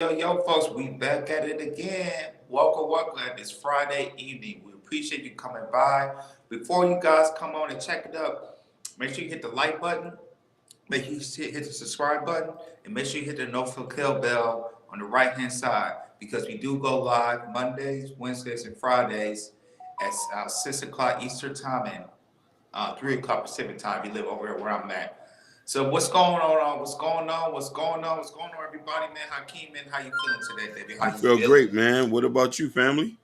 Yo, folks, we back at it again. Welcome at this Friday evening. We appreciate you coming by. Before you guys come on and check it out, make sure you hit the like button, make sure you hit the subscribe button, and make sure you hit the notification bell on the right hand side because we do go live Mondays, Wednesdays, and Fridays at 6 o'clock Eastern Time and 3 o'clock Pacific Time. You live over here where I'm at. So what's going on? Everybody, man? Hakeem, man, how you feeling today, baby? How I you feel feeling? great, man. What about you, family?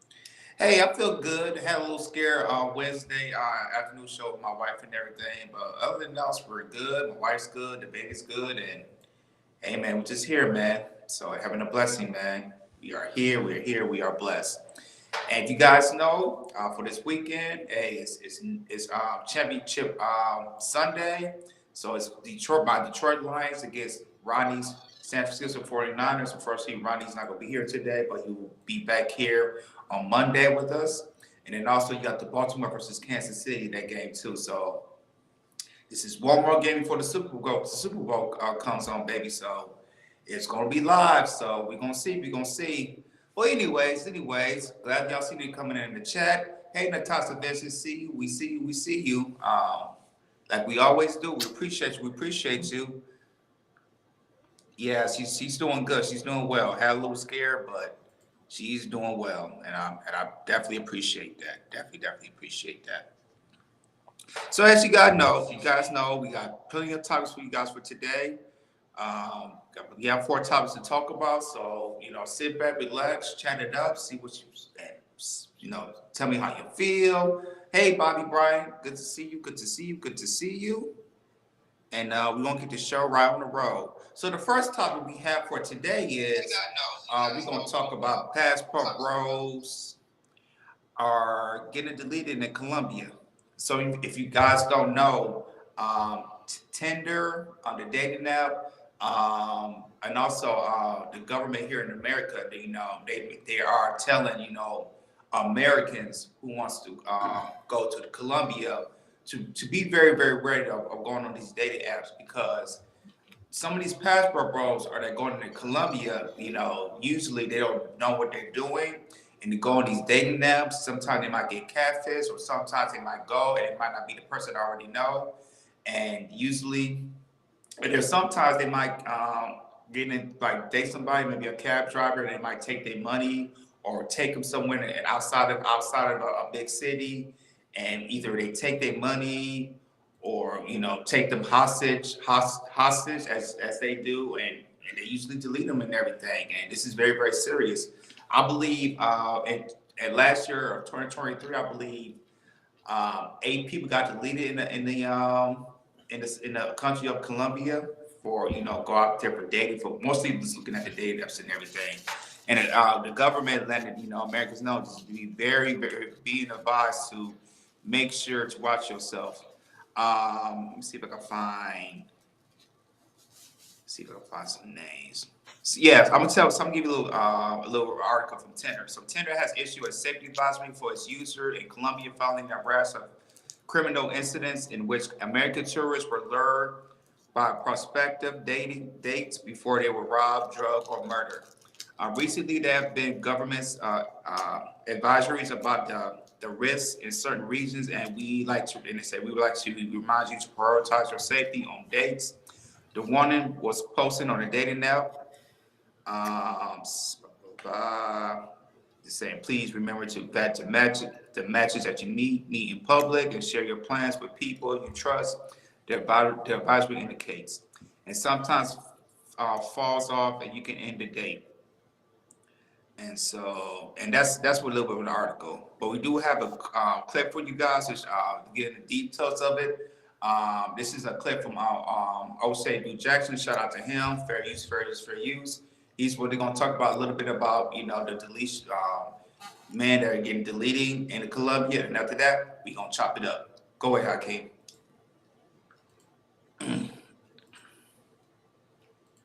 Hey, I feel good. Had a little scare on Wednesday afternoon show with my wife and everything, but other than that, we're good. My wife's good, the baby's good, and hey, man, we're just here, man. So having a blessing, man. We are here. We're here. We are blessed. And if you guys know, for this weekend, hey, it's championship Sunday. So it's Detroit Lions against Ronnie's San Francisco 49ers. Unfortunately, Ronnie's not going to be here today, but he will be back here on Monday with us. And then also you got the Baltimore versus Kansas City, that game too. So this is one more game before the Super Bowl. The Super Bowl comes on, baby. So it's going to be live. So we're going to see. We're going to see. Well, anyways, glad y'all see me coming in the chat. Hey, Natasha Vincent, see you. We see you. Like we always do. We appreciate you. Yeah, she's doing good. She's doing well. Had a little scare, but she's doing well. And I definitely appreciate that. Definitely appreciate that. So as you guys know, we got plenty of topics for you guys for today. We have 4 topics to talk about, so sit back, relax, chat it up, see what tell me how you feel. Hey, Bobby Bryan, good to see you. And we're gonna get the show right on the road. So the first topic we have for today is we're gonna talk about passport bros are getting deleted in Colombia. So if you guys don't know, Tinder on the dating app. And also the government here in America, they are telling Americans who wants to go to Colombia to be very very wary of going on these dating apps because some of these passport bros are that going to Colombia. Usually they don't know what they're doing, and they go on these dating apps. Sometimes they might get catfish, or sometimes they might go and it might not be the person I already know, and usually. But there's sometimes they might get in, like date somebody, maybe a cab driver, and they might take their money or take them somewhere and outside of a big city, and either they take their money or take them hostage as they do, and they usually delete them and everything. And this is very very serious. I believe at last year of 2023, I believe 8 people got deleted in the country of Colombia for go out there for dating. For mostly just looking at the dating apps and everything, and the government letting Americans know just be very very being advised to make sure to watch yourself. Let me see if I can find some names. So, yeah, I'm gonna give you a little article from Tinder. So Tinder has issued a safety advisory for its user in Colombia following a rash of criminal incidents in which American tourists were lured by prospective dating dates before they were robbed, drugged, or murdered. Recently, there have been government's advisories about the risks in certain regions, and we would like to remind you to prioritize your safety on dates. The warning was posted on a dating app. Saying, please remember to vet the matches that you meet in public, and share your plans with people you trust. The advisory indicates, and sometimes falls off, and you can end the date. And that's what a little bit of an article. But we do have a clip for you guys to get into the details of it. This is a clip from O'Shea B. Jackson. Shout out to him. Fair use. He's what they're going to talk about a little bit about, the deletion, men that are getting deleting in Colombia. And after that, we're going to chop it up. Go ahead, Hakeem.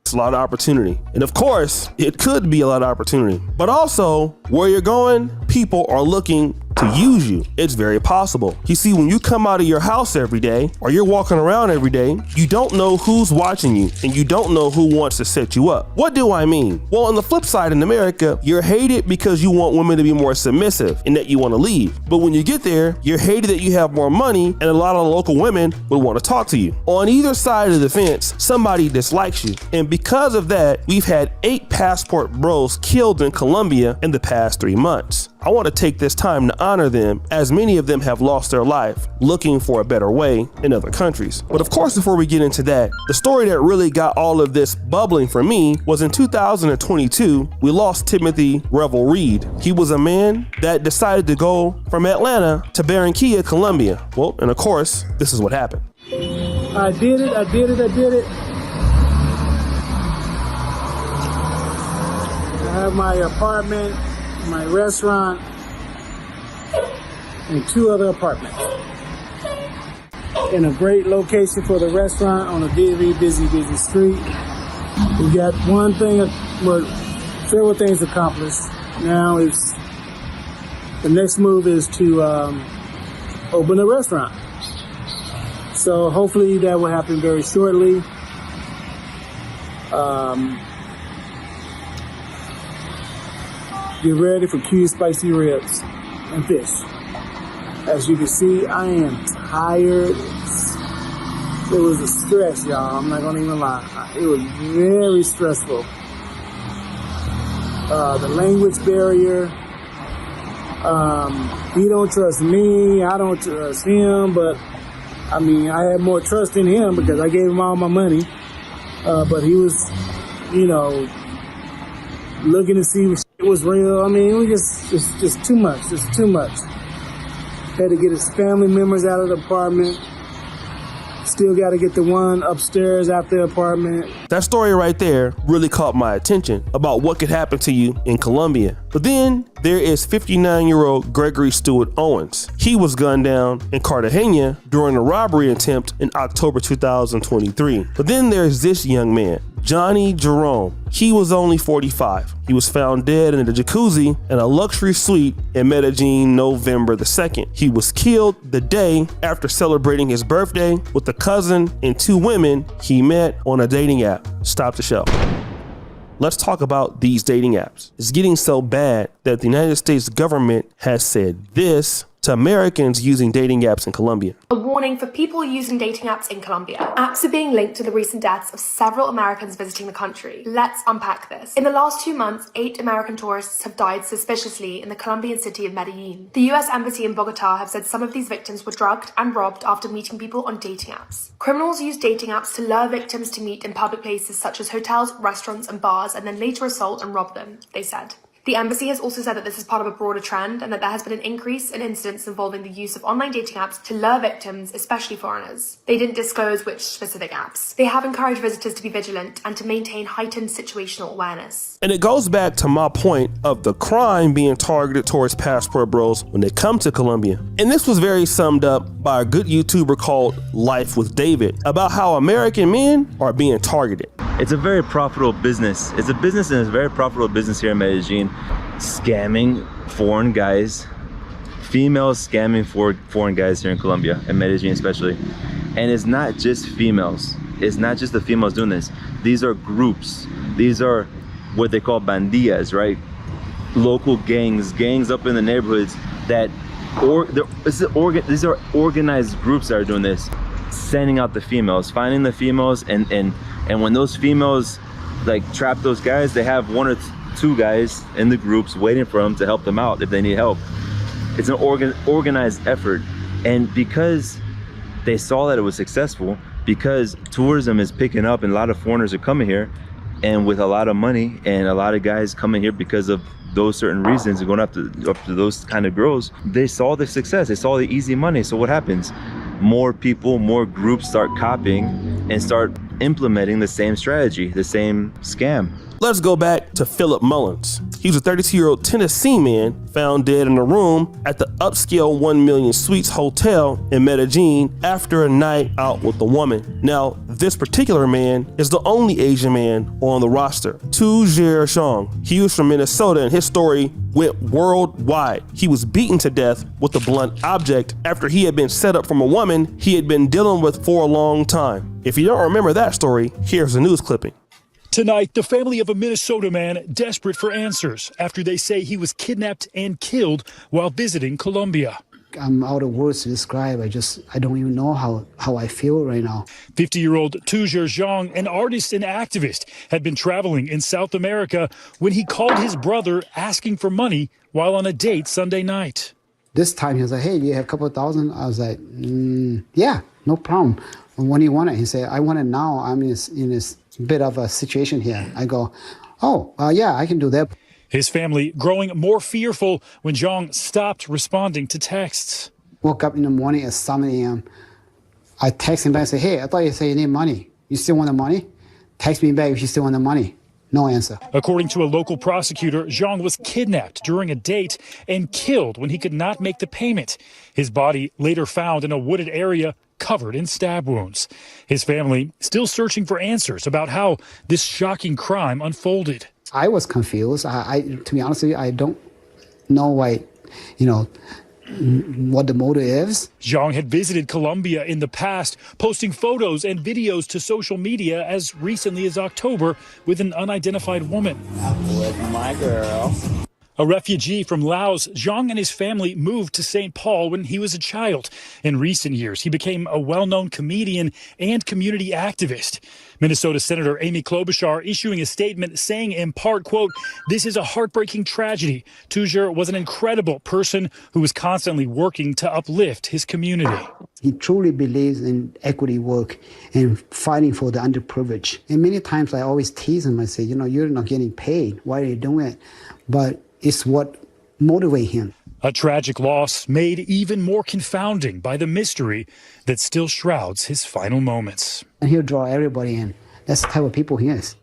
It's a lot of opportunity. And of course, it could be a lot of opportunity. But also, where you're going, people are looking to use you. It's very possible. You see, when you come out of your house every day or you're walking around every day, you don't know who's watching you and you don't know who wants to set you up. What do I mean? Well, on the flip side, in America, you're hated because you want women to be more submissive and that you want to leave. But when you get there, you're hated that you have more money and a lot of local women would want to talk to you. On either side of the fence, somebody dislikes you. And because of that, we've had 8 passport bros killed in Colombia in the past 3 months. I want to take this time to honor them, as many of them have lost their life looking for a better way in other countries. But of course, before we get into that, the story that really got all of this bubbling for me was in 2022, we lost Timothy Revel Reed. He was a man that decided to go from Atlanta to Barranquilla, Colombia. Well, and of course, this is what happened. I did it. I have my apartment, my restaurant, and 2 other apartments. In a great location for the restaurant on a very busy street. We got one thing, several things accomplished. Now the next move is to open a restaurant. So hopefully that will happen very shortly. Get ready for cute spicy ribs and fish. As you can see, I am tired. It was a stress, y'all. I'm not gonna even lie. It was very stressful. The language barrier. He don't trust me. I don't trust him. But I mean, I had more trust in him because I gave him all my money. But he was, looking to see if it was real. I mean, it was just too much. Just too much. Had to get his family members out of the apartment. Still got to get the one upstairs out the apartment. That story right there really caught my attention about what could happen to you in Colombia. But then there is 59-year-old Gregory Stewart Owens. He was gunned down in Cartagena during a robbery attempt in October 2023. But then there's this young man, Johnny Jerome. He was only 45. He was found dead in a jacuzzi in a luxury suite in Medellin, November the 2nd. He was killed the day after celebrating his birthday with a cousin and 2 women he met on a dating app. Stop the show. Let's talk about these dating apps. It's getting so bad that the United States government has said this to Americans using dating apps in Colombia. A warning for people using dating apps in Colombia. Apps are being linked to the recent deaths of several Americans visiting the country. Let's unpack this. In the last 2 months, 8 American tourists have died suspiciously in the Colombian city of Medellin. The US Embassy in Bogota have said some of these victims were drugged and robbed after meeting people on dating apps. Criminals use dating apps to lure victims to meet in public places such as hotels, restaurants, and bars, and then later assault and rob them, they said. The embassy has also said that this is part of a broader trend and that there has been an increase in incidents involving the use of online dating apps to lure victims, especially foreigners. They didn't disclose which specific apps. They have encouraged visitors to be vigilant and to maintain heightened situational awareness. And it goes back to my point of the crime being targeted towards passport bros when they come to Colombia. And this was very summed up by a good YouTuber called Life with David about how American men are being targeted. It's a very profitable business. It's a business and it's a very profitable business here in Medellin. Scamming foreign guys, females scamming foreign guys here in Colombia, and Medellin especially. And it's not just females. It's not just the females doing this. These are groups. These are what they call bandillas, right? Local gangs up in the neighborhoods that, these are organized groups that are doing this, sending out the females, finding the females, and when those females like trap those guys, they have 1 or 2 guys in the groups waiting for them to help them out if they need help. It's an organized effort. And because they saw that it was successful, because tourism is picking up and a lot of foreigners are coming here, and with a lot of money and a lot of guys coming here because of those certain reasons and going up to those kind of girls, they saw the success, they saw the easy money. So what happens? More people, more groups start copying and start implementing the same strategy, the same scam. Let's go back to Philip Mullins. He was a 32-year-old Tennessee man found dead in a room at the upscale 1 Million Suites Hotel in Medellin after a night out with a woman. Now, this particular man is the only Asian man on the roster, Tujer Zhang. He was from Minnesota, and his story went worldwide. He was beaten to death with a blunt object after he had been set up from a woman he had been dealing with for a long time. If you don't remember that story, here's a news clipping. Tonight, the family of a Minnesota man desperate for answers after they say he was kidnapped and killed while visiting Colombia. I'm out of words to describe. I don't even know how I feel right now. 50-year-old Tujer Zhang, an artist and activist, had been traveling in South America when he called his brother asking for money while on a date Sunday night. This time he was like, hey, do you have a couple of thousand? I was like, yeah, no problem. When do you want it? He said, I want it now. I'm in this bit of a situation here. I go, yeah, I can do that. His family growing more fearful when Zhang stopped responding to texts. Woke up in the morning at 7 a.m. I text him back and say, hey, I thought you said you need money. You still want the money? Text me back if you still want the money. No answer. According to a local prosecutor, Zhang was kidnapped during a date and killed when he could not make the payment. His body later found in a wooded area covered in stab wounds. His family still searching for answers about how this shocking crime unfolded. I was confused. To be honest with you, I don't know why, what the motive is. Zhang had visited Colombia in the past, posting photos and videos to social media as recently as October with an unidentified woman. I'm with my girl. A refugee from Laos, Zhang and his family moved to St. Paul when he was a child. In recent years, he became a well-known comedian and community activist. Minnesota Senator Amy Klobuchar issuing a statement saying in part, quote, "This is a heartbreaking tragedy. Tujer was an incredible person who was constantly working to uplift his community." He truly believes in equity work and fighting for the underprivileged. And many times I always tease him. I say, you're not getting paid. Why are you doing it? But it's what motivates him. A tragic loss made even more confounding by the mystery that still shrouds his final moments. And he'll draw everybody in. That's the type of people he is.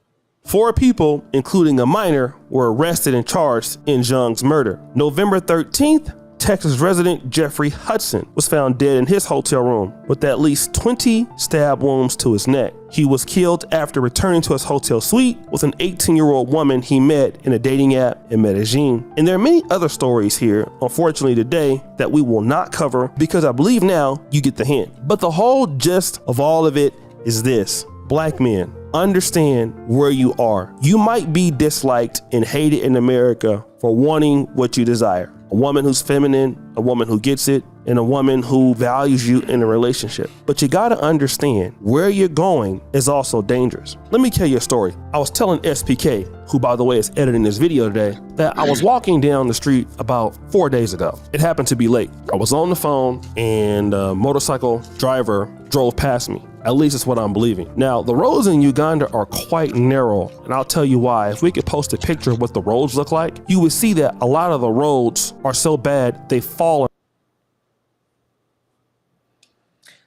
4 people, including a minor, were arrested and charged in Zhang's murder. November 13th, Texas resident Jeffrey Hudson was found dead in his hotel room with at least 20 stab wounds to his neck. He was killed after returning to his hotel suite with an 18-year-old woman he met in a dating app in Medellin. And there are many other stories here, unfortunately today, that we will not cover because I believe now you get the hint. But the whole gist of all of it is this: Black men, understand where you are. You might be disliked and hated in America for wanting what you desire. A woman who's feminine, a woman who gets it, and a woman who values you in a relationship. But you gotta understand where you're going is also dangerous. Let me tell you a story. I was telling SPK, who by the way is editing this video today, that I was walking down the street about 4 days ago. It happened to be late. I was on the phone and a motorcycle driver drove past me. At least it's what I'm believing. Now, the roads in Uganda are quite narrow, and I'll tell you why. If we could post a picture of what the roads look like, you would see that a lot of the roads are so bad, they've fallen.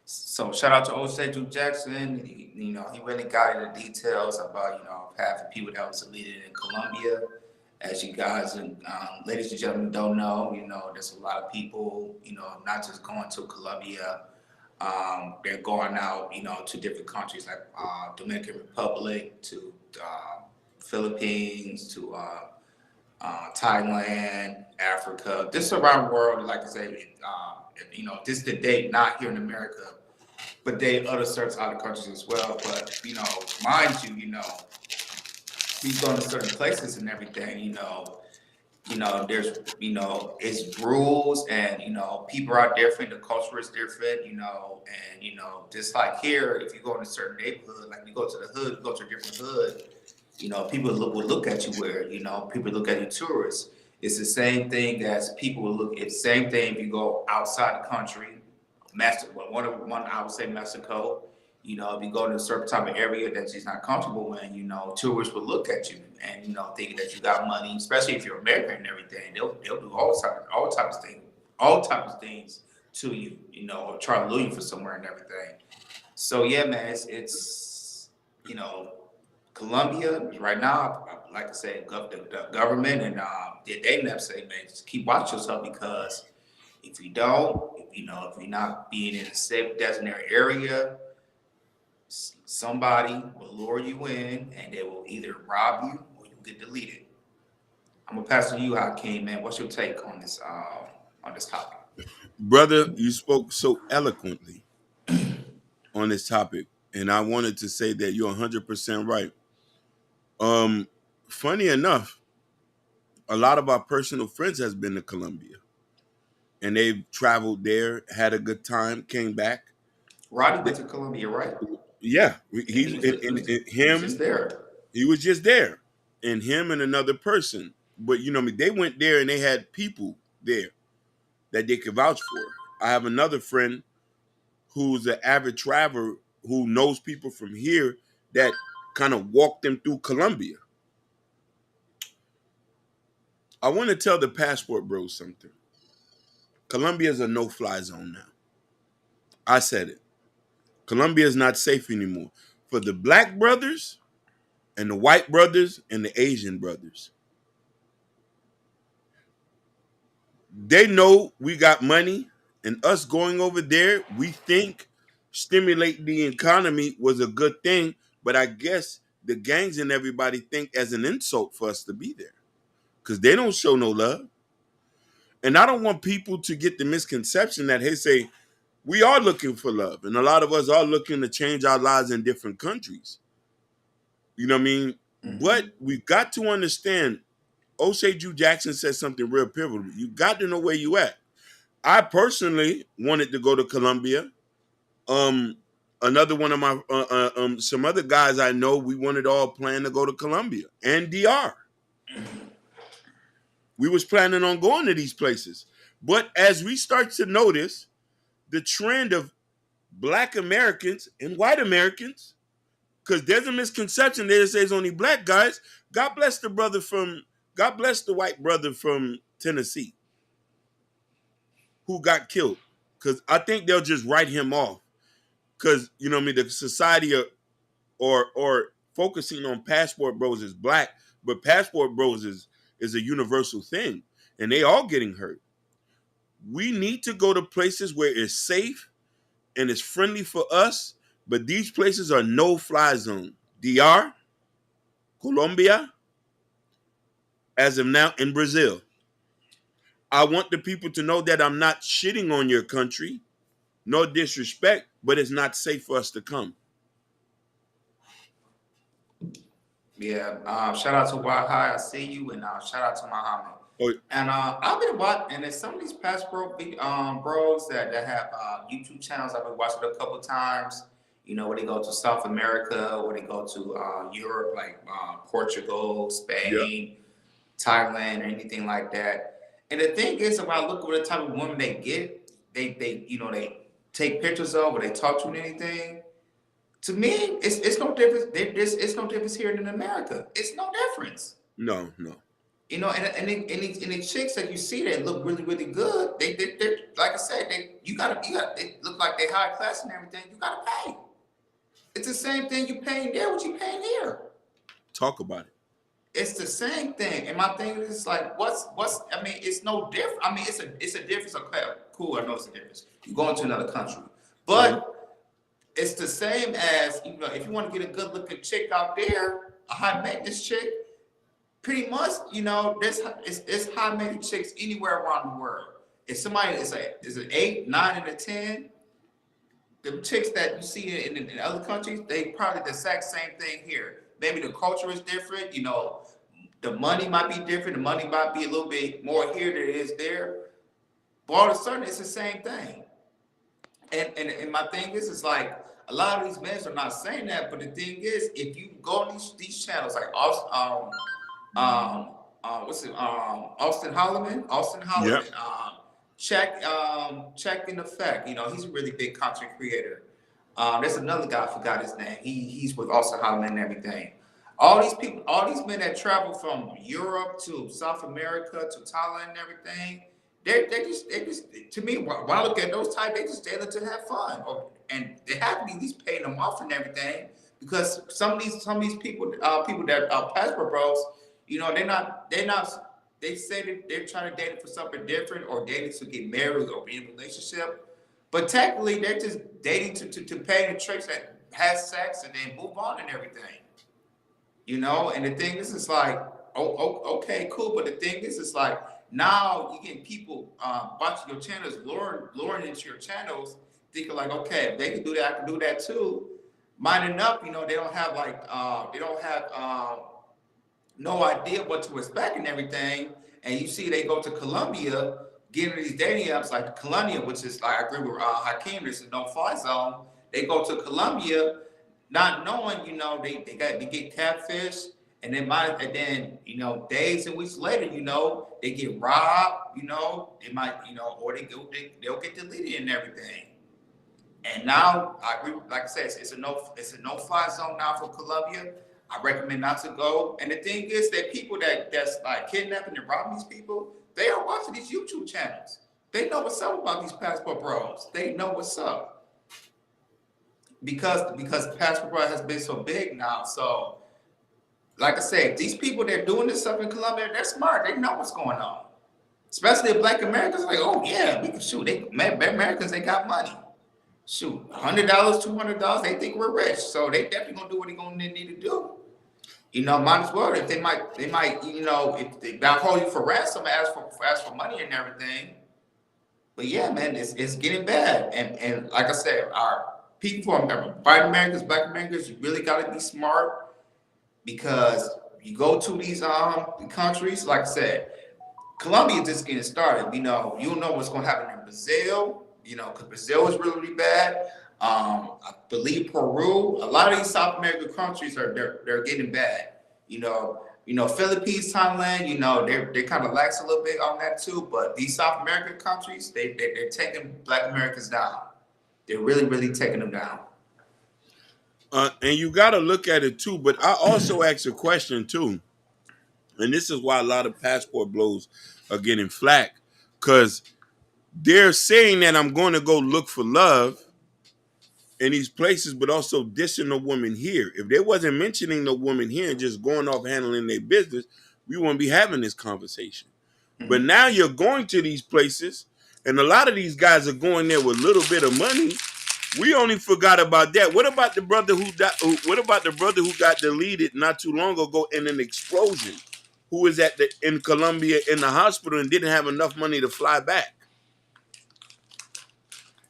So shout out to Oseju Jackson. He really got into details about, half the people that was deleted in Colombia. As you guys and ladies and gentlemen don't know, there's a lot of people, not just going to Colombia. They're going out, to different countries like Dominican Republic, to Philippines, to Thailand, Africa, just around the world. Like I say, this is the date, not here in America, but they other certain other countries as well. But mind you, we go to certain places and everything. There's it's rules and people are different. The culture is different. And just like here, if you go in a certain neighborhood, like you go to the hood, you go to a different hood. People will look at you weird. People look at you tourists. It's the same thing as people will look. It's the same thing if you go outside the country. One I would say Mexico. If you go to a certain type of area that you're not comfortable in, tourists will look at you and thinking that you got money, especially if you're American and everything. They'll do all types of things to you, or try to lure you for somewhere and everything. So yeah, man, it's Colombia right now. like I said, the government and they never say, man, just keep watching yourself, because if you don't, if you're not being in a safe designated area, somebody will lure you in and they will either rob you or you get deleted. I'm gonna pass it to you, Hakeem, man. What's your take on this topic? Brother, you spoke so eloquently on this topic, and I wanted to say that you're 100% right. Funny enough, a lot of our personal friends has been to Colombia, and they've traveled there, had a good time, came back. Roddy went to Colombia, right? Yeah, He was just, there. he was just there, and him and another person. But they went there and they had people there that they could vouch for. I have another friend who's an avid traveler who knows people from here that kind of walked them through Colombia. I want to tell the passport bros something. Colombia is a no-fly zone now. I said it. Colombia is not safe anymore for the black brothers and the white brothers and the Asian brothers. They know we got money, and us going over there, we think stimulate the economy was a good thing, but I guess the gangs and everybody think as an insult for us to be there because they don't show no love. And I don't want people to get the misconception that, hey, say, we are looking for love, and a lot of us are looking to change our lives in different countries. You know what I mean? Mm-hmm. But we've got to understand, O'Shea Jew Jackson said something real pivotal. You got to know where you at. I personally wanted to go to Colombia. Another one of my some other guys I know, we wanted all plan to go to Colombia and DR. We was planning on going to these places. But as we start to notice the trend of black Americans and white Americans, because there's a misconception there that says only black guys. God bless the white brother from Tennessee who got killed. Because I think they'll just write him off. Because, the society or focusing on Passport Bros is black, but Passport Bros is a universal thing. And they all getting hurt. We need to go to places where it's safe and it's friendly for us, but these places are no-fly zone. DR, Colombia, as of now, in Brazil. I want the people to know that I'm not shitting on your country, no disrespect, but it's not safe for us to come. Yeah, shout out to Wahai, I see you, and shout out to Muhammad. Oh. And I've been watching, and there's some of these Passport bros that have YouTube channels I've been watching a couple times. When they go to South America, when they go to Europe, like Portugal, Spain, Thailand, or anything like that. And the thing is, when I look at the type of women they get, they take pictures of, or they talk to and anything. To me, it's no difference. It's no difference here than in America. It's no difference. No. And the chicks that you see that look really, really good, they're like I said, they look like they're high class and everything. You gotta pay. It's the same thing you paying there, what you paying here. Talk about it. It's the same thing. And my thing is like, it's no different. I mean, it's a difference. Okay, cool, I know it's a difference. You go into another country. But it's the same as, if you want to get a good looking chick out there, a high maintenance chick, pretty much, it's high maintenance chicks anywhere around the world. If somebody is an 8, 9, and a 10, the chicks that you see in other countries, they probably the exact same thing here. Maybe the culture is different, the money might be different, the money might be a little bit more here than it is there. But all of a sudden, it's the same thing. And my thing is, it's like a lot of these men are not saying that, but the thing is, if you go on these channels like Austin Holloman, Yep. Check in Effect. He's a really big content creator. There's another guy, I forgot his name. He's with Austin Holloman and everything. All these people, all these men that travel from Europe to South America to Thailand and everything, they just to me, when I look at those types, they just there to have fun, and they have to be at least paying them off and everything, because some of these people that are Passport Bros, You know, they say that they're trying to date it for something different or dating to get married or be in a relationship. But technically, they're just dating to pay the tricks that has sex and then move on and everything. You know, and the thing is, it's like, okay, cool. But the thing is, it's like now you get people watching your channels, luring into your channels, thinking like, okay, if they can do that, I can do that too. Minding up, you know, they don't have no idea what to expect and everything. And you see, they go to Colombia, getting these dating apps like Colombia, which is like I agree with Hakeem, this is a no-fly zone. They go to Colombia, not knowing, you know, they get catfish, and then you know, days and weeks later, you know, they get robbed, you know, they might, you know, or they'll get deleted and everything. And now I agree, like I said, it's a no-fly zone now for Colombia. I recommend not to go. And the thing is that people that's like kidnapping and robbing these people, they are watching these YouTube channels. They know what's up about these passport bros. They know what's up. Because passport bro has been so big now. So, like I said, these people that are doing this stuff in Colombia, they're smart. They know what's going on. Especially if Black Americans like, oh yeah, we can shoot. Americans, they got money. Shoot, $100, $200, they think we're rich. So they definitely gonna do what they're gonna need to do. You know, might as well. If they might, you know, if they not hold you for ransom, ask for money and everything. But yeah, man, it's getting bad. And like I said, our people from white Americans, Black Americans, you really gotta be smart, because you go to these countries, like I said, Colombia is just getting started. You know, you don't know what's gonna happen in Brazil. You know, because Brazil is really, really bad. I believe Peru, a lot of these South American countries they're getting bad. You know, Philippines, Thailand, you know, they kind of lax a little bit on that too. But these South American countries, they're taking Black Americans down. They're really, really taking them down. And you got to look at it too. But I also ask a question too, and this is why a lot of passport blows are getting flack, because they're saying that I'm going to go look for love in these places, but also dissing the woman here. If they wasn't mentioning the woman here and just going off handling their business, we wouldn't be having this conversation. Mm-hmm. But now you're going to these places, and a lot of these guys are going there with a little bit of money. We only forgot about that. What about the brother who got deleted not too long ago in an explosion, who was in Colombia in the hospital and didn't have enough money to fly back?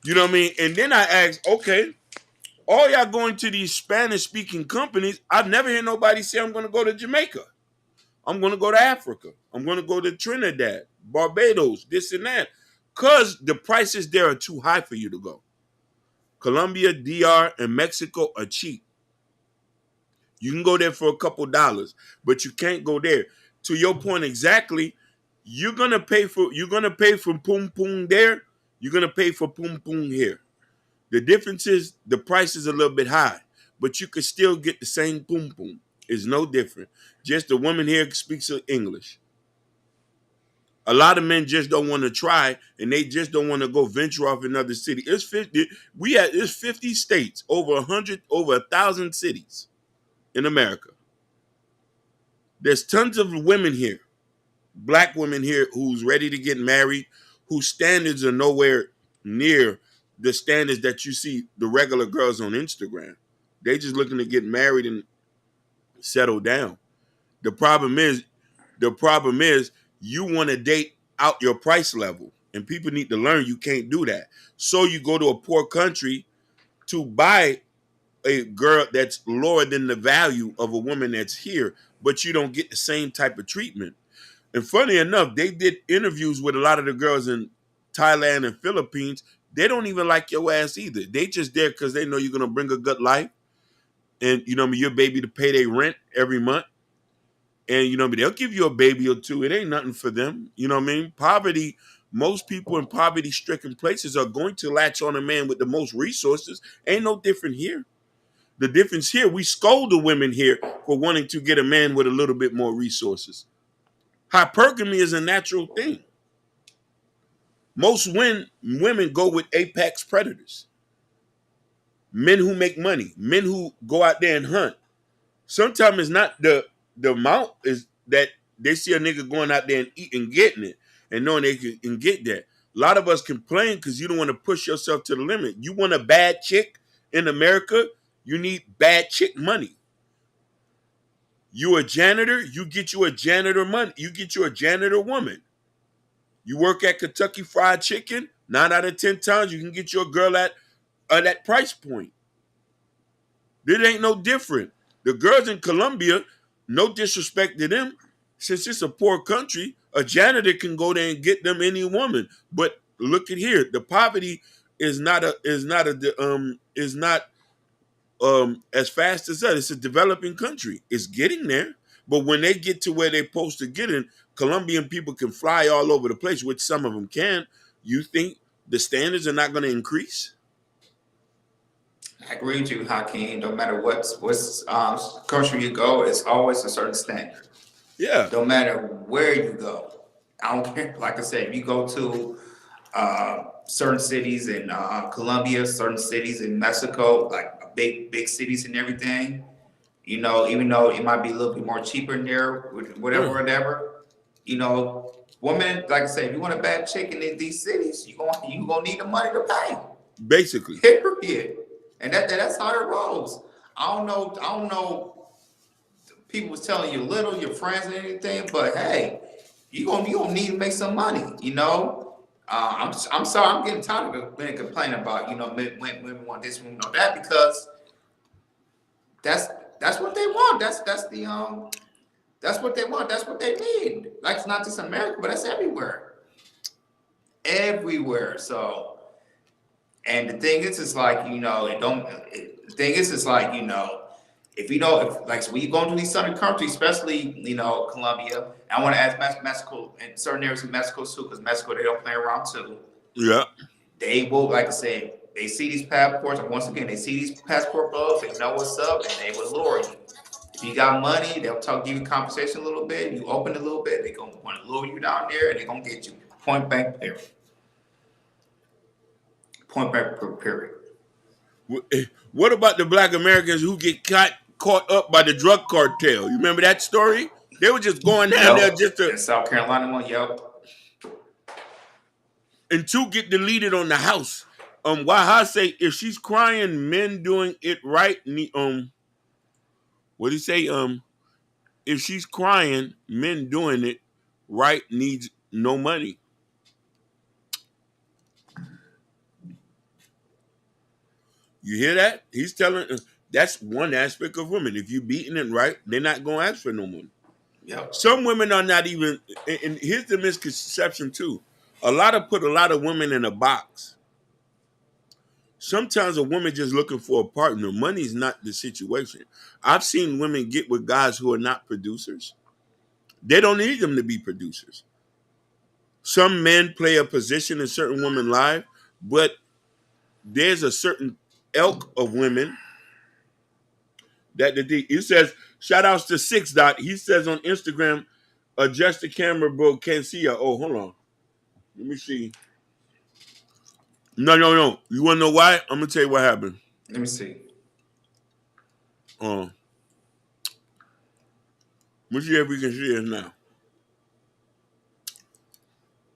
You know what I mean? And then I asked, okay, all y'all going to these Spanish-speaking companies, I've never heard nobody say I'm going to go to Jamaica. I'm going to go to Africa. I'm going to go to Trinidad, Barbados, this and that. Because the prices there are too high for you to go. Colombia, DR, and Mexico are cheap. You can go there for a couple dollars, but you can't go there. To your point exactly, you're gonna pay for pum pum there. You're gonna pay for pum pum here. The difference is the price is a little bit high, but you can still get the same pum pum. It's no different. Just the woman here speaks English. A lot of men just don't want to try, and they just don't want to go venture off another city. It's 50. It's 50 states, over 1,000 cities in America. There's tons of women here, Black women here, who's ready to get married, whose standards are nowhere near the standards that you see the regular girls on Instagram. They just looking to get married and settle down. The problem is you want to date out your price level, and people need to learn you can't do that. So you go to a poor country to buy a girl that's lower than the value of a woman that's here, but you don't get the same type of treatment. And funny enough, they did interviews with a lot of the girls in Thailand and Philippines. They don't even like your ass either. They just there because they know you're going to bring a good life, and you know your baby to pay their rent every month. And you know they'll give you a baby or two. It ain't nothing for them. You know what I mean? Poverty, most people in poverty-stricken places are going to latch on a man with the most resources. Ain't no different here. The difference here, we scold the women here for wanting to get a man with a little bit more resources. Hypergamy is a natural thing. Most women go with apex predators. Men who make money. Men who go out there and hunt. Sometimes it's not the amount, is that they see a nigga going out there and eating, getting it, and knowing they can get that. A lot of us complain because you don't want to push yourself to the limit. You want a bad chick in America, you need bad chick money. You a janitor, you get you a janitor money. You get you a janitor woman. You work at Kentucky Fried Chicken, 9 out of 10 times you can get your girl at that price point. It ain't no different. The girls in Colombia, no disrespect to them, since it's a poor country, a janitor can go there and get them any woman. But look at here, the poverty is not as fast as that. It's a developing country. It's getting there, but when they get to where they're supposed to get in, Colombian people can fly all over the place, which some of them can. You think the standards are not going to increase? I agree with you, Hakeem. No matter what country you go, it's always a certain standard. Yeah. No matter where you go. I don't care. Like I said, if you go to certain cities in Colombia, certain cities in Mexico, like big cities and everything, you know, even though it might be a little bit more cheaper in there, whatever, you know, women, like I said, if you want a bad chick in these cities, you gonna need the money to pay. Basically. Period. And that's how it rolls. I don't know. People was telling you little, your friends and anything, but hey, you gonna need to make some money, you know. I'm sorry, I'm getting tired of being complaining about, you know, women want this, women want that, because that's what they want. That's what they want. That's what they need. Like, it's not just America, but that's everywhere. Everywhere. So, and the thing is, it's like, you know, the thing is, it's like, you know, if you know, so when you go into these southern countries, especially, you know, Colombia, I want to ask Mexico, and certain areas of Mexico too, because Mexico, they don't play around too. Yeah. They will, like I said, they see these passports, and once again, they see these passport photos, they know what's up, and they will lure you. If you got money, they'll give you conversation a little bit, you open a little bit, they're going to want to lure you down there, and they're going to get you. Point blank, period. Point blank, period. What about the black Americans who get caught up by the drug cartel? You remember that story? They were just going down there just to... In South Carolina one, yep. And 2 get deleted on the house. Why I say, if she's crying, men doing it right, what do you say? If she's crying, men doing it right needs no money. You hear that? He's telling that's one aspect of women. If you beating it right, they're not gonna ask for no money. Yep. Some women are not even, and here's the misconception too. Put a lot of women in a box. Sometimes a woman just looking for a partner. Money's not the situation. I've seen women get with guys who are not producers. They don't need them to be producers. Some men play a position in certain women's life, but there's a certain ilk of women that he says, shout outs to 6 Dot. He says on Instagram, adjust the camera, bro. Can't see ya. Oh, hold on. Let me see. No. You want to know why? I'm going to tell you what happened. Let me see. Let me see if we can see it now.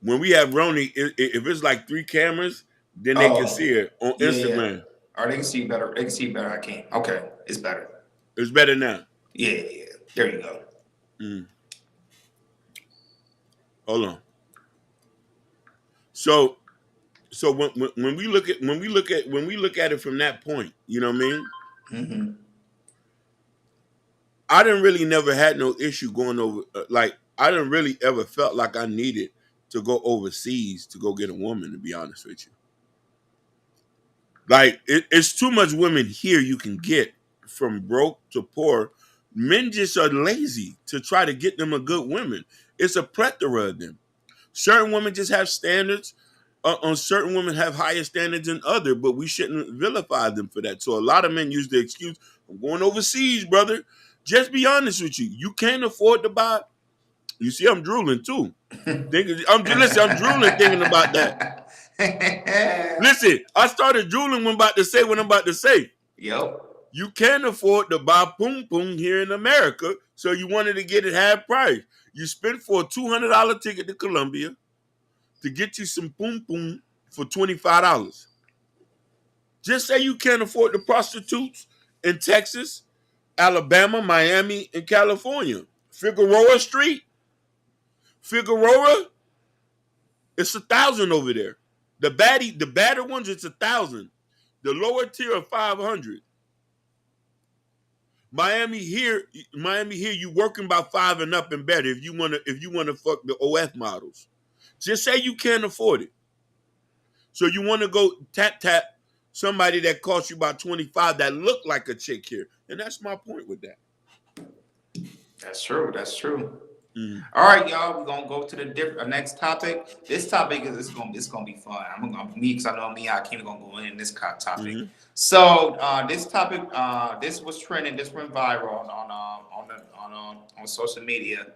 When we have Roni, if it's like 3 cameras, then they can see it on Instagram. Yeah. Or they can see better. They can see better. I can't. Okay. It's better. It's better now. Yeah. There you go. Hold on. So when we look at it from that point, you know what I mean? Mm-hmm. I didn't really never had no issue going over. I didn't really ever felt like I needed to go overseas to go get a woman. To be honest with you, like it's too much women here you can get from broke to poor. Men just are lazy to try to get them a good woman. It's a plethora of them. Certain women just have standards. On certain women have higher standards than other, but we shouldn't vilify them for that. So a lot of men use the excuse, I'm going overseas, brother. Just be honest with you. You can't afford to buy. You see, I'm drooling too. I'm drooling thinking about that. Listen, I started drooling when I'm about to say. Yep. You can't afford to buy Poom Poom here in America, so you wanted to get it half price. You spent for a $200 ticket to Colombia to get you some Poom Poom for $25. Just say you can't afford the prostitutes in Texas, Alabama, Miami, and California. Figueroa Street, Figueroa, it's 1,000 over there. The badder ones, it's 1,000. The lower tier of 500. Miami here, you working about 5 and up and better if you wanna fuck the OF models. Just say you can't afford it. So you want to go tap somebody that costs you about 25 that look like a chick here. And that's my point with that. That's true. That's true. Mm. All right, y'all. We're gonna go to the next topic. This topic is it's gonna be fun. I'm gonna because I know me, I can't gonna go in this topic. Mm-hmm. So this topic, this was trending. This went viral on social media.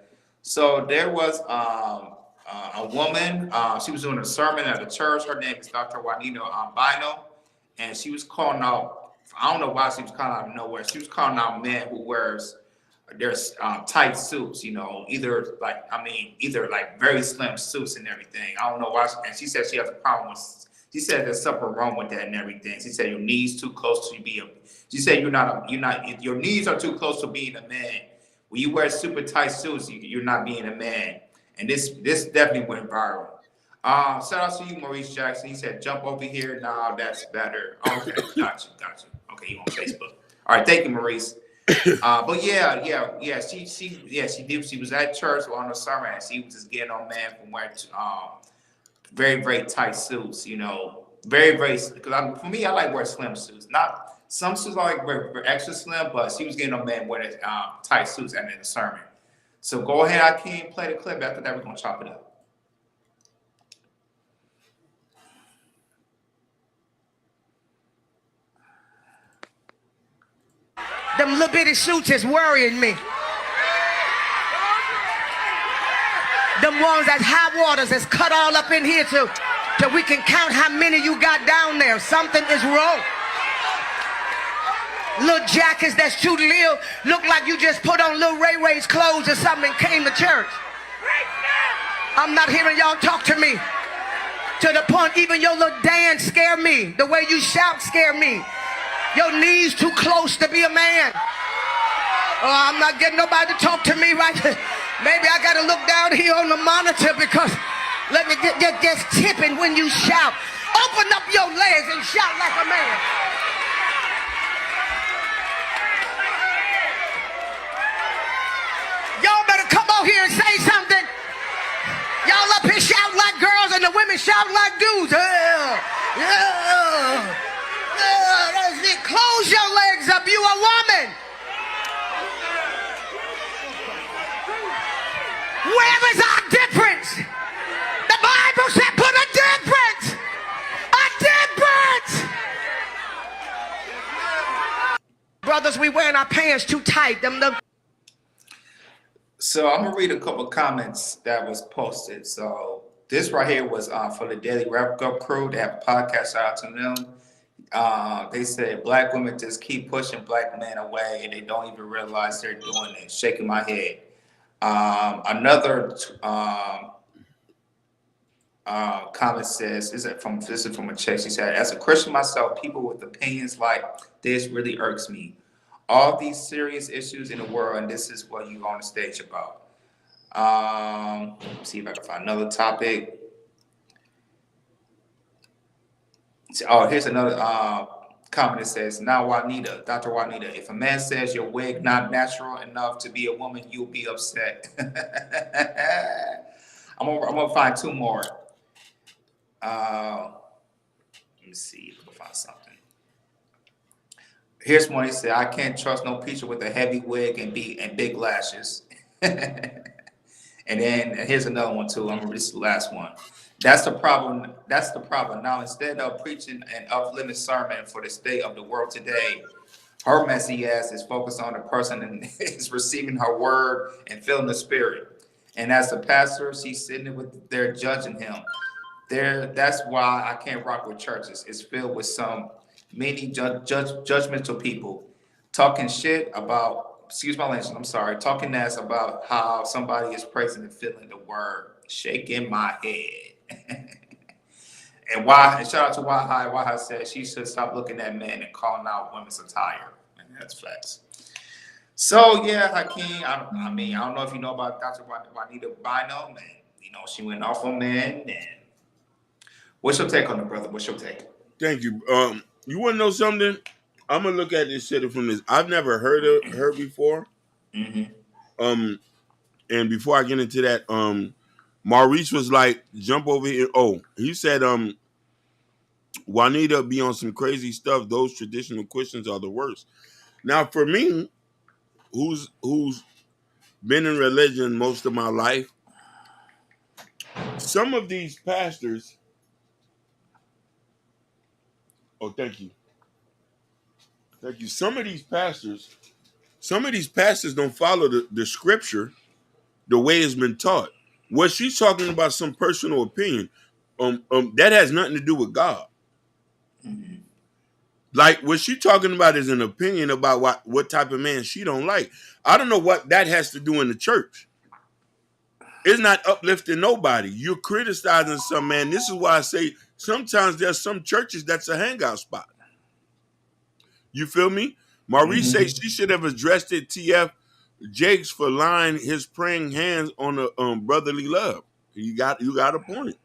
So there was a woman. She was doing a sermon at a church. Her name is Dr. Juanita Bino, and she was calling out. I don't know why she was calling out of nowhere. She was calling out men who wears there's tight suits, either like very slim suits and everything. I don't know why. And she said she has a problem with. She said there's something wrong with that and everything. She said your knees too close to be a. She said you're not. Your knees are too close to being a man. When you wear super tight suits, you're not being a man. And this definitely went viral. Shout out to you, Maurice Jackson. He said jump over here. Nah, that's better. Okay, got you. Okay, you on Facebook. All right, thank you, Maurice. But yeah, she did. She was at church on the sermon, and she was just getting on man from wearing very, very tight suits. Very, very. Because for me, I like wearing slim suits. Not some suits I like wear extra slim, but she was getting on man wearing tight suits and in the sermon. So go ahead, I can play the clip. After that, we're gonna chop it up. Them little bitty suits is worrying me. Them ones that's high waters is cut all up in here till we can count how many you got down there. Something is wrong. Little jackets that's too little, look like you just put on little Ray Ray's clothes or something and came to church. I'm not hearing y'all talk to me. To the point even your little dance scare me. The way you shout scare me. Your knees too close to be a man. Oh, I'm not getting nobody to talk to me right now. Maybe I gotta look down here on the monitor because let me get just tipping when you shout. Open up your legs and shout like a man. Y'all better come out here and say something. Y'all up here shout like girls and the women shout like dudes. That's it. Close your legs up. You a woman. Where is our difference? The Bible said put a difference. A difference. Brothers, we wearing our pants too tight. So I'm gonna read a couple of comments that was posted. So this right here was for the Daily Wrap Up crew. They have a podcast. Shout out to them. They said black women just keep pushing black men away and they don't even realize they're doing it. Shaking my head. Another comment says, this is from a chick. She said, as a Christian myself, people with opinions like this really irks me. All these serious issues in the world, and this is what you're on the stage about. See if I can find another topic. Oh, here's another comment that says, now Juanita, Dr. Juanita, if a man says your wig not natural enough to be a woman, you'll be upset. I'm gonna find two more. Let me see if I can find something. Here's one. He said, I can't trust no preacher with a heavy wig and big lashes. And then here's another one too. I'm gonna read the last one. That's the problem. That's the problem. Now, instead of preaching an uplifting sermon for the state of the world today, her messy ass is focused on the person and is receiving her word and feeling the spirit. And as the pastor, she's sitting with there judging him. That's why I can't rock with churches. It's filled with many judgmental people. talking shit about, excuse my language, I'm sorry, talking ass about how somebody is praising and feeling the word, shaking my head. And shout out to Why High. Why High said she should stop looking at men and calling out women's attire. And that's facts. So yeah, Hakeem, I mean, I don't know if you know about Dr. Juanita Bino, man. You know, she went off on men. And what's your take on it, brother? What's your take? Thank you. You want to know something? I'm gonna look at this shit from this. I've never heard of her before. Mm-hmm. And before I get into that, Maurice was like, "Jump over here." Oh, he said, Juanita be on some crazy stuff. Those traditional Christians are the worst. Now, for me, who's been in religion most of my life, some of these pastors. Oh, thank you. Thank you. Some of these pastors don't follow the scripture the way it's been taught. What she's talking about, some personal opinion, that has nothing to do with God. Mm-hmm. Like what she's talking about is an opinion about what type of man she don't like. I don't know what that has to do in the church. It's not uplifting nobody. You're criticizing some man. This is why I say sometimes there's some churches that's a hangout spot. You feel me? Maurice says she should have addressed it TF Jakes for lying his praying hands on the brotherly love. You got a point.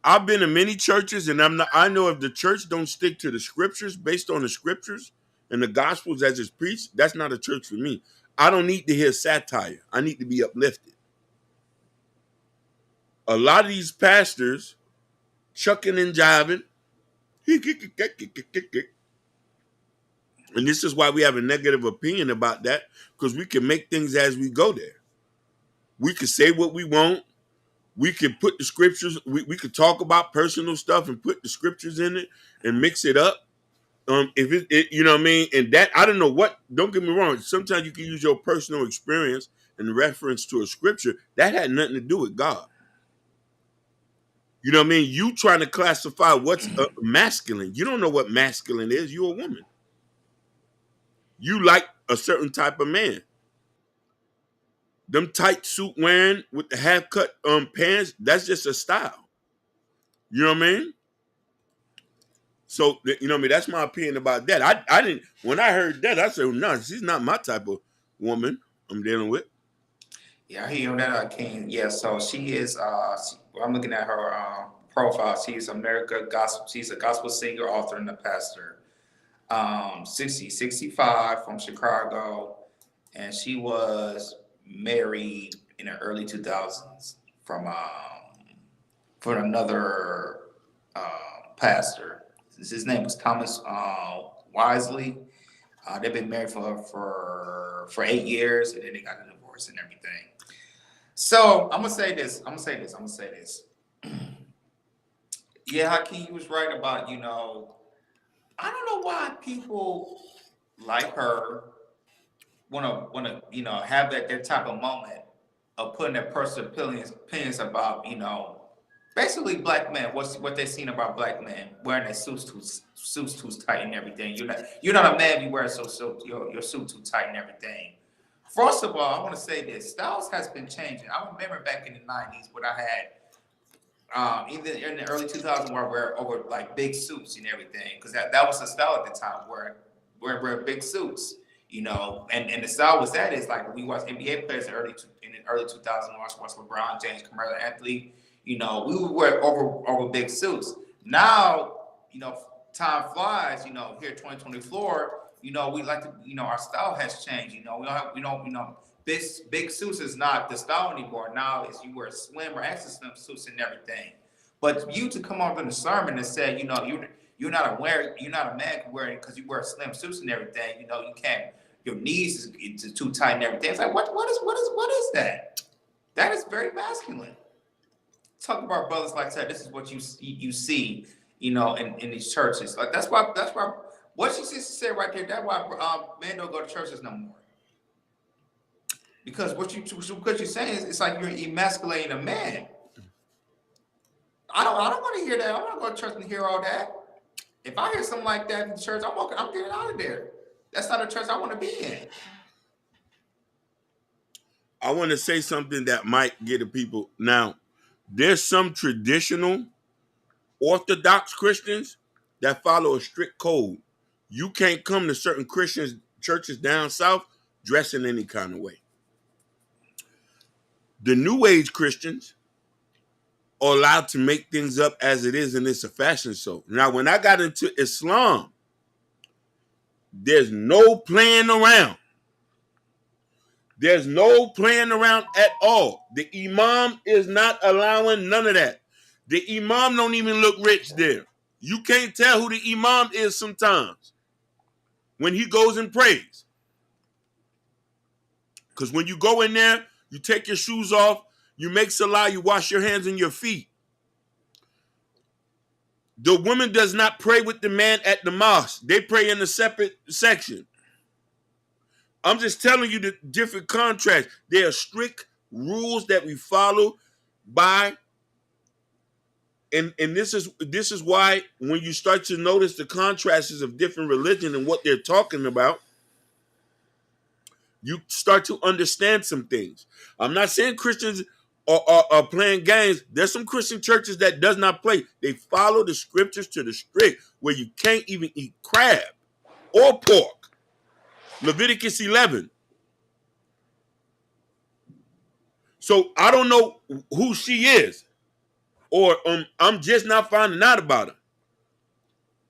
I've been in many churches, and I know if the church don't stick to the scriptures, based on the scriptures and the gospels as it's preached, that's not a church for me. I don't need to hear satire. I need to be uplifted. A lot of these pastors chucking and jiving. And this is why we have a negative opinion about that, because we can make things as we go there. We can say what we want. We can put the scriptures, we could talk about personal stuff and put the scriptures in it and mix it up. If it you know what I mean? And that, I don't know what, don't get me wrong. Sometimes you can use your personal experience in reference to a scripture. That had nothing to do with God. You know what I mean? You trying to classify what's masculine. You don't know what masculine is. You're a woman. You like a certain type of man. Them tight suit wearing with the half cut pants, that's just a style. You know what I mean? So, you know what I mean? That's my opinion about that. I didn't, when I heard that, I said, no, she's not my type of woman I'm dealing with. Yeah, I hear that, King. Yeah, so she is, I'm looking at her profile. She's she's a gospel singer, author, and a pastor. 65 from Chicago. And she was married in the early 2000s from another pastor. His name was Thomas Wisely. They've been married for 8 years, and then they got a divorce and everything. So I'm gonna say this. Yeah, Hakeem, you was right about, I don't know why people like her wanna have their type of moment of putting their personal opinions about, basically black men, what they've seen about black men wearing their suits too tight and everything. You're not a man if you wear your suit too tight and everything. First of all, I want to say this: styles has been changing. I remember back in the '90s when I had either in the early 2000s where I wear over like big suits and everything, because that was the style at the time where wear big suits. And the style was that is like we watched NBA players in the early 2000s, watch LeBron James, Carmelo Anthony. We would wear over big suits. Now, time flies. Here 2024. We like to. Our style has changed. We don't. Big suits is not the style anymore. Now is you wear slim or extra slim suits and everything. But you to come up in a sermon and say, you're not a man wearing because you wear slim suits and everything. You can't. Your knees is too tight and everything. It's like what is that? That is very masculine. Talk about brothers like that. This is what you see, in these churches. Like that's why what she just said right there. That's why men don't go to churches no more. Because what you're saying is it's like you're emasculating a man. I don't want to hear that. I want to go to church and hear all that. If I hear something like that in the church, I'm getting out of there. That's not a church I want to be in. I want to say something that might get the people. Now, there's some traditional Orthodox Christians that follow a strict code. You can't come to certain Christians churches down south dressing any kind of way. The New Age Christians are allowed to make things up as it is, and it's a fashion show. Now, when I got into Islam, there's no playing around. There's no playing around at all. The imam is not allowing none of that. The imam don't even look rich there. You can't tell who the imam is sometimes when he goes and prays. Because when you go in there, you take your shoes off, you make salah, you wash your hands and your feet. The woman does not pray with the man at the mosque. They pray in a separate section. I'm just telling you the different contrasts. There are strict rules that we follow by, and this is why when you start to notice the contrasts of different religion and what they're talking about, you start to understand some things. I'm not saying Christians are playing games. There's some Christian churches that does not play. They follow the scriptures to the strict, where you can't even eat crab or pork. Leviticus 11. So I don't know who she is, or I'm just not finding out about her.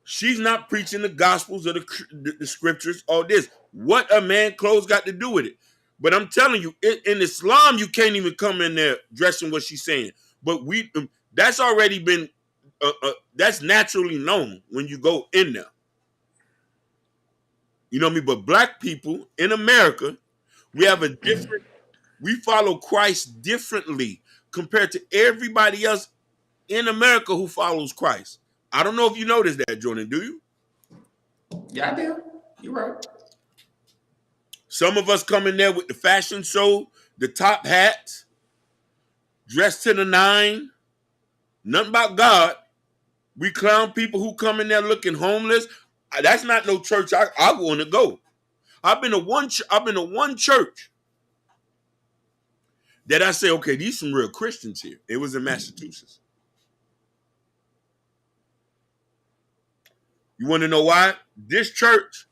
She's not preaching the gospels or the scriptures, all this. What a man clothes got to do with it? But I'm telling you, in Islam, you can't even come in there dressing what she's saying. But that's already been, that's naturally known when you go in there. You know what I mean? But black people in America, we have a different, we follow Christ differently compared to everybody else in America who follows Christ. I don't know if you noticed that, Jordan. Do you? Yeah, I do. You're right. Some of us come in there with the fashion show, the top hats, dressed to the nine, nothing about God. We clown people who come in there looking homeless. That's not no church I want to go. I've been to one church that I say, okay, these some real Christians here. It was in Massachusetts. You want to know why? This church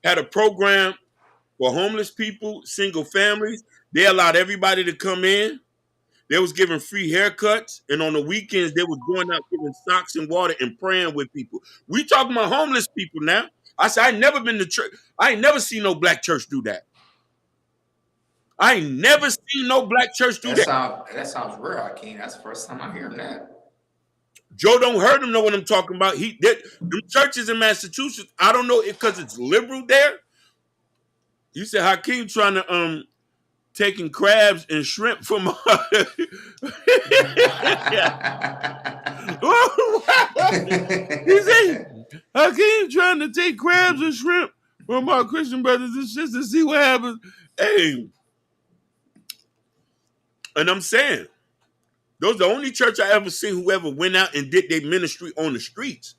had a program for homeless people, single families. They allowed everybody to come in. They was giving free haircuts, and on the weekends they was going out giving socks and water and praying with people. We talking about homeless people now. I said I ain't never been to church. I ain't never seen no black church do that. I ain't never seen no black church do that. That sounds real, Hakeem. That's the first time I'm hearing that. Joe don't heard him know what I'm talking about. Them churches in Massachusetts, I don't know if because it's liberal there. You said Hakeem trying to taking crabs and shrimp from he said Hakeem trying to take crabs and shrimp from our Christian brothers and sisters to see what happens. Hey, and I'm saying those the only church I ever seen who ever went out and did their ministry on the streets.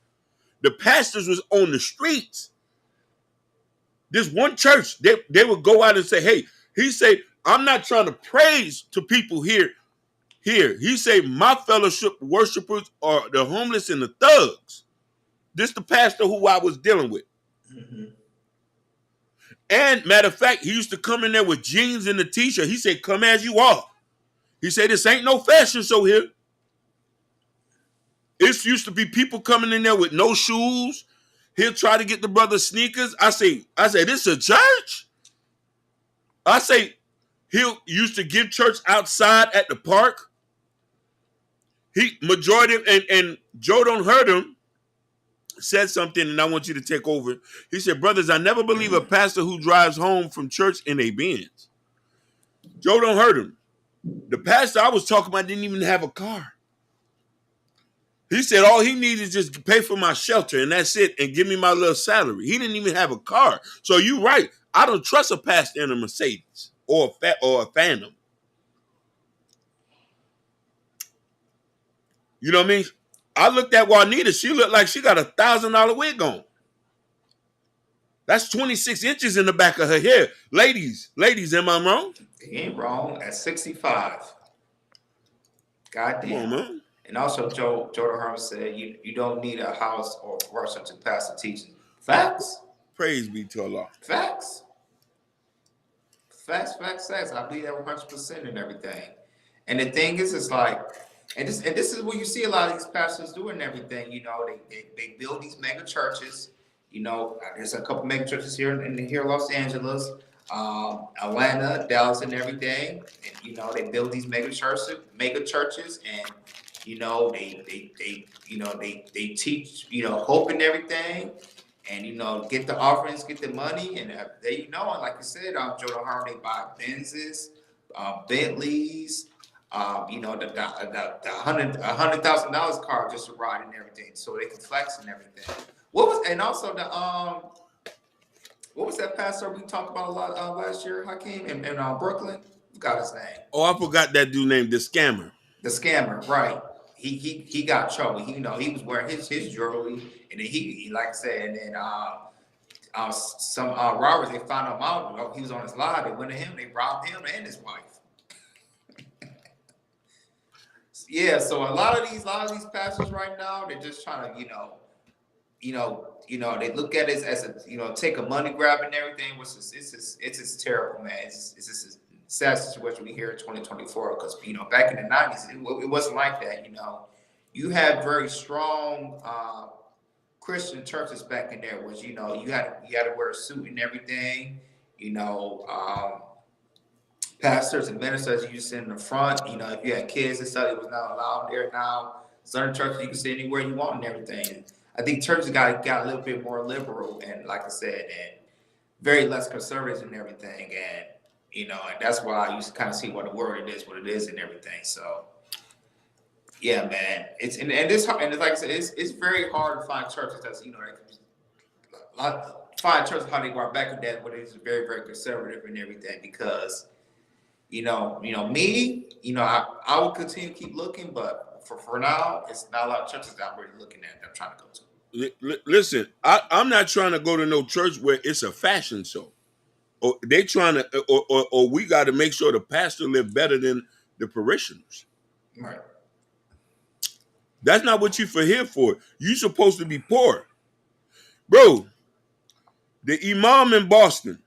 The pastors was on the streets. This one church, they would go out and say, hey, he said, I'm not trying to praise to people here. He say my fellowship worshipers are the homeless and the thugs. This the pastor who I was dealing with. Mm-hmm. And matter of fact, he used to come in there with jeans and a t-shirt. He said, come as you are. He said, this ain't no fashion show here. It used to be people coming in there with no shoes. He'll try to get the brother sneakers. I say, this a church? I say, he used to give church outside at the park. Majority, and Joe don't hurt him, said something, and I want you to take over. He said, brothers, I never believe a pastor who drives home from church in a Benz. Joe don't hurt him. The pastor I was talking about didn't even have a car. He said all he needed is just pay for my shelter, and that's it, and give me my little salary. He didn't even have a car. So you're right. I don't trust a pastor in a Mercedes or a Phantom. You know what I mean? I looked at Juanita. She looked like she got $1,000 wig on. That's 26 inches in the back of her hair. Ladies, am I wrong? He ain't wrong at 65. Goddamn. Come on, man. And also, Jordan Herman said, you don't need a house or worship to pass the teaching. Facts. Praise be to Allah. Facts. Facts. I believe that 100% and everything. And the thing is, it's like, and this is what you see a lot of these pastors doing and everything. You know, they build these mega churches. You know, there's a couple mega churches here in Los Angeles, Atlanta, Dallas, and everything. And you know, they build these mega churches, and you know, they teach, you know, hope and everything. And, you know, get the offerings, get the money, and they, you know, and like you said, Jordan Harmon, they buy Benzes, Bentleys, you know, the $100,000 car just to ride and everything, so they can flex and everything. What was that pastor we talked about a lot last year, Hakeem, in Brooklyn? Forgot his name. Oh, I forgot that dude named the Scammer. The Scammer, right? He got trouble. He, you know, he was wearing his jewelry, and then he like I said, and then some robbers, they found him out. He was on his live. They went to him. They robbed him and his wife. Yeah. So a lot of these pastors right now, they're just trying to, they look at it as a, take a money grab and everything. It's just terrible, man. It's just a sad situation we hear in 2024, because back in the 90s it wasn't like that. You had very strong Christian churches back in there, was you had to wear a suit and everything. Pastors and ministers, you sit in the front. If you had kids and stuff, it was not allowed there. Now certain churches you can sit anywhere you want and everything. I think churches got a little bit more liberal, and like I said, and very less conservative and everything. And and that's why I used to kind of see what it is and everything. So yeah, man, it's and it's like I said, it's very hard to find churches that's find churches how they were back in that, but it's very, very conservative and everything, because me, I will continue to keep looking, but for now, it's not a lot of churches that I'm really looking at that I'm trying to go to. Listen, I'm not trying to go to no church where it's a fashion show. Or they trying to, or we got to make sure the pastor live better than the parishioners. Right. That's not what you for here for. You supposed to be poor, bro. The imam in Boston,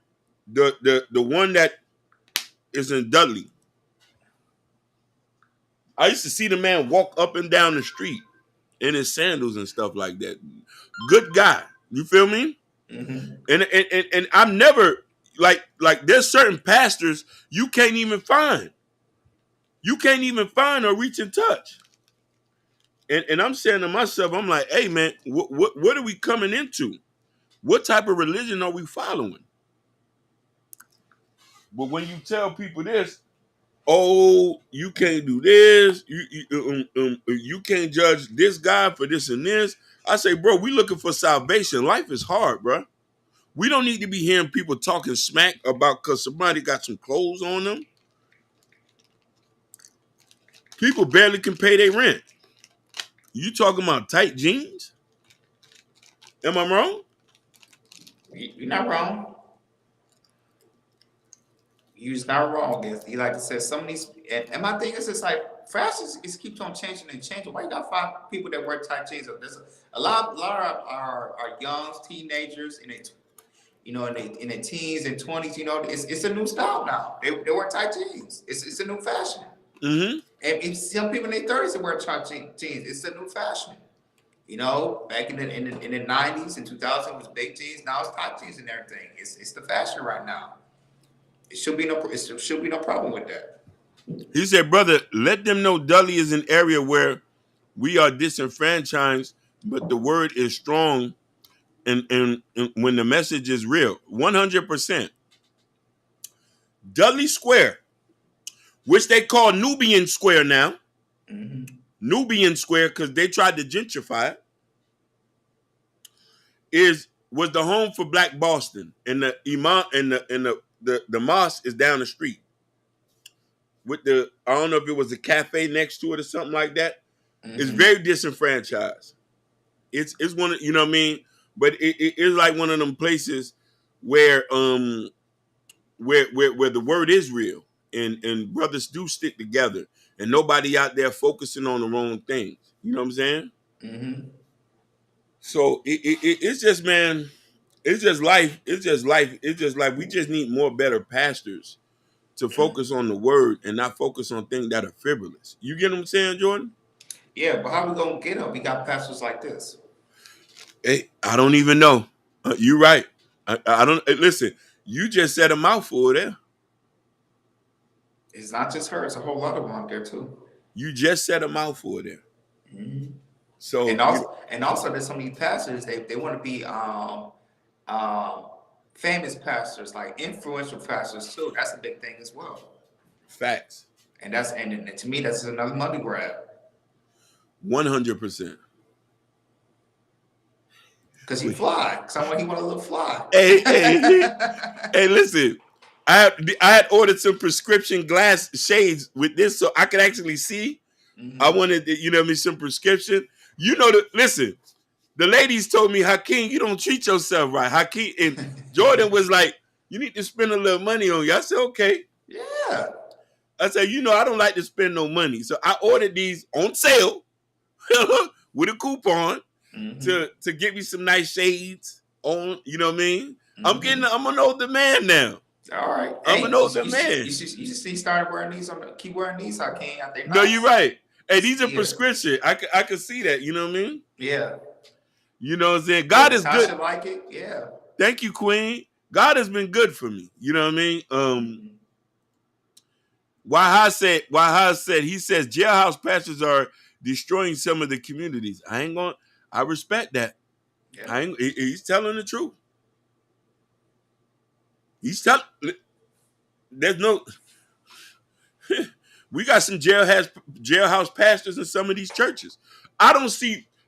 the one that is in Dudley. I used to see the man walk up and down the street in his sandals and stuff like that. Good guy, you feel me? Mm-hmm. And I'm never like there's certain pastors you can't even find. You can't even find or reach in touch. And I'm saying to myself, I'm like, hey man, what are we coming into? What type of religion are we following? But when you tell people this, oh, you can't do this, you can't judge this guy for this and this. I say, bro, we looking for salvation. Life is hard, bro. We don't need to be hearing people talking smack about because somebody got some clothes on them. People barely can pay their rent. You talking about tight jeans? Am I wrong? You're not wrong. You're not wrong. Like I said, some of these, and my thing is, it's like fashion is keeps on changing and changing. Why you gotta find people that wear tight jeans? There's a lot of our young teenagers in their teens and 20s. It's a new style now. They wear tight jeans. It's a new fashion. Mm-hmm. And some people in their 30s that wear tight jeans. It's a new fashion. Back in the 90s and 2000s it was big jeans. Now it's tight jeans and everything. It's the fashion right now. It should be no problem with that. He said, brother, let them know Dudley is an area where we are disenfranchised, but the word is strong and when the message is real. 100%. Dudley Square, which they call Nubian Square now. Mm-hmm. Nubian Square, because they tried to gentrify it, was the home for Black Boston. And the imam and the mosque is down the street. With I don't know if it was a cafe next to it or something like that. Mm-hmm. It's very disenfranchised. It's one of, you know what I mean? But it is like one of them places where where the word is real and brothers do stick together and nobody out there focusing on the wrong things. You know what I'm saying? Mm-hmm. So it's just, man, it's just life. It's just life. It's just like we just need more better pastors to focus on the word and not focus on things that are frivolous. You get what I'm saying, Jordan? Yeah, but how we gonna get them? We got pastors like this. Hey, I don't even know. You're right. I don't listen. You just said a mouthful there. It's not just her; it's a whole lot of them out there too. You just said a mouthful there. Mm-hmm. So And also, there's some of these pastors. They want to be famous pastors, like influential pastors too. That's a big thing as well. facts. And and to me, that's another money grab. 100%. Because he fly. Someone he want to look fly. Hey, listen. I had ordered some prescription glass shades with this so I could actually see. Mm-hmm. I wanted, you know what I mean, some prescription. You know, listen, the ladies told me, Hakeem, you don't treat yourself right. Hakeem, and Jordan was like, you need to spend a little money on you. I said, okay. Yeah. I said, I don't like to spend no money. So I ordered these on sale with a coupon to get me some nice shades on, you know what I mean? Mm-hmm. I'm an older man now. All right. I'm an older man. You should see started wearing these keep wearing these. I can't. Nice. No, you're right. Hey, these are prescription. I can see that. You know what I mean? Yeah. You know what I'm saying? God is good. Like it. Yeah. Thank you, Queen. God has been good for me. You know what I mean? Why said he says jailhouse pastors are destroying some of the communities. I respect that. Yeah. He's telling the truth. There's no we got some jailhouse pastors in some of these churches. I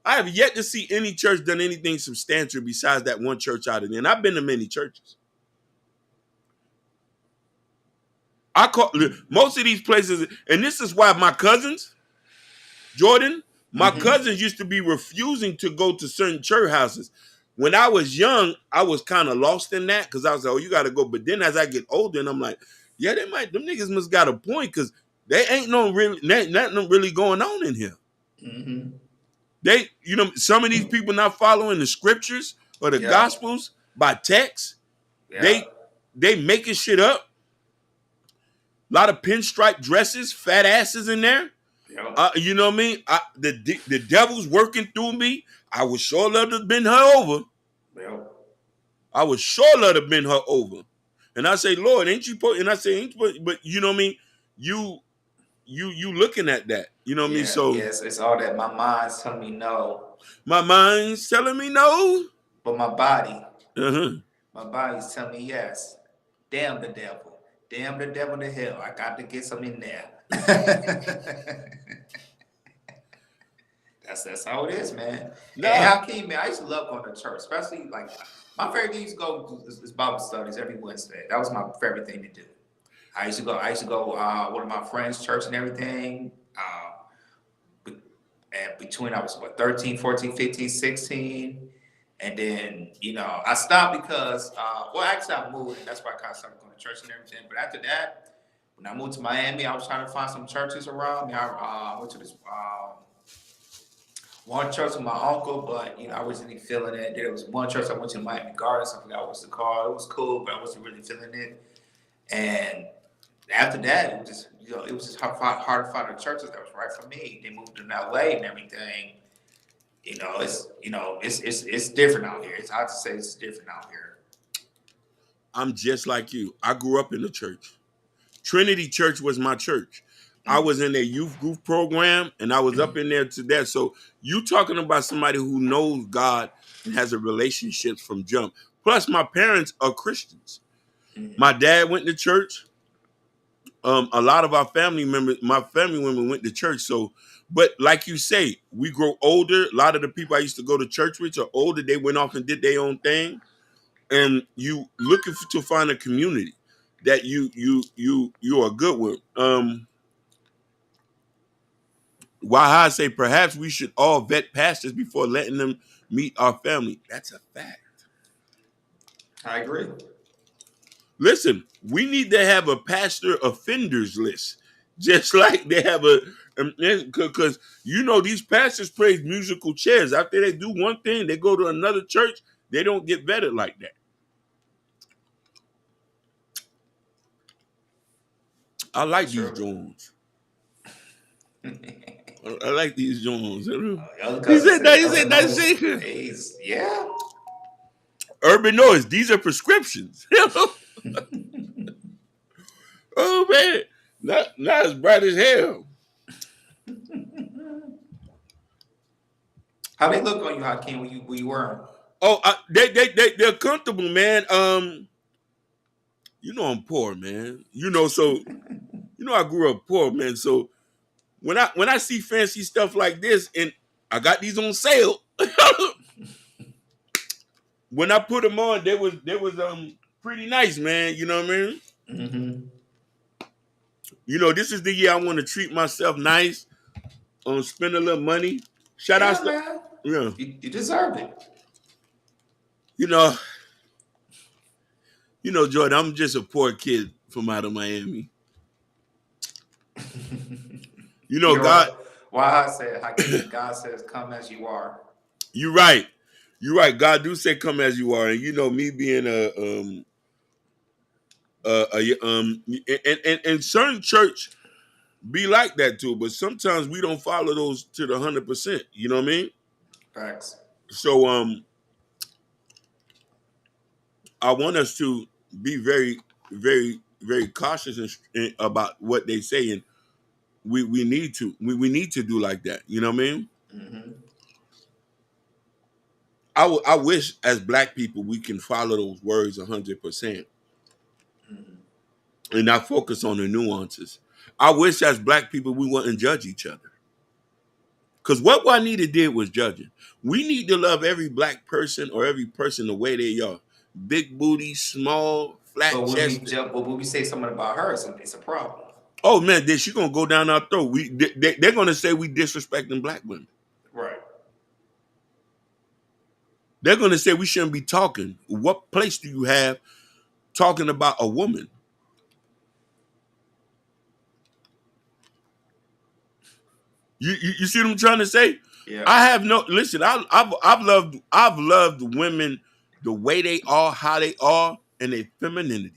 have yet to see any church done anything substantial besides that one church out of there. And I've been to many churches. Most of these places, and this is why my cousins, Jordan, cousins used to be refusing to go to certain church houses. When I was young, I was kind of lost in that because I was like, oh, you got to go. But then as I get older, and I'm like, yeah, them niggas must got a point because they ain't nothing really going on in here. Mm-hmm. They, some of these people not following the scriptures or the gospels by text. Yeah. They making shit up. A lot of pinstripe dresses, fat asses in there. Yeah. You know what I mean? The devil's working through me. I would sure love to have been her over. Yeah. I would sure love to have been her over. And I say, Lord, ain't you put? And I say, but you know what I mean? You looking at that. You know what I mean? So yes, it's all that my mind's telling me no. My mind's telling me no. But my body, my body's telling me yes. Damn the devil. Damn the devil to hell. I got to get some in there. That's how it is, man. Nah. And Hakeem, man, I used to love going to church, especially like my favorite thing to go is Bible studies every Wednesday. That was my favorite thing to do. I used to go one of my friends' church and everything. And between I was 13, 14, 15, 16. And then, I stopped because, actually I moved. And that's why I kind of started going to church and everything. But after that, when I moved to Miami, I was trying to find some churches around me. I went to this one church with my uncle, but, I wasn't feeling it. There was one church I went to in Miami Gardens. I forgot what's the call. It was cool, but I wasn't really feeling it. And after that, it was just hard to find the churches that was right for me. They moved to LA and everything. It's different out here. It's hard to say it's different out here. I'm just like you. I grew up in the church. Trinity Church was my church. I was in their youth group program, and I was up in there to that. So you talking about somebody who knows God and has a relationship from jump. Plus, my parents are Christians. My dad went to church. A lot of our family members, my family members went to church. So, but like you say, we grow older. A lot of the people I used to go to church with are older. They went off and did their own thing. And you looking to find a community that you are good with. Why I say perhaps we should all vet pastors before letting them meet our family. That's a fact. I agree. Listen, we need to have a pastor offenders list, just like they have a, because these pastors play musical chairs. After they do one thing, they go to another church. They don't get vetted like that. I like these Jones. I like these Jones. He said that shit. Yeah. Urban Noise. These are prescriptions. Oh man, not as bright as hell. How they look on you, Hakeem, when you wear them? Oh, they're comfortable, man. I'm poor, man. So I grew up poor, man. So when I see fancy stuff like this, and I got these on sale, when I put them on, they was pretty nice, man. You know what I mean? Mm-hmm. This is the year I want to treat myself nice, spend a little money. Shout out, man. Yeah, you deserve it. Jordan, I'm just a poor kid from out of Miami. God. Why I said, Hakeem, God says, "Come as you are." You're right. God do say, "Come as you are," and me being and certain church be like that too, but sometimes we don't follow those to the 100%. You know what I mean? Facts. So I want us to be very, very, very cautious about what they say, and we need to do like that. You know what I mean? Mm-hmm. I wish as Black people we can follow those words 100%. And not focus on the nuances. I wish as Black people we wouldn't judge each other. Because what Juanita did was judging. We need to love every Black person or every person the way they are. Big booty, small, flat chest. But when we say something about her, it's a problem. Oh man, then she's gonna go down our throat. They're gonna say we disrespecting Black women. Right. They're gonna say we shouldn't be talking. What place do you have talking about a woman? You see what I'm trying to say? Yeah. I have no listen. I've loved women the way they are, how they are, and their femininity.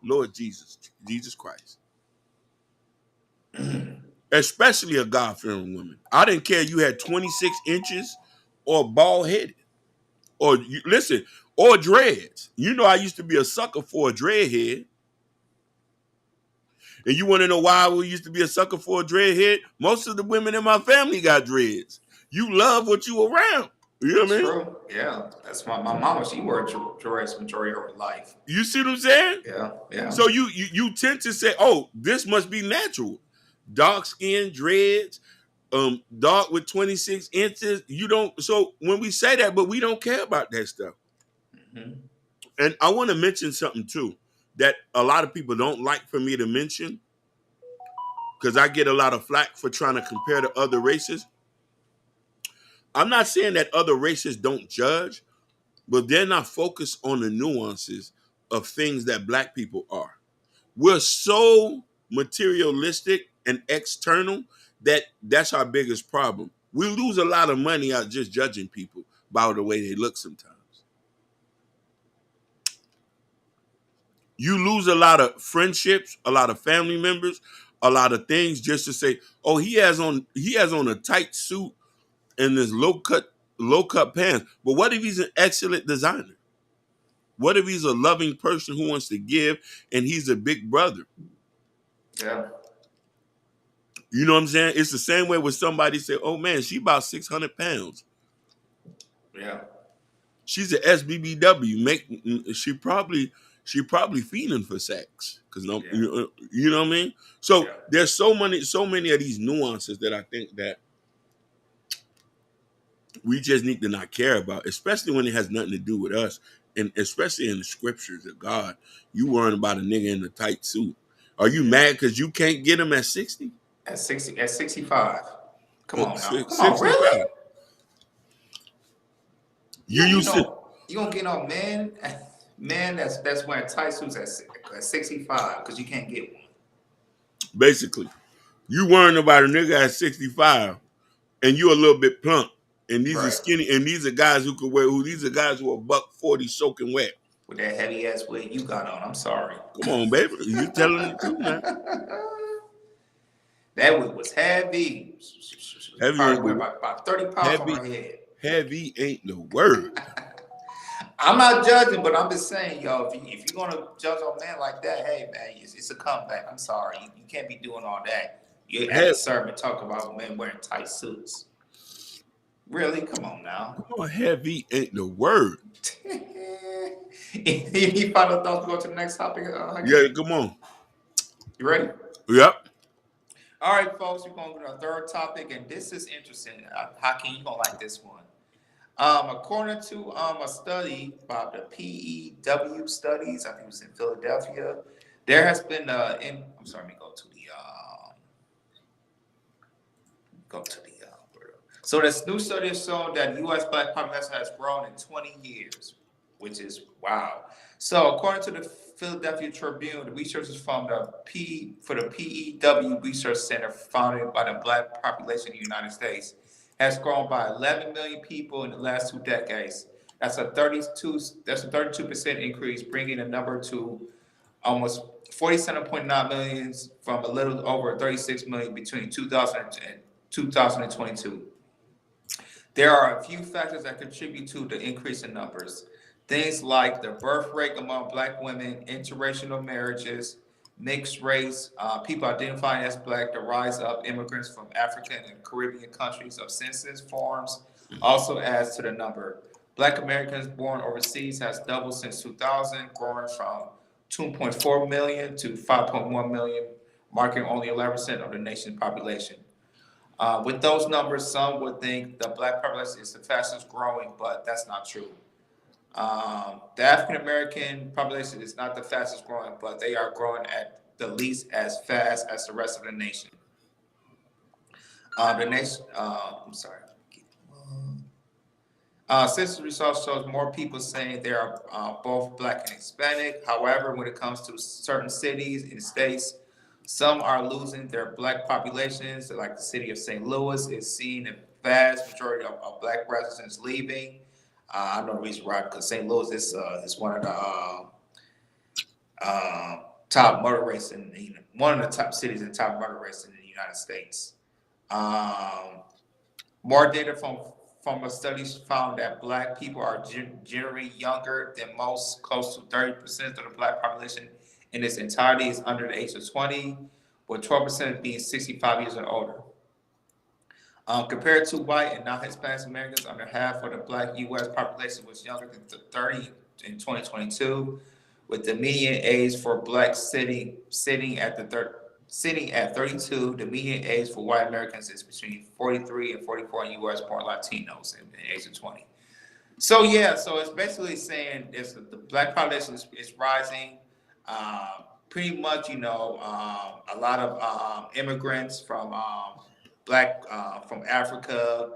Lord Jesus Christ. Especially a God-fearing woman. I didn't care you had 26 inches or bald headed, or or dreads. I used to be a sucker for a dreadhead. And you want to know why I used to be a sucker for a dreadhead? Most of the women in my family got dreads. You love what you around. You know what I mean? True. Yeah. That's my mama. She wore dreads majority of her life. You see what I'm saying? Yeah. So you tend to say, oh, this must be natural. Dark skin, dreads, dark with 26 inches. So when we say that, but we don't care about that stuff. Mm-hmm. And I want to mention something too that a lot of people don't like for me to mention, because I get a lot of flack for trying to compare to other races. I'm not saying that other races don't judge, but they're not focused on the nuances of things that Black people are. We're so materialistic and external that's our biggest problem. We lose a lot of money out just judging people by the way they look sometimes. You lose a lot of friendships, a lot of family members, a lot of things just to say, oh, he has on a tight suit and this low cut pants. But what if he's an excellent designer? What if he's a loving person who wants to give and he's a big brother? Yeah. You know what I'm saying? It's the same way with somebody say, oh man, she about 600 pounds. Yeah. She's an SBBW. She probably feeding for sex, because you know what I mean. So there's so many of these nuances that I think that we just need to not care about, especially when it has nothing to do with us, and especially in the scriptures of God. You worrying about a nigga in a tight suit? Are you mad because you can't get him at 60? At 65. Come on now. 65. Come on, really? You gonna get no man Men that's wearing tight suits at 65 because you can't get one. Basically, you worrying about a nigga at 65 and you a little bit plump. And these are Right. skinny, and these are guys who could wear, these are guys who are $140 soaking wet. With that heavy ass wig you got on, I'm sorry. Come on, baby. You telling the truth, man. That wig was heavy. Heavy Probably ain't weigh the- about 30 pounds on her head. Heavy ain't the word. I'm not judging, but I'm just saying, yo, if you're gonna judge on man like that, hey man, it's a comeback. I'm sorry, you can't be doing all that. You at the sermon talk about men wearing tight suits. Really? Come on now. Come on, heavy ain't the word. Any final thoughts? Go to the next topic. Yeah, come on. You ready? Yep. All right, folks, we're going to go to our third topic, and this is interesting. Hakeem, you going to like this one. According to a study by the PEW studies, I think it was in Philadelphia, there has been let me go to the so this new study has shown that U.S. Black population has grown in 20 years, which is wow. So according to the Philadelphia Tribune, the researchers from the PEW Research Center, founded by the Black population in the United States, has grown by 11 million people in the last 2 decades. That's a 32% increase, bringing the number to almost 47.9 million from a little over 36 million between 2000 and 2022. There are a few factors that contribute to the increase in numbers. Things like the birth rate among Black women, interracial marriages, mixed race, people identifying as Black, the rise of immigrants from African and Caribbean countries of census forms also adds to the number. Black Americans born overseas has doubled since 2000, growing from 2.4 million to 5.1 million, marking only 11% of the nation's population. With those numbers, some would think the Black population is the fastest growing, but that's not true. The African American population is not the fastest growing, but they are growing at the least as fast as the rest of the nation. Census results shows more people saying they are both Black and Hispanic. However, when it comes to certain cities and states, some are losing their Black populations. Like the city of St. Louis is seeing a vast majority of Black residents leaving. I know the reason why, because St. Louis is one of the top murder rates one of the top cities in top murder rates in the United States. More data from a study found that Black people are generally younger than most. Close to 30% of the Black population in its entirety is under the age of 20, with 12% being 65 years or older. Compared to white and non-Hispanic Americans, under half of the Black U.S. population was younger than 30 in 2022, with the median age for Black sitting at 32. The median age for white Americans is between 43 and 44 in U.S. born Latinos in the age of 20. So it's basically saying the Black population is rising. Pretty much, a lot of immigrants from Black from Africa,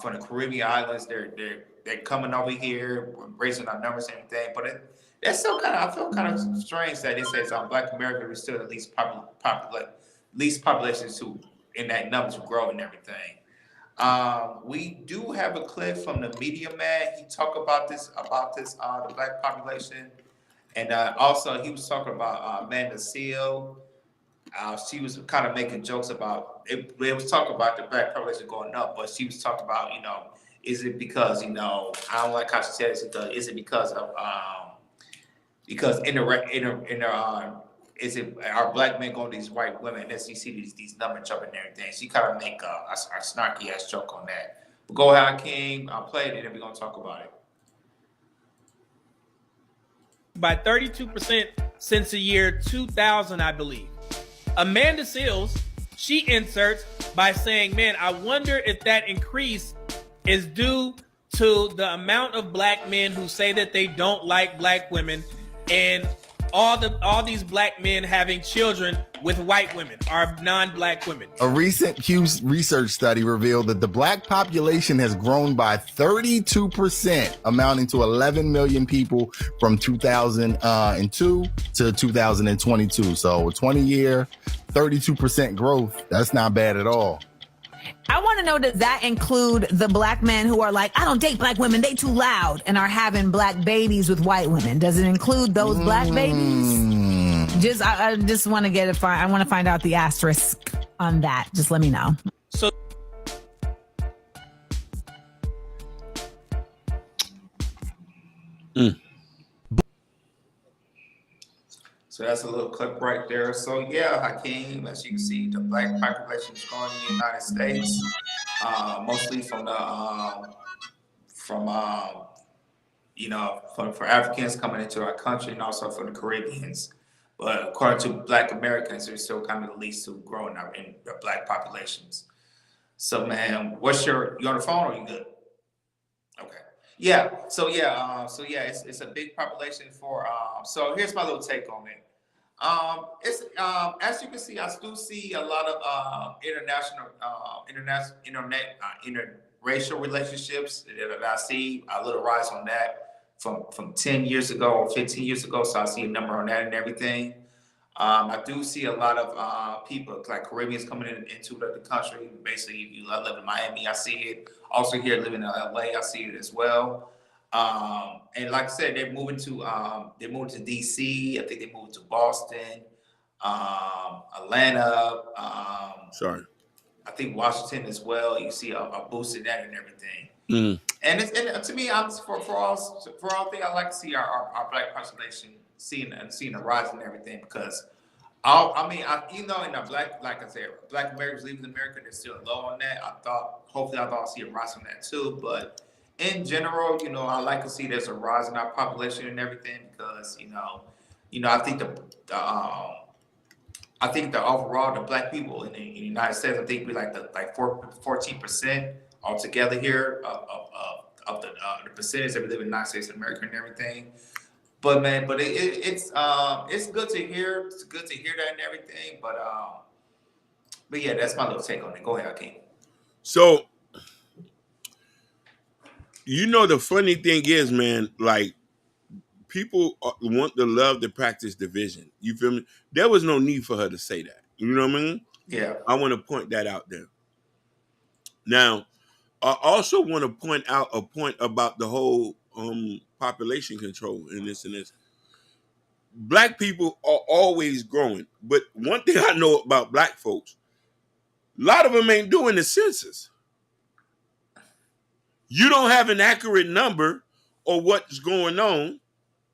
from the Caribbean islands, they're coming over here, raising our numbers and everything. But that's still I feel kind of strange that it says Black America is still the least population to in that number to grow and everything. We do have a clip from the Media Man. He talked about this the Black population, and also he was talking about Amanda Seal. She was kind of making jokes about it. They was talking about the Black population going up, but she was talking about, is it because, I don't like how she said it. Is it because of is it our Black men going to these white women? And then you see these numbers jumping and everything. She kind of make a snarky ass joke on that. But go ahead, King. I'll play it and then we're gonna talk about it. By 32% since the year 2000, I believe. Amanda Seals, she inserts by saying, man, I wonder if that increase is due to the amount of Black men who say that they don't like Black women and all these black men having children with white women or non-black women. A recent Pew Research study revealed that the black population has grown by 32%, amounting to 11 million people from 2002 to 2022. So 20-year, 32% growth. That's not bad at all. I want to know, does that include the black men who are like, I don't date black women, they too loud, and are having black babies with white women? Does it include those black babies? I just want to get it. I want to find out the asterisk on that. Just let me know. So So that's a little clip right there. So yeah, Hakeem, as you can see, the black population is growing in the United States, mostly from for Africans coming into our country and also for the Caribbeans. But according to Black Americans, they're still kind of the least to grow in the black populations. So man, you on the phone or you good? Okay. Yeah. So it's a big population for. So here's my little take on it. It's as you can see, I do see a lot of interracial relationships that I see a little rise on that from 10 years ago or 15 years ago. So I see a number on that and everything. I do see a lot of people like Caribbeans coming into the country. Basically, if you live in Miami, I see it. Also here living in LA, I see it as well. And like I said, they're moving to DC. I think they moved to Boston, Atlanta. I think Washington as well. You see a boost in that and everything. Mm. And to me, for all things, I like to see our black population seeing a rise and everything, because in the black, like I said, Black Americans leaving America, they're still low on that. Hopefully I'll see a rise on that too. But in general, I like to see there's a rise in our population and everything, because I think the overall the black people in the United States, I think we like 14% altogether here of the percentage that we live in the United States of America and everything. But man, it's good to hear. It's good to hear that and everything. But yeah, that's my little take on it. Go ahead, Hakeem. So, the funny thing is, man, like, people want to love to practice division. You feel me? There was no need for her to say that. You know what I mean? Yeah. I want to point that out there. Now, I also want to point out a point about the whole population control and this and this. Black people are always growing. But one thing I know about black folks, a lot of them ain't doing the census. You don't have an accurate number of what's going on.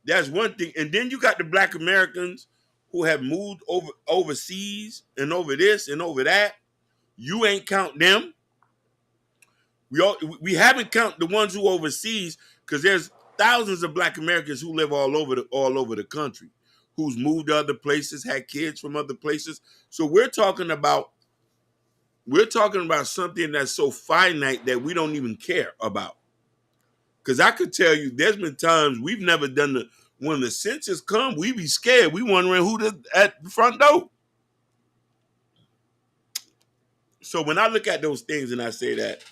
That's one thing. And then you got the Black Americans who have moved overseas and over this and over that. You ain't count them. We haven't counted the ones who overseas, because there's thousands of Black Americans who live all over the country, who's moved to other places, had kids from other places. So we're talking about something that's so finite that we don't even care about. Because I could tell you, there's been times we've never done when the census come, we be scared. We wondering who at the front door. So when I look at those things and I say that,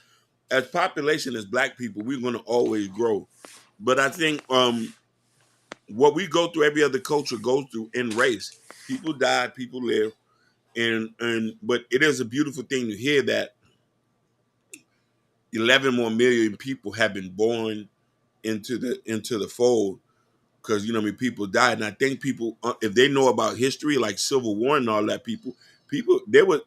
as population, as black people, we're going to always grow. But I think what we go through, every other culture goes through in race. People die, people live. But it is a beautiful thing to hear that 11 more million people have been born into the fold, because people died. And I think people, if they know about history, like Civil War and all that, people there were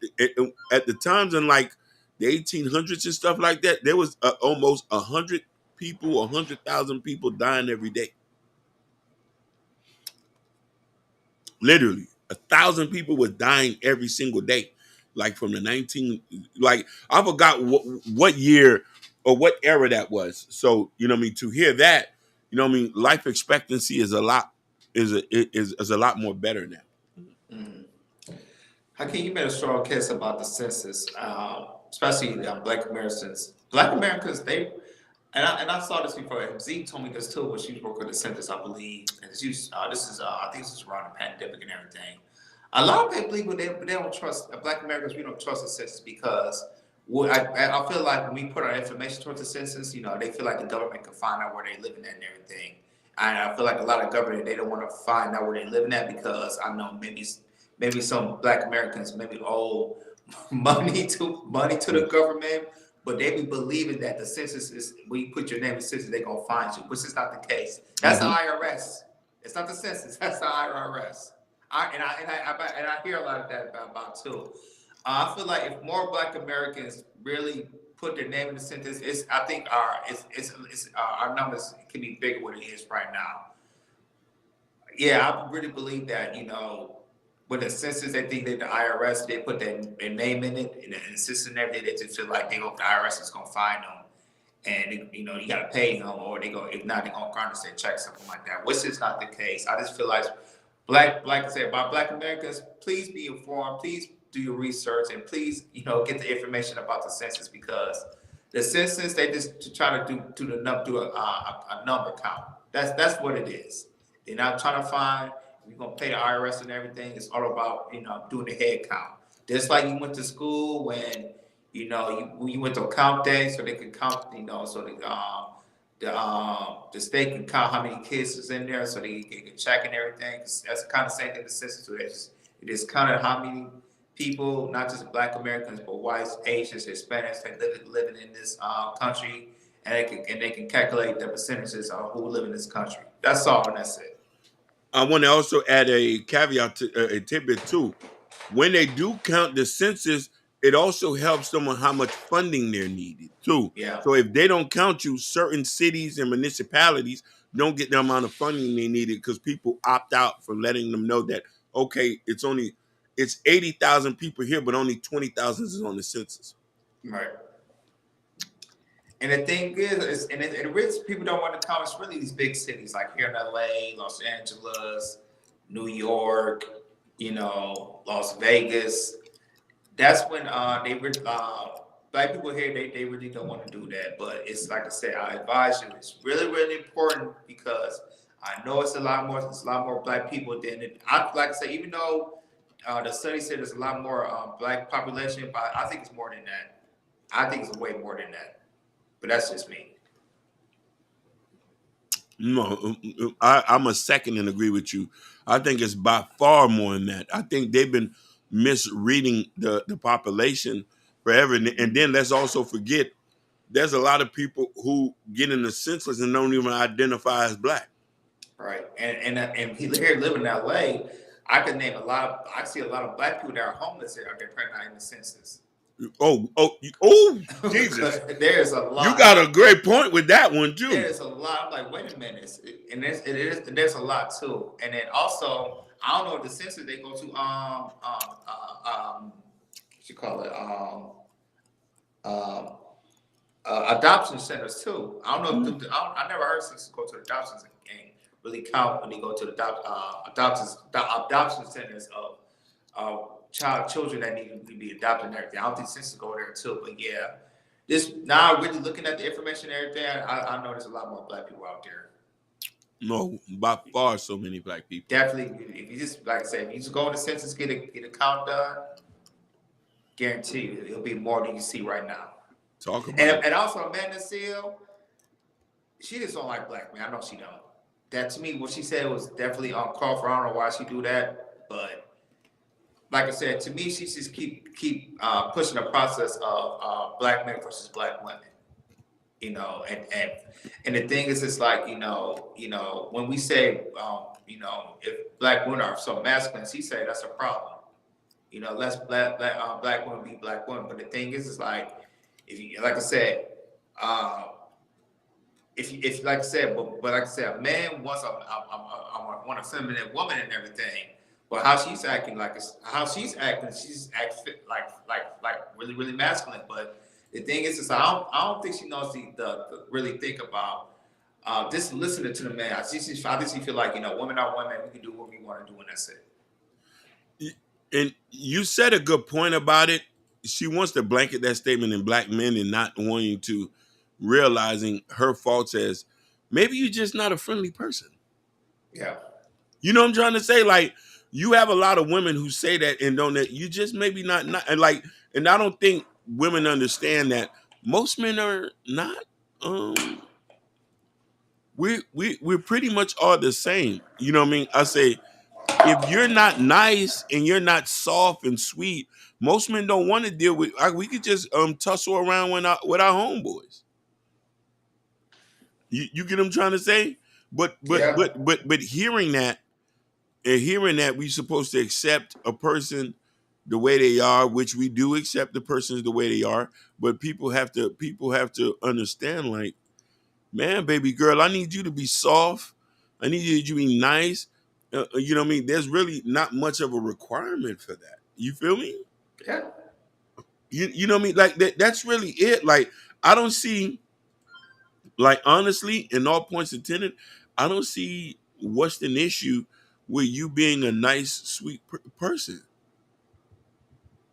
at the times in like the 1800s and stuff like that, there was almost 100,000 people dying every day. Literally 1,000 people were dying every single day, like from the I forgot what year or what era that was. So to hear that, life expectancy is a lot more better now. Mm-hmm. Hakeem, you made a strong case about the census, especially Black Americans. Black Americans, And I saw this before. Zeke told me this too when she was working with the census, I believe. And she was, I think this is around the pandemic and everything. A lot of people believe they don't trust Black Americans. We don't trust the census because I feel like when we put our information towards the census, they feel like the government can find out where they living at and everything. And I feel like a lot of government they don't want to find out where they living at because I know maybe some Black Americans maybe owe money to the government, but they be believing that the census is when you put your name in the census, they're gonna find you, which is not the case. That's the IRS. It's not the census. That's the IRS. I hear a lot of that about too. I feel like if more Black Americans really put their name in the census, I think our numbers can be bigger what it is right now. Yeah, I really believe that with the census, they think that the IRS they put their name in it and the system and everything. They just feel like the IRS is gonna find them, and you gotta pay them, or if not, they're gonna garnish their check, something like that. Which is not the case. I just feel like like I said, about Black Americans, please be informed. Please do your research, and please get the information about the census because the census they just try to do a number count. That's what it is. They're not trying to find. You're gonna pay the IRS and everything. It's all about doing the head count. Just like you went to school when you went to account day, so they could count. So the state can count how many kids is in there, so they can check and everything. That's kind of same thing the census do. It is kind of how many people, not just Black Americans, but whites, Asians, Hispanics, that living in this country, and they can calculate the percentages of who live in this country. That's all, and that's it. I want to also add a caveat to a tidbit too. When they do count the census, it also helps them on how much funding they're needed too. Yeah. So if they don't count you, certain cities and municipalities don't get the amount of funding they needed because people opt out for letting them know that it's 80,000 people here, but only 20,000 is on the census. Right. And the thing is and rich people don't want to come. It's really these big cities like here in LA, Los Angeles, New York, Las Vegas. That's when Black people here they really don't want to do that. But it's like I said, I advise you. It's really really important because I know it's a lot more Black people than it. Like I say, even though the study said there's a lot more Black population, but I think it's more than that. I think it's way more than that. But that's just me. No, I'm a second and agree with you. I think it's by far more than that. I think they've been misreading the population forever. And then let's also forget there's a lot of people who get in the census and don't even identify as Black. Right. And people here living in LA, I see a lot of Black people that are homeless here. They're probably not in the census. Oh, Jesus. There's a lot. You got a great point with that one too. There's a lot. I'm like, wait a minute. And there's a lot too. And then also, I don't know if the census they go to what you call it adoption centers too. I don't know if I never heard census go to adoption centers and really count when they go to the adoption centers of children that need to be adopted and everything. I don't think census go there too, but yeah. This now really looking at the information and everything, I know there's a lot more Black people out there. No, by far so many Black people. Definitely, if you just like I said, if you just go on the census, get a count done, guarantee you it'll be more than you see right now. Talk about it. And also Amanda Seal, she just don't like Black men. I know she don't. That to me, what she said was definitely uncalled for. I don't know why she do that, but like I said, to me, she just keep pushing the process of Black men versus Black women. And the thing is, it's like when we say if Black women are so masculine, she said that's a problem. Let's Black women be Black women. But the thing is, it's like if you like I said, if like I said, but like I said, a man wants a feminine woman and everything. But how she's acting, she's acting like really, really masculine. But the thing is I don't think she knows the really think about just listening to the man. I think she feel like women are women. We can do what we want to do, and that's it. And you said a good point about it. She wants to blanket that statement in Black men and not wanting to realizing her faults as maybe you're just not a friendly person. Yeah. You know what I'm trying to say? Like, you have a lot of women who say that and don't, that you just maybe not and like, and I don't think women understand that most men are not, we're pretty much all the same. You know what I mean? I say, if you're not nice and you're not soft and sweet, most men don't want to deal with. We could just tussle around with our homeboys. You get what I'm trying to say? Yeah. But hearing that and hearing that we're supposed to accept a person the way they are, which we do accept the persons the way they are, but people have to understand, like, man, baby girl, I need you to be soft. I need you to be nice. You know what I mean? There's really not much of a requirement for that. You feel me? Yeah. You know what I mean? Like that's really it. Like, I don't see, like, honestly, in all points intended, I don't see what's an issue with you being a nice, sweet person.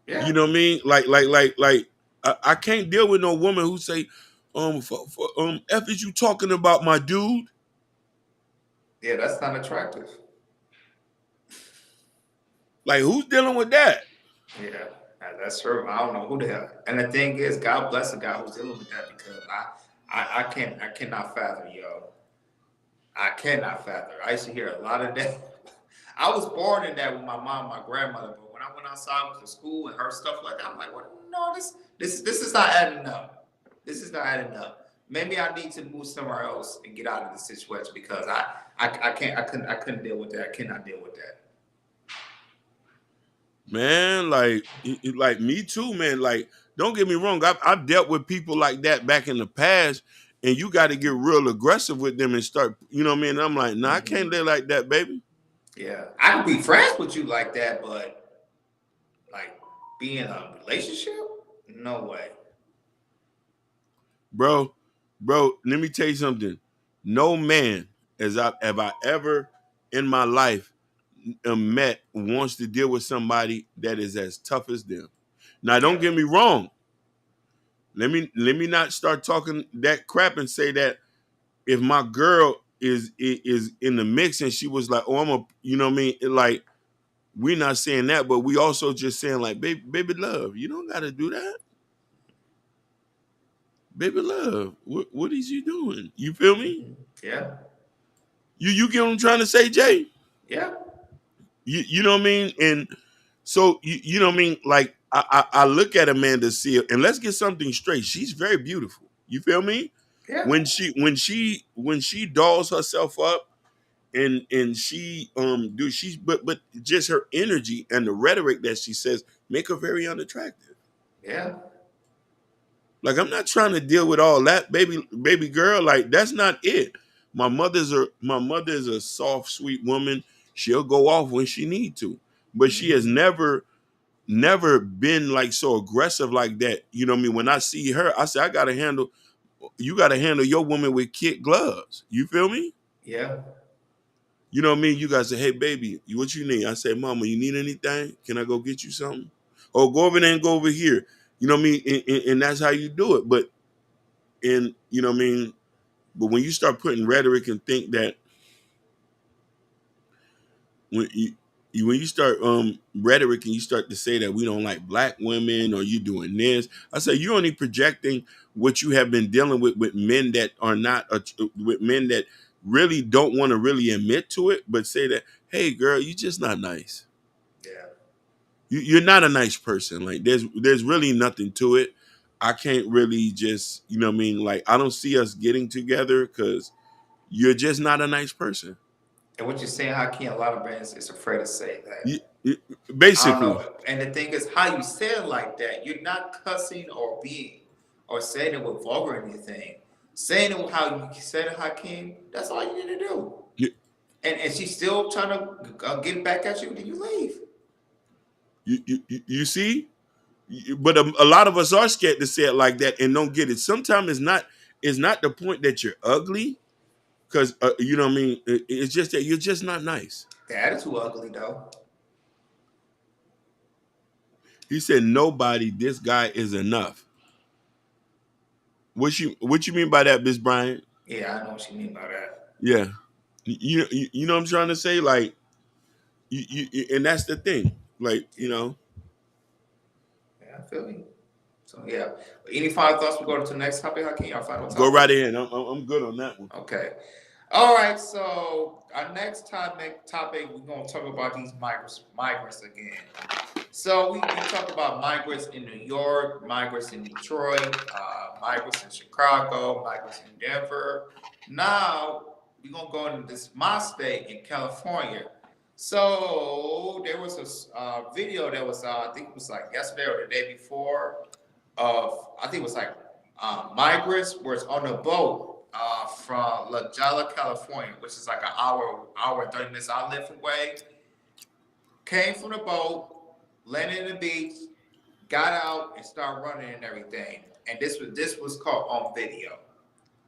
Yeah. You know what I mean? Like, I can't deal with no woman who say, F is you talking about my dude? Yeah, that's not attractive. Like, who's dealing with that? Yeah, that's true. I don't know who the hell. And the thing is, God bless the guy who's dealing with that, because I cannot fathom, yo. I cannot fathom. I used to hear a lot of that. I was born in that with my mom, my grandmother, but when I went outside with the school and her stuff like that, I'm like, what? No, this is not adding up. This is not adding up. Maybe I need to move somewhere else and get out of this situation, because I couldn't deal with that. I cannot deal with that. Man, like me too, man. Like, don't get me wrong. I've dealt with people like that back in the past, and you got to get real aggressive with them and start, you know what I mean? And I'm like, nah, I can't live like that, baby. Yeah, I can be friends with you like that, but like, be in a relationship? No way. Bro, let me tell you something. No man have I ever in my life met wants to deal with somebody that is as tough as them. Now, don't get me wrong. Let me not start talking that crap and say that if my girl is in the mix and she was like, oh, I'm a, you know what I mean? Like, we're not saying that, but we also just saying, like, baby love, you don't got to do that. Baby love, what is you doing? You feel me? Yeah. You get what I'm trying to say, Jay? Yeah. You know what I mean? And so you know what I mean? Like, I look at Amanda Seale, and let's get something straight. She's very beautiful. You feel me? Yeah. When she dolls herself up and she she's but just her energy and the rhetoric that she says make her very unattractive. Yeah. Like, I'm not trying to deal with all that, baby girl. Like, that's not it. My mother is a soft, sweet woman. She'll go off when she need to, but she has never been like so aggressive like that. You know what I mean? When I see her, I say, you gotta handle your woman with kid gloves. You feel me? Yeah. You know what I mean? You guys say, hey baby, what you need? I say, mama, you need anything? Can I go get you something? Or go over there and go over here. You know what I mean? And that's how you do it. But you know what I mean? But when you start putting rhetoric and think that when you start rhetoric and you start to say that we don't like black women or you doing this, I say you're only projecting what you have been dealing with men that are not with men that really don't want to really admit to it, but say that, hey girl, you just not nice. Yeah. You're not a nice person. Like, there's really nothing to it. I can't really just, you know what I mean? Like, I don't see us getting together because you're just not a nice person. And what you're saying, Hakeem, a lot of brands is afraid to say that. I don't Basically. know. And the thing is, how you say it like that, you're not cussing or saying it with vulgar or anything. Saying it how you said it, Hakeem, that's all you need to do. Yeah. And she's still trying to get back at you, then you leave. You see? But a lot of us are scared to say it like that and don't get it. Sometimes it's not the point that you're ugly, because you know what I mean. It's just that you're just not nice. The attitude ugly though. He said, nobody, this guy is enough. What you mean by that, Miss Bryant? Yeah, I know what you mean by that. Yeah, you know what I'm trying to say. Like and that's the thing. Like Yeah, I feel you. So yeah. Any final thoughts? We go to the next topic, Hakeem. Our final go topic. right ahead. I'm good on that one. Okay. All right. So our next topic, we're gonna talk about these migrants again. So we talked about migrants in New York, migrants in Detroit, migrants in Chicago, migrants in Denver. Now we're gonna go into my state in California. So there was a video that was I think it was like yesterday or the day before of I think it was like migrants was on a boat from La Jolla, California, which is like an hour and 30 minutes I live away. Came from the boat, landed in the beach, got out and started running and everything. And this was caught on video.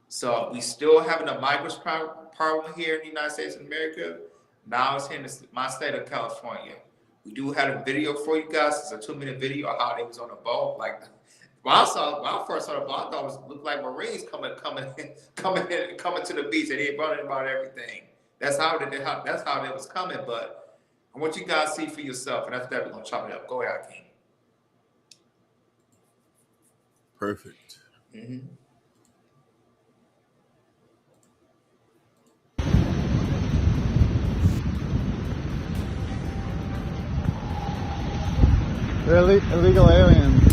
So we still having a migrants problem here in the United States of America. Now it's here in my state of California. We do have a video for you guys. It's a 2-minute video of how they was on the boat. Like when I first saw the boat, I thought it looked like Marines coming to the beach and they running about everything. That's how they was coming. But I want you guys to see for yourself, and after that we're gonna chop it up. Go ahead, King. Perfect. Mm-hmm. They're illegal aliens.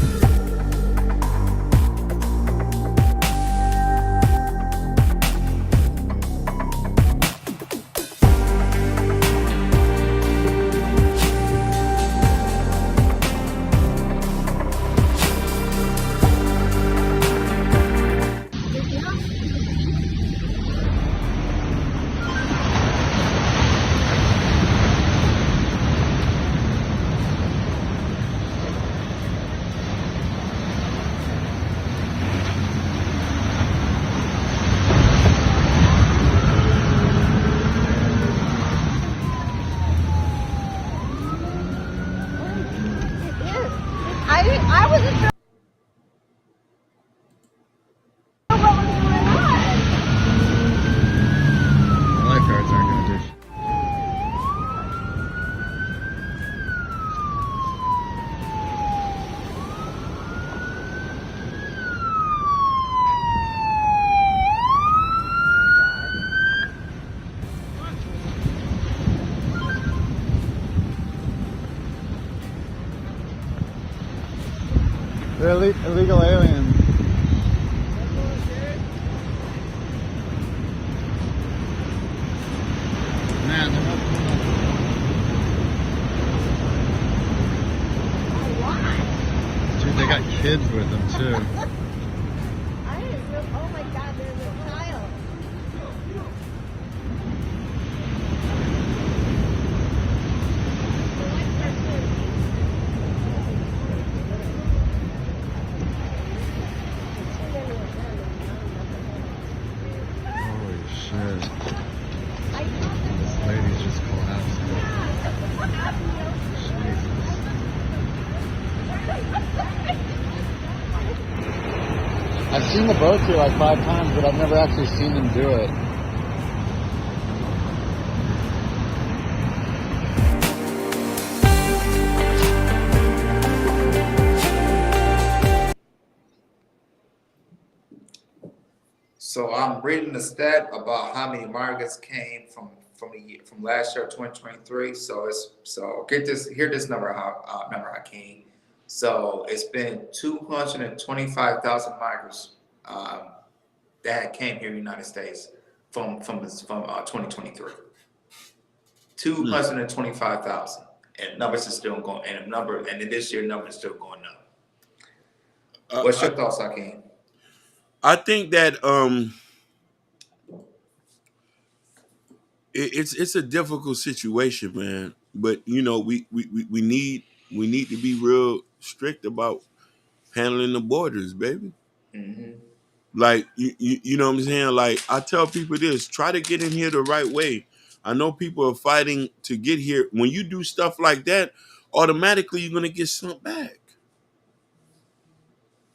I wasn't sure what was going on. The lifeguards aren't going to do shit. They're illegal aliens. Man, they're not coming up. Dude, they got kids with them too. I didn't know. Oh my God, there's a child. Holy shit. This lady's just collapsing. Jesus. I've seen the boats here like 5 times, but I've never actually seen them do it. So I'm reading the stat about how many migrants came from last year, 2023. So hear this number, Hakeem. So it's been 225,000 migrants that came here in the United States from 2023. 225,000, and numbers are still going, and this year numbers still going up. What's your thoughts, Hakeem? I think that it's a difficult situation, man. But you know, we need to be real strict about handling the borders, baby. Mm-hmm. Like you know what I'm saying? Like I tell people this, try to get in here the right way. I know people are fighting to get here. When you do stuff like that, automatically you're gonna get sent back.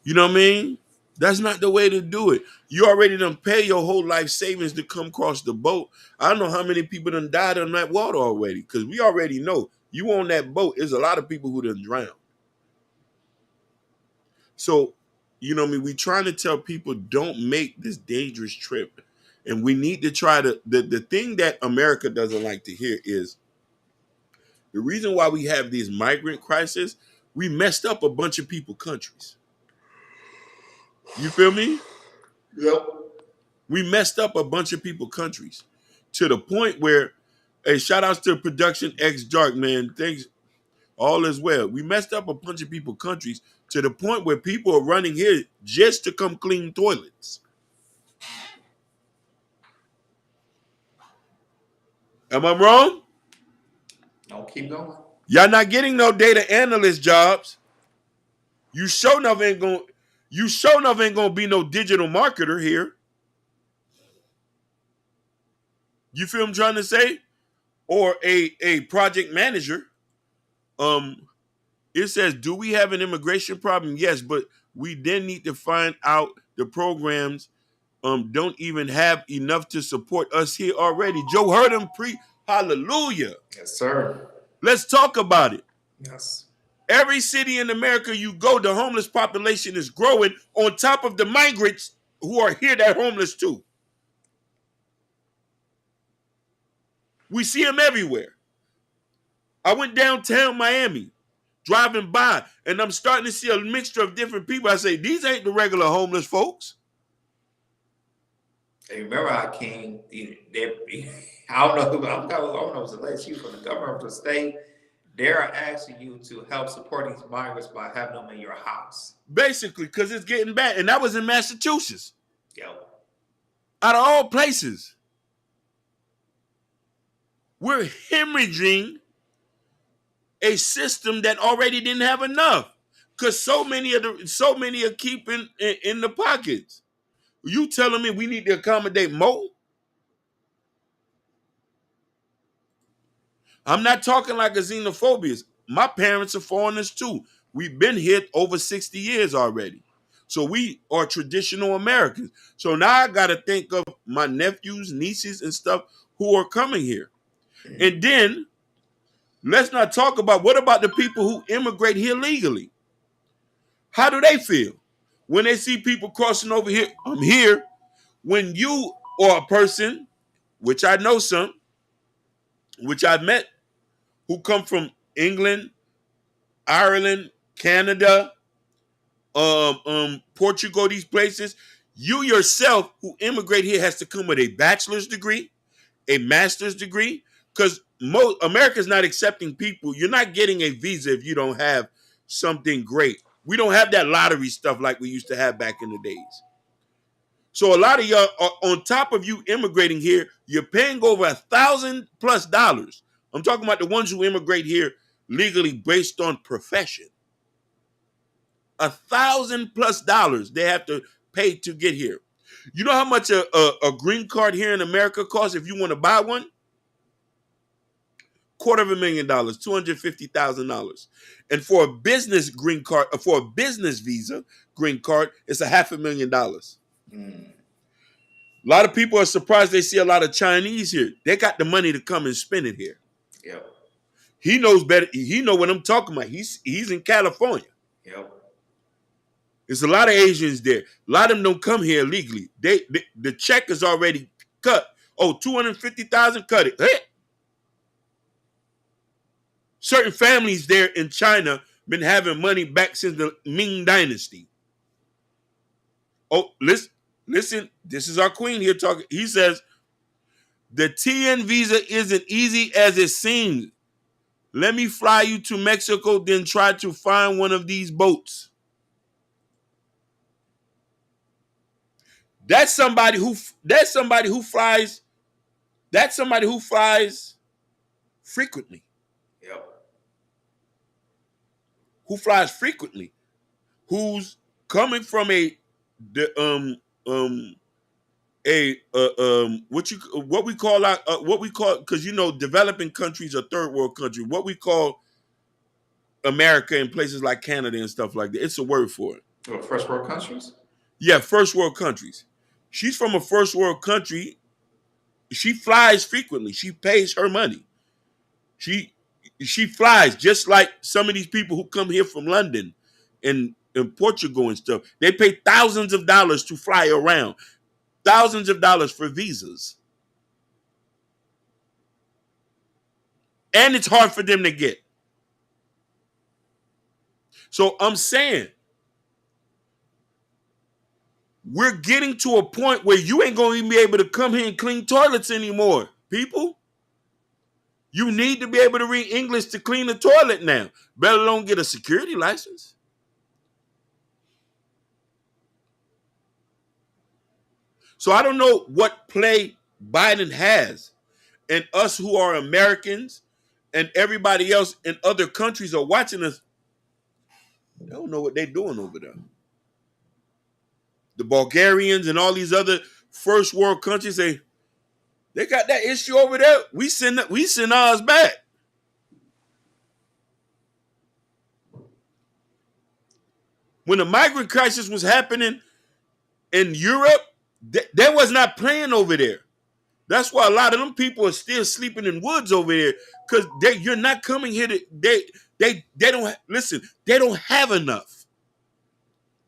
You know what I mean? That's not the way to do it. You already done pay your whole life savings to come across the boat. I don't know how many people done died on that water already, because we already know you on that boat. There's a lot of people who done drowned. So, you know what I mean? We trying to tell people don't make this dangerous trip. And we need to try to, the thing that America doesn't like to hear is the reason why we have these migrant crises, we messed up a bunch of people countries. You feel me? Yep. We messed up a bunch of people countries to the point where, hey, shout outs to Production X Dark, man. Thanks. All is well. We messed up a bunch of people countries to the point where people are running here just to come clean toilets. Am I wrong? No, keep going. Y'all not getting no data analyst jobs. You sure enough ain't gonna be no digital marketer here. You feel what I'm trying to say? Or a project manager. It says, do we have an immigration problem? Yes, but we then need to find out the programs don't even have enough to support us here already. Joe heard him hallelujah. Yes, sir. Let's talk about it. Yes. Every city in America you go, the homeless population is growing on top of the migrants who are here that are homeless too. We see them everywhere. I went downtown Miami, driving by, and I'm starting to see a mixture of different people. I say, these ain't the regular homeless folks. Hey, remember how King, I don't know if it was the last you from the governor of the state. They're asking you to help support these migrants by having them in your house. Basically, because it's getting bad. And that was in Massachusetts. Yep. Out of all places. We're hemorrhaging a system that already didn't have enough. Because so many are keeping in the pockets. You telling me we need to accommodate more? I'm not talking like a xenophobia. My parents are foreigners too. We've been here over 60 years already. So we are traditional Americans. So now I got to think of my nephews, nieces, and stuff who are coming here. And then let's not talk about what about the people who immigrate here legally? How do they feel when they see people crossing over here? I'm here. When you or a person, which I know some, which I've met, who come from England, Ireland, Canada, Portugal, these places, you yourself who immigrate here has to come with a bachelor's degree, a master's degree, because America's not accepting people. You're not getting a visa if you don't have something great. We don't have that lottery stuff like we used to have back in the days. So a lot of y'all, on top of you immigrating here, you're paying over $1,000+ I'm talking about the ones who immigrate here legally based on profession. $1,000+ they have to pay to get here. You know how much a green card here in America costs if you want to buy one? $250,000, $250,000. And for a business green card, for a business visa green card, it's $500,000. A lot of people are surprised they see a lot of Chinese here. They got the money to come and spend it here. Yep. He knows better. He know what I'm talking about. He's in California. Yep. There's a lot of Asians there. A lot of them don't come here illegally. The check is already cut. Oh, $250,000, cut it. Hey. Certain families there in China been having money back since the Ming Dynasty. Oh, listen, this is our queen here talking. He says, the TN visa isn't easy as it seems. Let me fly you to Mexico, then try to find one of these boats. That's somebody who flies frequently. Yep. Who flies frequently? Who's coming from what we call because you know developing countries are third world country. What we call America and places like Canada and stuff like that. It's a word for it. First world countries? Yeah, first world countries. She's from a first world country. She flies frequently. She pays her money. She flies just like some of these people who come here from London and Portugal and stuff. They pay thousands of dollars to fly around, thousands of dollars for visas. And it's hard for them to get. So I'm saying we're getting to a point where you ain't going to be able to come here and clean toilets anymore, people. You need to be able to read English to clean the toilet now, better alone get a security license. So I don't know what play Biden has, and us who are Americans and everybody else in other countries are watching us. They don't know what they're doing over there. The Bulgarians and all these other first world countries, they got that issue over there. We send ours back. When the migrant crisis was happening in Europe, they was not playing over there. That's why a lot of them people are still sleeping in woods over there, because you're not coming here to they don't listen. They don't have enough.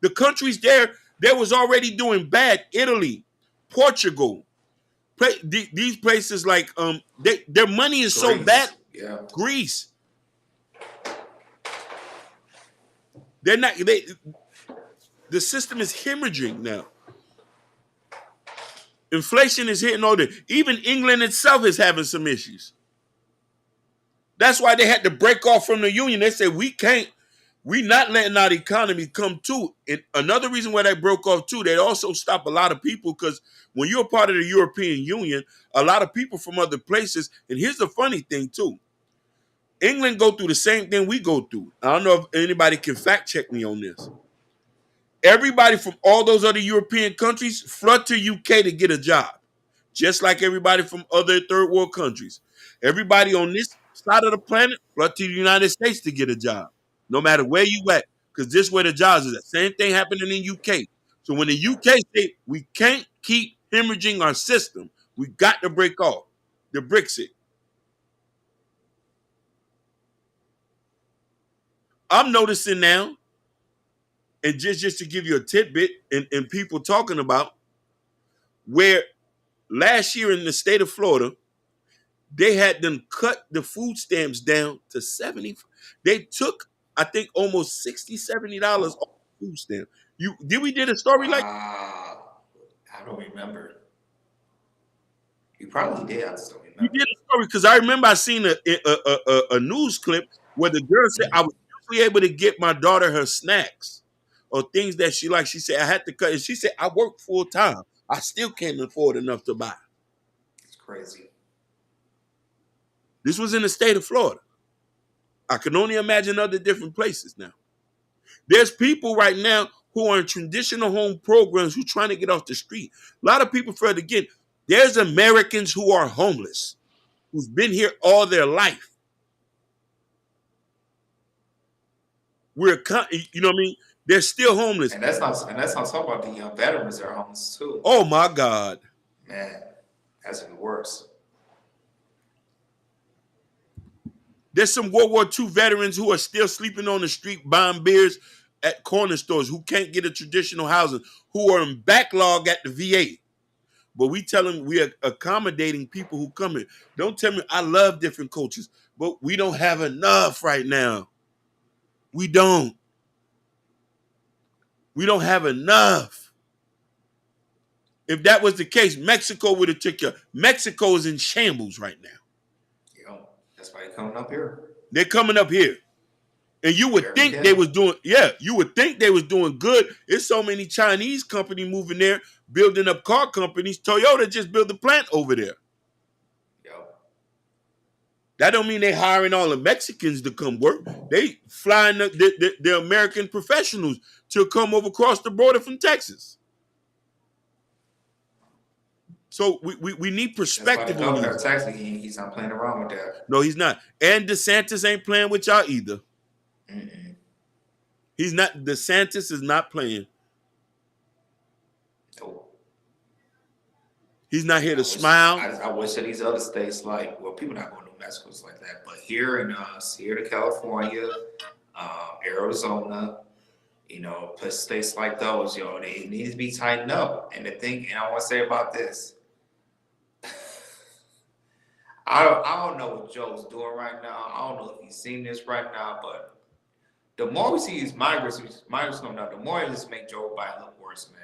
The countries there was already doing bad. Italy, Portugal, these places like their money is so bad. Yeah. Greece. They're not. The system is hemorrhaging now. Inflation is hitting all the. Even England itself is having some issues. That's why they had to break off from the union. They said we're not letting our economy come to. And another reason why they broke off too, they also stop a lot of people, because when you're a part of the European Union, a lot of people from other places. And here's the funny thing too. England go through the same thing we go through. I don't know if anybody can fact check me on this. Everybody from all those other European countries flood to UK to get a job, just like everybody from other third world countries. Everybody on this side of the planet flood to the United States to get a job, no matter where you at, because this is where the jobs is at. Same thing happening in UK. So when the UK say we can't keep hemorrhaging our system, we got to break off the Brexit. I'm noticing now, and just to give you a tidbit, and people talking about where last year in the state of Florida, they had them cut the food stamps down to 70. They took, I think, almost $60, $70 off the food stamp. Did we did a story like I don't remember. You probably did. I just don't remember. You did a story, because I remember I seen a news clip where the girl said I was usually able to get my daughter her snacks or things that she liked. She said I had to cut, and she said I work full time. I still can't afford enough to buy. It's crazy. This was in the state of Florida. I can only imagine other different places now. There's people right now who are in traditional home programs who are trying to get off the street. A lot of people, Fred, again, there's Americans who are homeless, who's been here all their life. You know what I mean? They're still homeless. And that's not talking about the veterans that are homeless too. Oh my God. Man, that's even worse. There's some World War II veterans who are still sleeping on the street, buying beers at corner stores, who can't get a traditional housing, who are in backlog at the VA. But we tell them we are accommodating people who come here. Don't tell me I love different cultures, but we don't have enough right now. We don't. We don't have enough. If that was the case, Mexico would have took care. Mexico is in shambles right now. That's why they're coming up here. They're coming up here. And you would think they was doing, you would think they was doing good. There's so many Chinese companies moving there, building up car companies. Toyota just built a plant over there. That don't mean they hiring all the Mexicans to come work. They flying the American professionals to come over across the border from Texas. So we need perspective on this. Texas, he's not playing around with that. No, he's not. And DeSantis ain't playing with y'all either. Mm-mm. He's not. DeSantis is not playing. He's not here to smile. I wish that these other states people not going to New Mexico like that, but here to California, Arizona, states like those, they need to be tightened up. And I want to say about this, I don't know what Joe's doing right now. I don't know if he's seen this right now, but the more we see these migrants coming out, the more it just make Joe Biden look worse, man.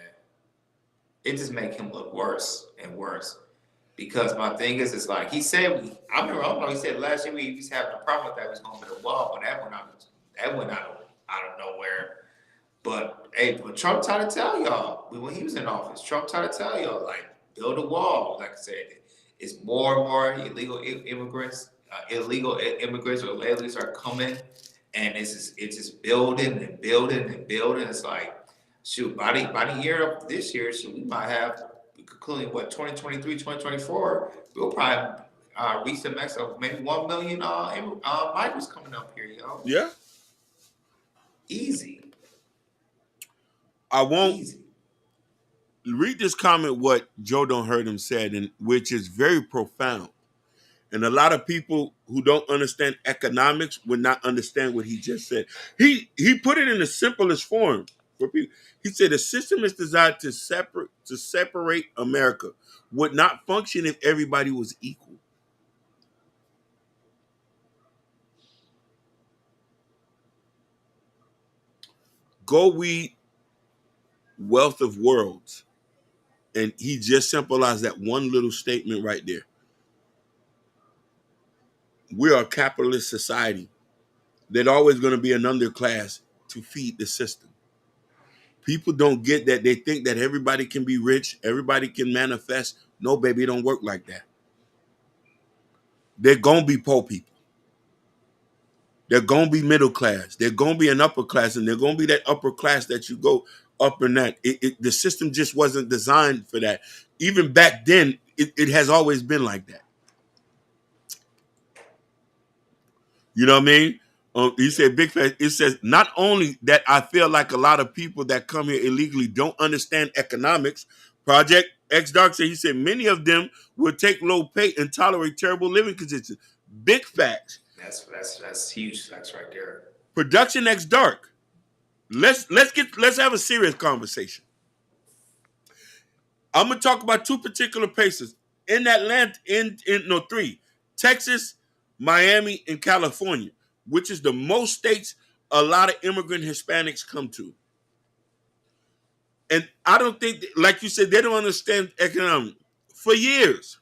It just make him look worse and worse. Because my thing is, it's like he said, I don't know, he said last year we was having a problem with that, we was going to build a wall, but that went out of nowhere. But Trump tried to tell y'all when he was in office, Trump tried to tell y'all, like, build a wall. Like I said, it's more and more illegal immigrants or aliens are coming, and it's just building and building and building. It's like, shoot, by the year of this year, we might have, including 2023, 2024, we'll probably reach the max of maybe 1 million migrants coming up here, yo. Yeah. Easy. I won't read this comment, what Joe Don't Hurt Him said, and which is very profound. And a lot of people who don't understand economics would not understand what he just said. He put it in the simplest form for people. He said the system is designed to separate America, would not function if everybody was equal. Go read Wealth of Worlds. And he just symbolized that one little statement right there. We are a capitalist society. There's always going to be an underclass to feed the system. People don't get that. They think that everybody can be rich, everybody can manifest. No, baby, it don't work like that. They're going to be poor people. They're going to be middle class. They're going to be an upper class, and they're going to be that upper class that you go up in that. The system just wasn't designed for that. Even back then, it has always been like that. You know what I mean? He said, big fat. It says, not only that I feel like a lot of people that come here illegally don't understand economics. Project X Dark said, he said, many of them will take low pay and tolerate terrible living conditions. Big facts. That's huge facts right there. Production X Dark. Let's have a serious conversation. I'm gonna talk about two particular places in Atlanta, three: Texas, Miami, and California, which is the most states a lot of immigrant Hispanics come to. And I don't think, like you said, they don't understand economics for years.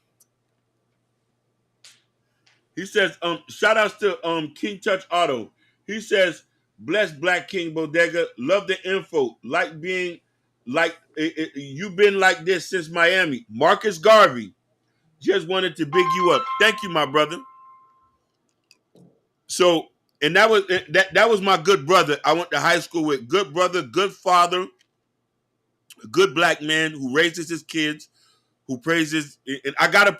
He says, shout outs to King Touch Auto. He says, bless Black King Bodega. Love the info. Like being like you've been like this since Miami. Marcus Garvey. Just wanted to big you up. Thank you, my brother. So, and that was my good brother. I went to high school with. Good brother, good father, a good black man who raises his kids, who praises. And I gotta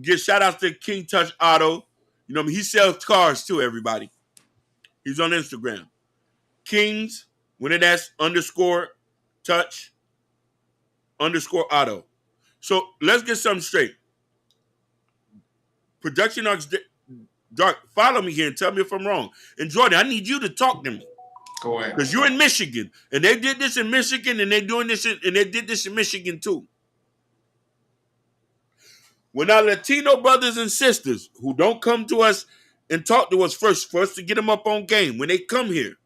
give shout outs to King Touch Auto. You know what I mean? He sells cars too, everybody. He's on Instagram. Kings, when that's _touch_auto. So let's get something straight. Production Dark, follow me here and tell me if I'm wrong. And Jordan, I need you to talk to me. Go ahead. Because you're in Michigan. And they did this in Michigan, and they did this in Michigan too. When our Latino brothers and sisters who don't come to us and talk to us first for us to get them up on game, when they come here,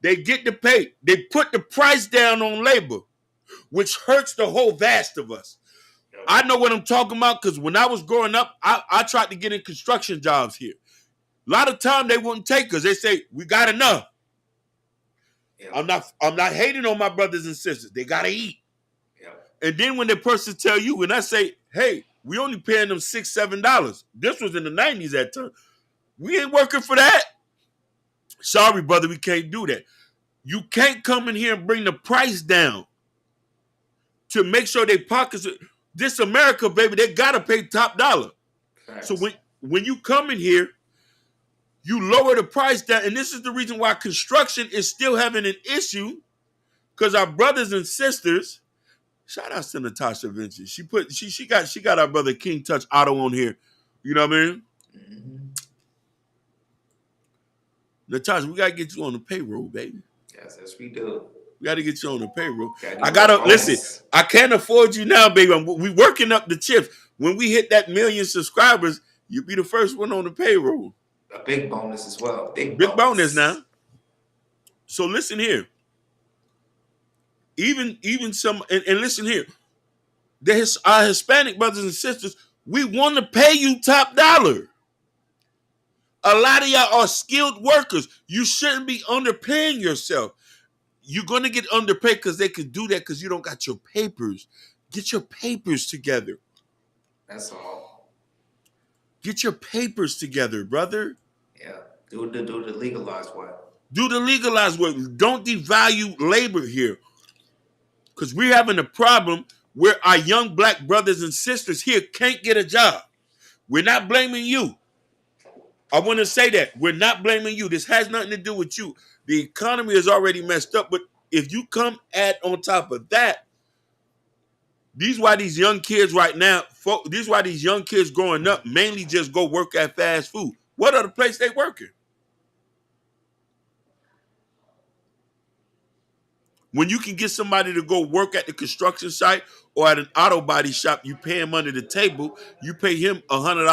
they get the pay. They put the price down on labor, which hurts the whole vast of us. I know what I'm talking about because when I was growing up, I tried to get in construction jobs here. A lot of time they wouldn't take us. They say, we got enough. Yeah. I'm not hating on my brothers and sisters. They got to eat. And then when the person tell you, when I say, hey, we only paying them $6, $7. This was in the 90s that time. We ain't working for that. Sorry, brother, we can't do that. You can't come in here and bring the price down to make sure they pockets. This America, baby, they got to pay top dollar. Thanks. So when you come in here, you lower the price down. And this is the reason why construction is still having an issue, because our brothers and sisters Shout out to Natasha Vincent. She got our brother King Touch Auto on here. You know what I mean? Mm-hmm. Natasha, we gotta get you on the payroll, baby. Yes, we do. We gotta get you on the payroll. Gotta I get gotta that listen. bonus. I can't afford you now, baby. We working up the chips. When we hit that 1 million subscribers, you'll be the first one on the payroll. A big bonus as well. Big bonus now. So listen here. Even some and listen here. Our Hispanic brothers and sisters, we want to pay you top dollar. A lot of y'all are skilled workers. You shouldn't be underpaying yourself. You're going to get underpaid because they can do that because you don't got your papers. Get your papers together. That's all. Get your papers together, brother. Yeah. Do the legalized way. Do the legalized way. Don't devalue labor here. Because we're having a problem where our young black brothers and sisters here can't get a job. We're not blaming you. I want to say that. We're not blaming you. This has nothing to do with you. The economy is already messed up, but if you come on top of that, these why these young kids right now, these why these young kids growing up mainly just go work at fast food. What are the place they working? When you can get somebody to go work at the construction site or at an auto body shop, you pay him under the table. You pay him $100,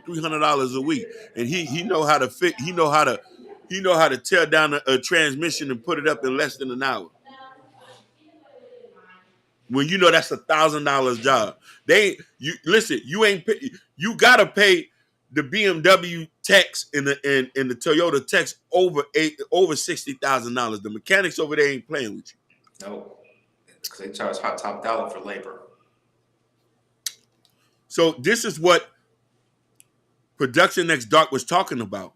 $200-$300 a week, and he know how to fit. He know how to tear down a transmission and put it up in less than an hour. When you know that's $1,000 job, you gotta pay the BMW techs and the Toyota techs over $60,000. The mechanics over there ain't playing with you. No, because they charge top dollar for labor. So this is what Production Next Dark was talking about.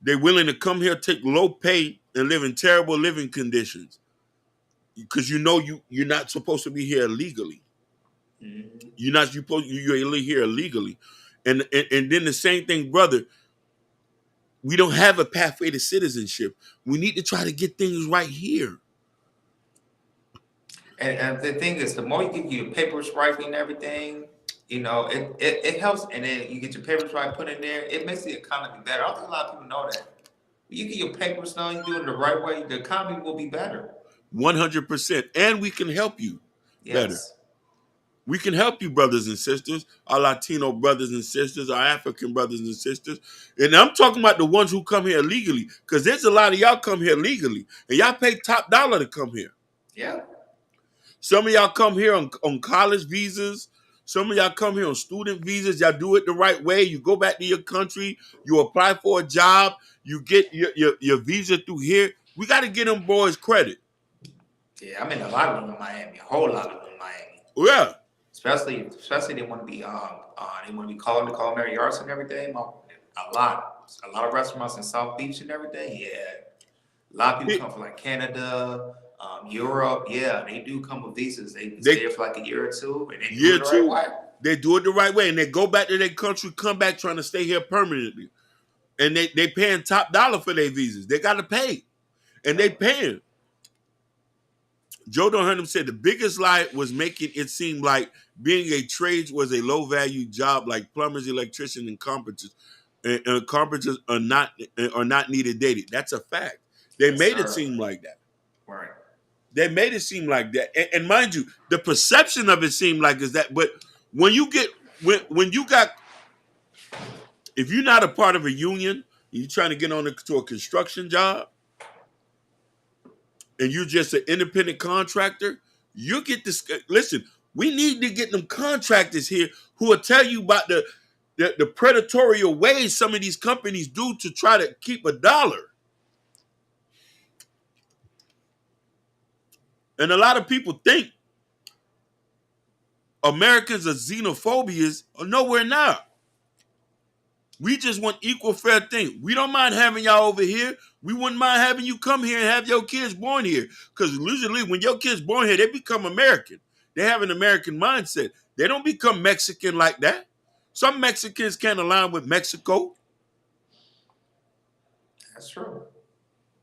They're willing to come here, take low pay, and live in terrible living conditions because you know you're not supposed to be here illegally. Mm-hmm. You're here illegally, and then the same thing, brother. We don't have a pathway to citizenship. We need to try to get things right here. And the thing is, the more you get your papers right and everything, it helps. And then you get your papers right put in there, it makes the economy better. I don't think a lot of people know that. When you get your papers done, you do it the right way, the economy will be better. 100%. And we can help you better. Yes. We can help you, brothers and sisters, our Latino brothers and sisters, our African brothers and sisters. And I'm talking about the ones who come here legally, because there's a lot of y'all come here legally, and y'all pay top dollar to come here. Yeah. Some of y'all come here on college visas. Some of y'all come here on student visas. Y'all do it the right way. You go back to your country. You apply for a job. You get your visa through here. We got to get them boys credit. Yeah, I mean a lot of them in Miami. A whole lot of them in Miami. Yeah. Especially they want to be calling the culinary arts and everything. A lot of restaurants in South Beach and everything. Yeah, a lot of people come from like Canada, Europe. Yeah, they do come with visas. They stay there for like a year or two, and they do it the right way. They do it the right way, and they go back to their country, come back trying to stay here permanently, and they paying top dollar for their visas. They got to pay, and they paying. Joe Dunham said the biggest lie was making it seem like being a trade was a low-value job like plumbers, electricians, and carpenters. And carpenters are not needed daily. That's a fact. They made it seem like that. Right. They made it seem like that. And mind you, the perception of it seemed like is that. But when you got, if you're not a part of a union, you're trying to get to a construction job, and you're just an independent contractor, you get this. Listen, we need to get them contractors here who will tell you about the predatory ways some of these companies do to try to keep a dollar. And a lot of people think Americans are xenophobias. No, we're not. We just want equal fair thing. We don't mind having y'all over here. We wouldn't mind having you come here and have your kids born here. Because usually when your kids born here, they become American. They have an American mindset. They don't become Mexican like that. Some Mexicans can't align with Mexico. That's true.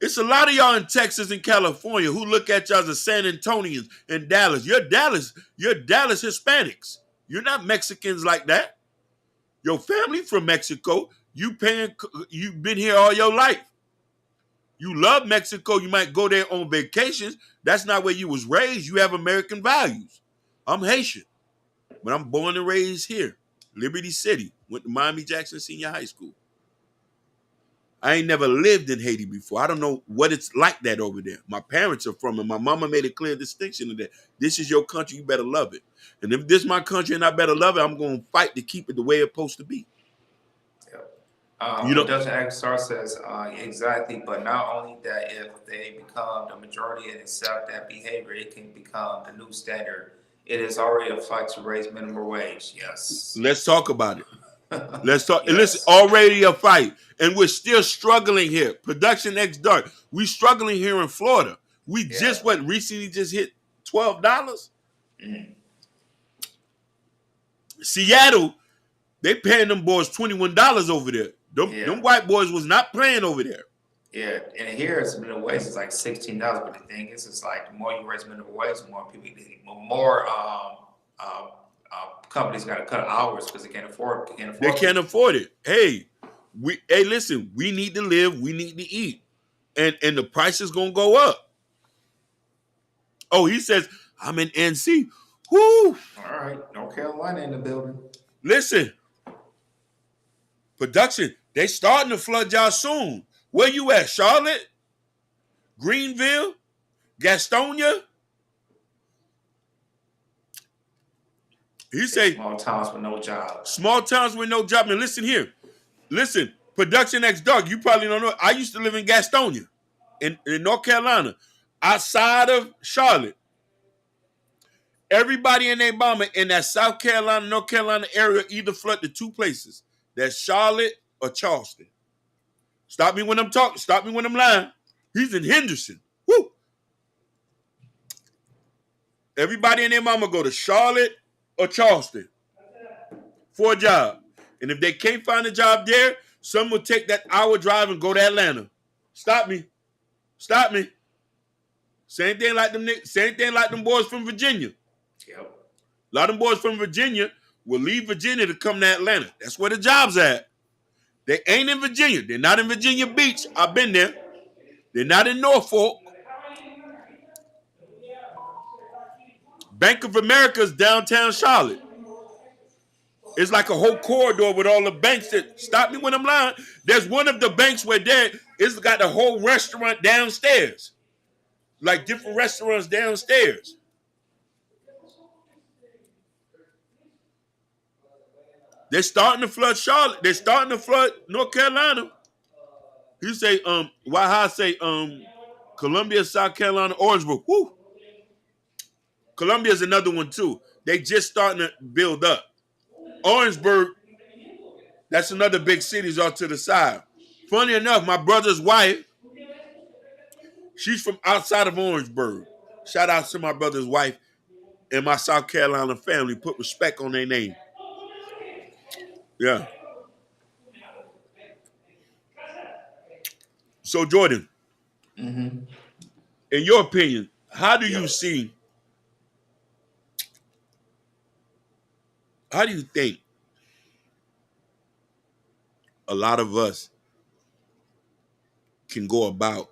It's a lot of y'all in Texas and California who look at y'all as San Antonians and Dallas. You're Dallas Hispanics. You're not Mexicans like that. Your family from Mexico. You've been here all your life. You love Mexico. You might go there on vacations. That's not where you was raised. You have American values. I'm Haitian, but I'm born and raised here. Liberty City. Went to Miami Jackson Senior High School. I ain't never lived in Haiti before. I don't know what it's like that over there. My parents are from it. My mama made a clear distinction of that. This is your country. You better love it. And if this is my country and I better love it, I'm going to fight to keep it the way it's supposed to be. Production Aguilar says, exactly, but not only that, if they become the majority and accept that behavior, it can become the new standard. It is already a fight to raise minimum wage. Yes. Let's talk about it. Let's talk. Yes. It's already a fight, and we're still struggling here. Production X Dark. We struggling here in Florida. We recently just hit $12. Seattle, they paying them boys $21 over there. Them white boys was not playing over there. Yeah, and here it's minimum wage is like $16. But the thing is, it's like the more you raise minimum wage, the more people, more companies got to cut hours because they can't afford. They can't afford it. Hey, listen. We need to live. We need to eat, and the price is gonna go up. Oh, he says I'm in NC. Whoo! All right, North Carolina in the building. Listen, production. They starting to flood y'all soon. Where you at? Charlotte, Greenville, Gastonia. He say small towns with no job. Small towns with no job. And listen here. Listen, Production X Dark. You probably don't know. I used to live in Gastonia, in North Carolina, outside of Charlotte. Everybody and their mama in that South Carolina, North Carolina area either flood to two places. That's Charlotte or Charleston. Stop me when I'm talking. Stop me when I'm lying. He's in Henderson. Woo! Everybody and their mama go to Charlotte or Charleston for a job. And if they can't find a job there, some will take that hour drive and go to Atlanta. Stop me. Stop me. Same thing like them boys from Virginia. Yep. A lot of them boys from Virginia will leave Virginia to come to Atlanta. That's where the job's at. They ain't in Virginia. They're not in Virginia Beach. I've been there. They're not in Norfolk. Bank of America's downtown Charlotte. It's like a whole corridor with all the banks that, stop me when I'm lying. There's one of the banks where it's got a whole restaurant downstairs. Like different restaurants downstairs. They're starting to flood Charlotte. They're starting to flood North Carolina. You say, Columbia, South Carolina, Orangeburg. Woo! Columbia's another one too. They just starting to build up. Orangeburg, that's another big city's off to the side. Funny enough, my brother's wife, she's from outside of Orangeburg. Shout out to my brother's wife and my South Carolina family. Put respect on their name. Yeah. So, Jordan, in your opinion, how do you think a lot of us can go about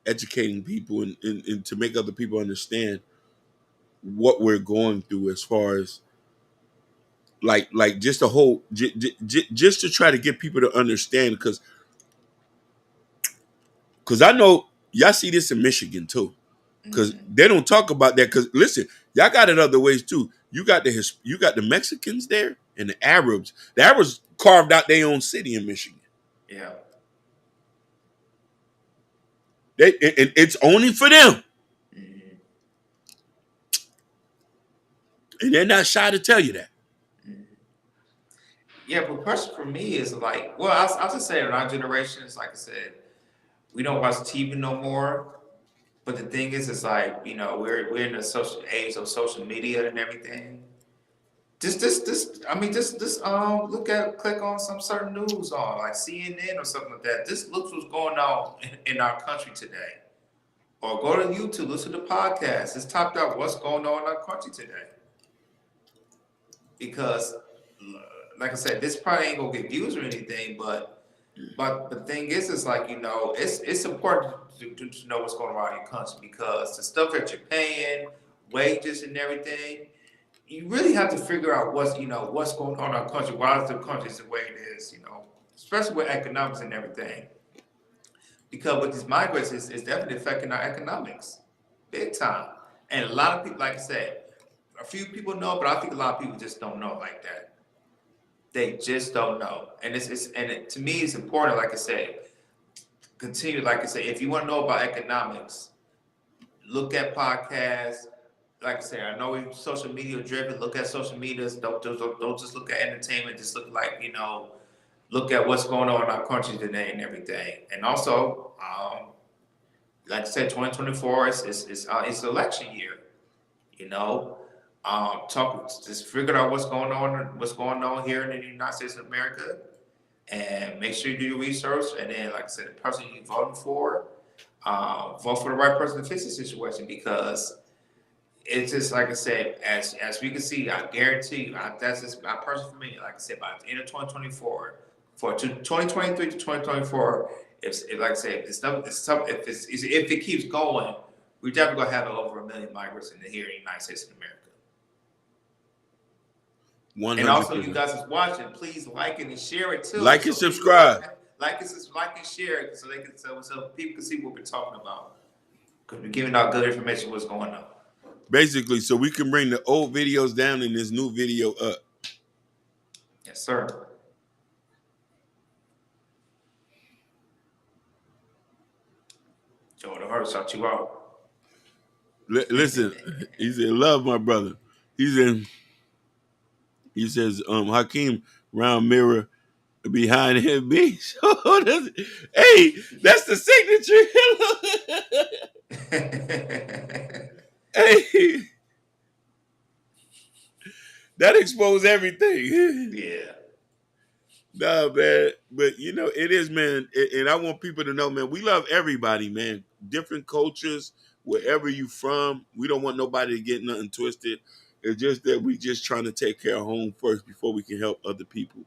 educating people and to make other people understand what we're going through as far as like just a whole just to try to get people to understand because I know y'all see this in Michigan too, because they don't talk about that. Because listen, y'all got it other ways too. You got the Mexicans there and the Arabs. The Arabs carved out their own city in Michigan. Yeah. And it's only for them. And they're not shy to tell you that. Yeah, but the question for me is like, well, I'll just say in our generation, it's like I said, we don't watch TV no more. But the thing is, it's like, we're in the social age of social media and everything. click on some certain news on like CNN or something like that. This looks what's going on in our country today. Or go to YouTube, listen to the podcast. It's topped out what's going on in our country today. Because, like I said, this probably ain't gonna get views or anything, but the thing is, it's like, it's important to know what's going on in your country, because the stuff that you're paying, wages and everything, you really have to figure out what's going on in our country. Why is the country the way it is, especially with economics and everything. Because with these migrants, it's definitely affecting our economics, big time. And a lot of people, like I said, a few people know, but I think a lot of people just don't know like that. They just don't know. And to me, it's important, like I said, continue, like I said, if you want to know about economics, look at podcasts. Like I said, I know we're social media driven. Look at social media. Don't just look at entertainment. Just look look at what's going on in our country today and everything. And also, like I said, 2024 is election year. Just figure out what's going on here in the United States of America, and make sure you do your research. And then, like I said, the person you're voting for, vote for the right person to fix the situation, because it's just like I said, as we can see, I guarantee you, that's just my personal for me. Like I said, by the end of 2024, for 2023 to 2024, if like I said, if it keeps going, we're definitely gonna have over 1 million migrants here in the United States of America. 100%. And also, you guys is watching, please like it and share it too. Like and subscribe. Like and share it so people can see what we're talking about. Because we're giving out good information what's going on. Basically, so we can bring the old videos down and this new video up. Yes, sir. Joe, the heart shot you out. Listen, he said, love my brother. He says, Hakeem, round mirror behind him, bitch. Hey, that's the signature. Hey, that exposed everything. Yeah. Nah, man. But, it is, man. And I want people to know, man, we love everybody, man. Different cultures, wherever you from. We don't want nobody to get nothing twisted. It's just that we just trying to take care of home first before we can help other people.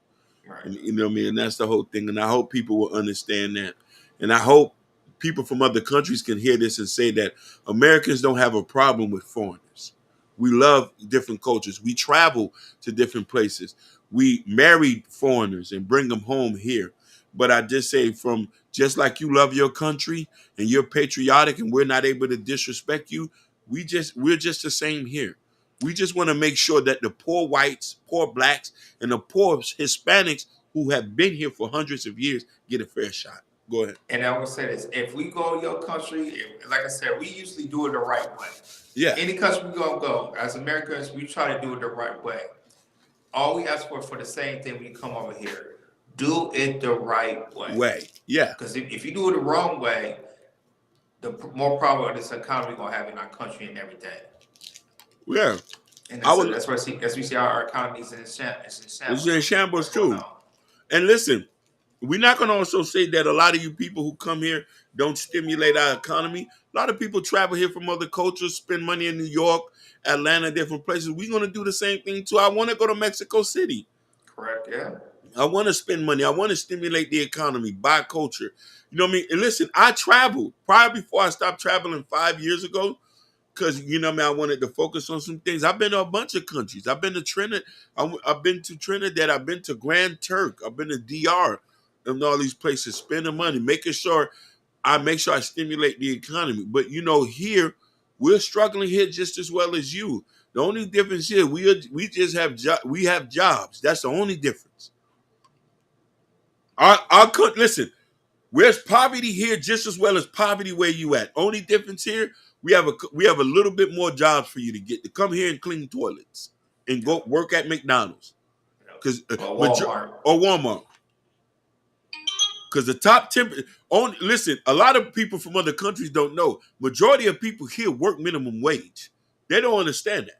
Right. And, you know what I mean? And that's the whole thing. And I hope people will understand that. And I hope people from other countries can hear this and say that Americans don't have a problem with foreigners. We love different cultures. We travel to different places. We marry foreigners and bring them home here. But I just say, from just like you love your country and you're patriotic and we're not able to disrespect you, we're just the same here. We just want to make sure that the poor whites, poor blacks, and the poor Hispanics who have been here for hundreds of years get a fair shot. Go ahead. And I will say this: if we go to your country, like I said, we usually do it the right way. Yeah. Any country we go, as Americans, we try to do it the right way. All we ask for the same thing when you come over here: do it the right way. Yeah. Because if you do it the wrong way, the more problem this economy gonna have in our country and everything. Yeah. And that's why we see our economy is in shambles. It's in shambles too. And listen, we're not going to also say that a lot of you people who come here don't stimulate our economy. A lot of people travel here from other cultures, spend money in New York, Atlanta, different places. We're going to do the same thing too. I want to go to Mexico City. Correct, yeah. I want to spend money. I want to stimulate the economy, buy culture. You know what I mean? And listen, I traveled prior before I stopped traveling 5 years ago. Because, I wanted to focus on some things. I've been to a bunch of countries. I've been to Trinidad. I've been to Trinidad. I've been to Grand Turk. I've been to DR and all these places, spending money, making sure I stimulate the economy. But, here, we're struggling here just as well as you. The only difference here, we just have we have jobs. That's the only difference. Listen, there's poverty here just as well as poverty where you at. Only difference here, we have a little bit more jobs for you to get to come here and clean toilets and go work at McDonald's, or Walmart. Because the top 10, listen, a lot of people from other countries don't know. Majority of people here work minimum wage. They don't understand that.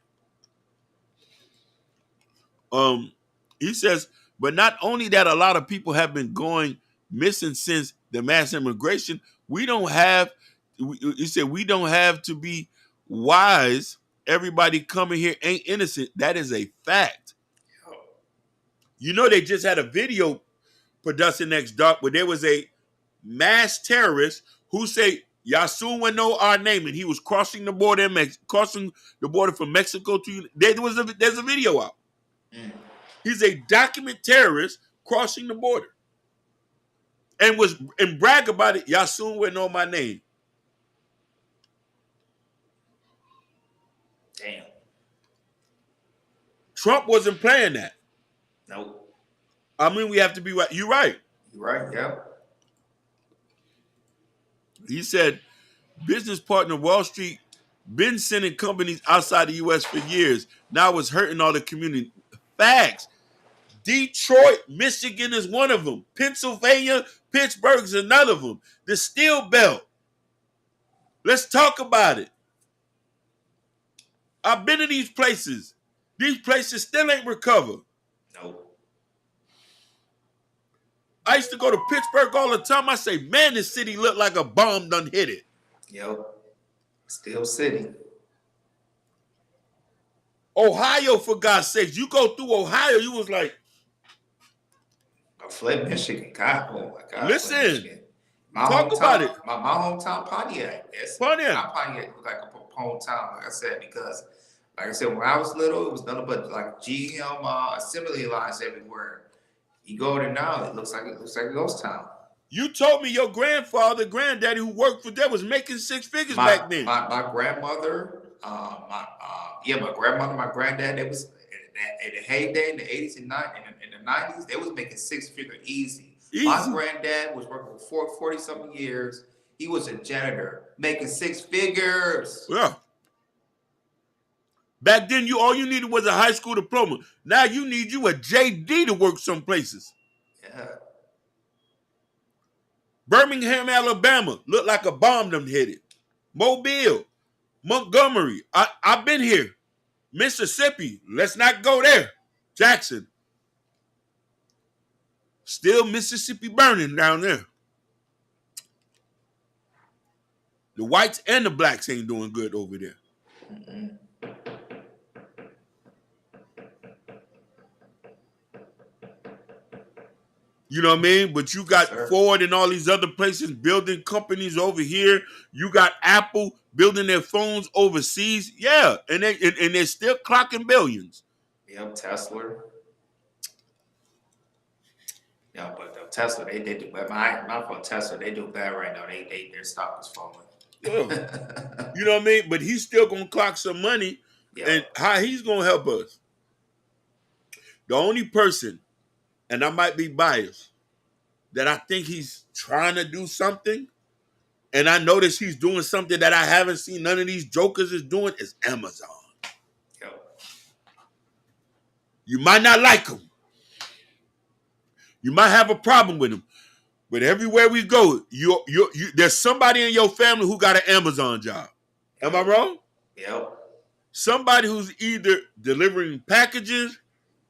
He says, but not only that, a lot of people have been going missing since the mass immigration. He said, we don't have to be wise. Everybody coming here ain't innocent. That is a fact. You know, they just had a video production next door where there was a mass terrorist who said, y'all soon will know our name, and he was crossing the border from Mexico to. There's a video out. He's a documented terrorist crossing the border, and brag about it. Y'all soon will know my name. Damn. Trump wasn't playing that. Nope. I mean, we have to be right. You're right. You're right. Yeah. He said, business partner Wall Street been sending companies outside the U.S. for years. Now it's hurting all the community. Facts. Detroit, Michigan is one of them. Pennsylvania, Pittsburgh is another of them. The Steel Belt. Let's talk about it. I've been to these places. These places still ain't recovered. Nope. I used to go to Pittsburgh all the time. I say, man, this city look like a bomb done hit it. Yep. Still city. Ohio, for God's sakes. You go through Ohio, you was like, Flint, Michigan. God, oh my God. Listen. Talk about it. My hometown, Pontiac. Pontiac. Pontiac look like a hometown, like I said, because, like I said, when I was little, it was nothing but like GM assembly lines everywhere. You go there now, it looks like a ghost town. You told me your granddaddy who worked for them was making six figures back then. My grandmother, my grandmother, my granddad, they was in the heyday in the 80s and 90s, they was making six figure easy. My granddad was working for 40 something years. He was a janitor making six figures. Yeah. Back then, all you needed was a high school diploma. Now you need you a JD to work some places. Yeah. Birmingham, Alabama, looked like a bomb done hit it. Mobile, Montgomery, I've been here. Mississippi, let's not go there. Jackson. Still Mississippi burning down there. The whites and the blacks ain't doing good over there. Mm-mm. You know what I mean? But you got Ford and all these other places building companies over here. You got Apple building their phones overseas. Yeah, and they're still clocking billions. Yep, Tesla. Yeah, but Tesla, they do bad. Not for Tesla, they do bad right now. Their stock is falling. Yeah. You know what I mean? But he's still gonna clock some money, and how he's gonna help us. The only person, and I might be biased, that I think he's trying to do something, and I notice he's doing something that I haven't seen none of these jokers is doing, is Amazon. Yep. You might not like him. You might have a problem with him. But everywhere we go, there's somebody in your family who got an Amazon job. Am I wrong? Yep. Somebody who's either delivering packages,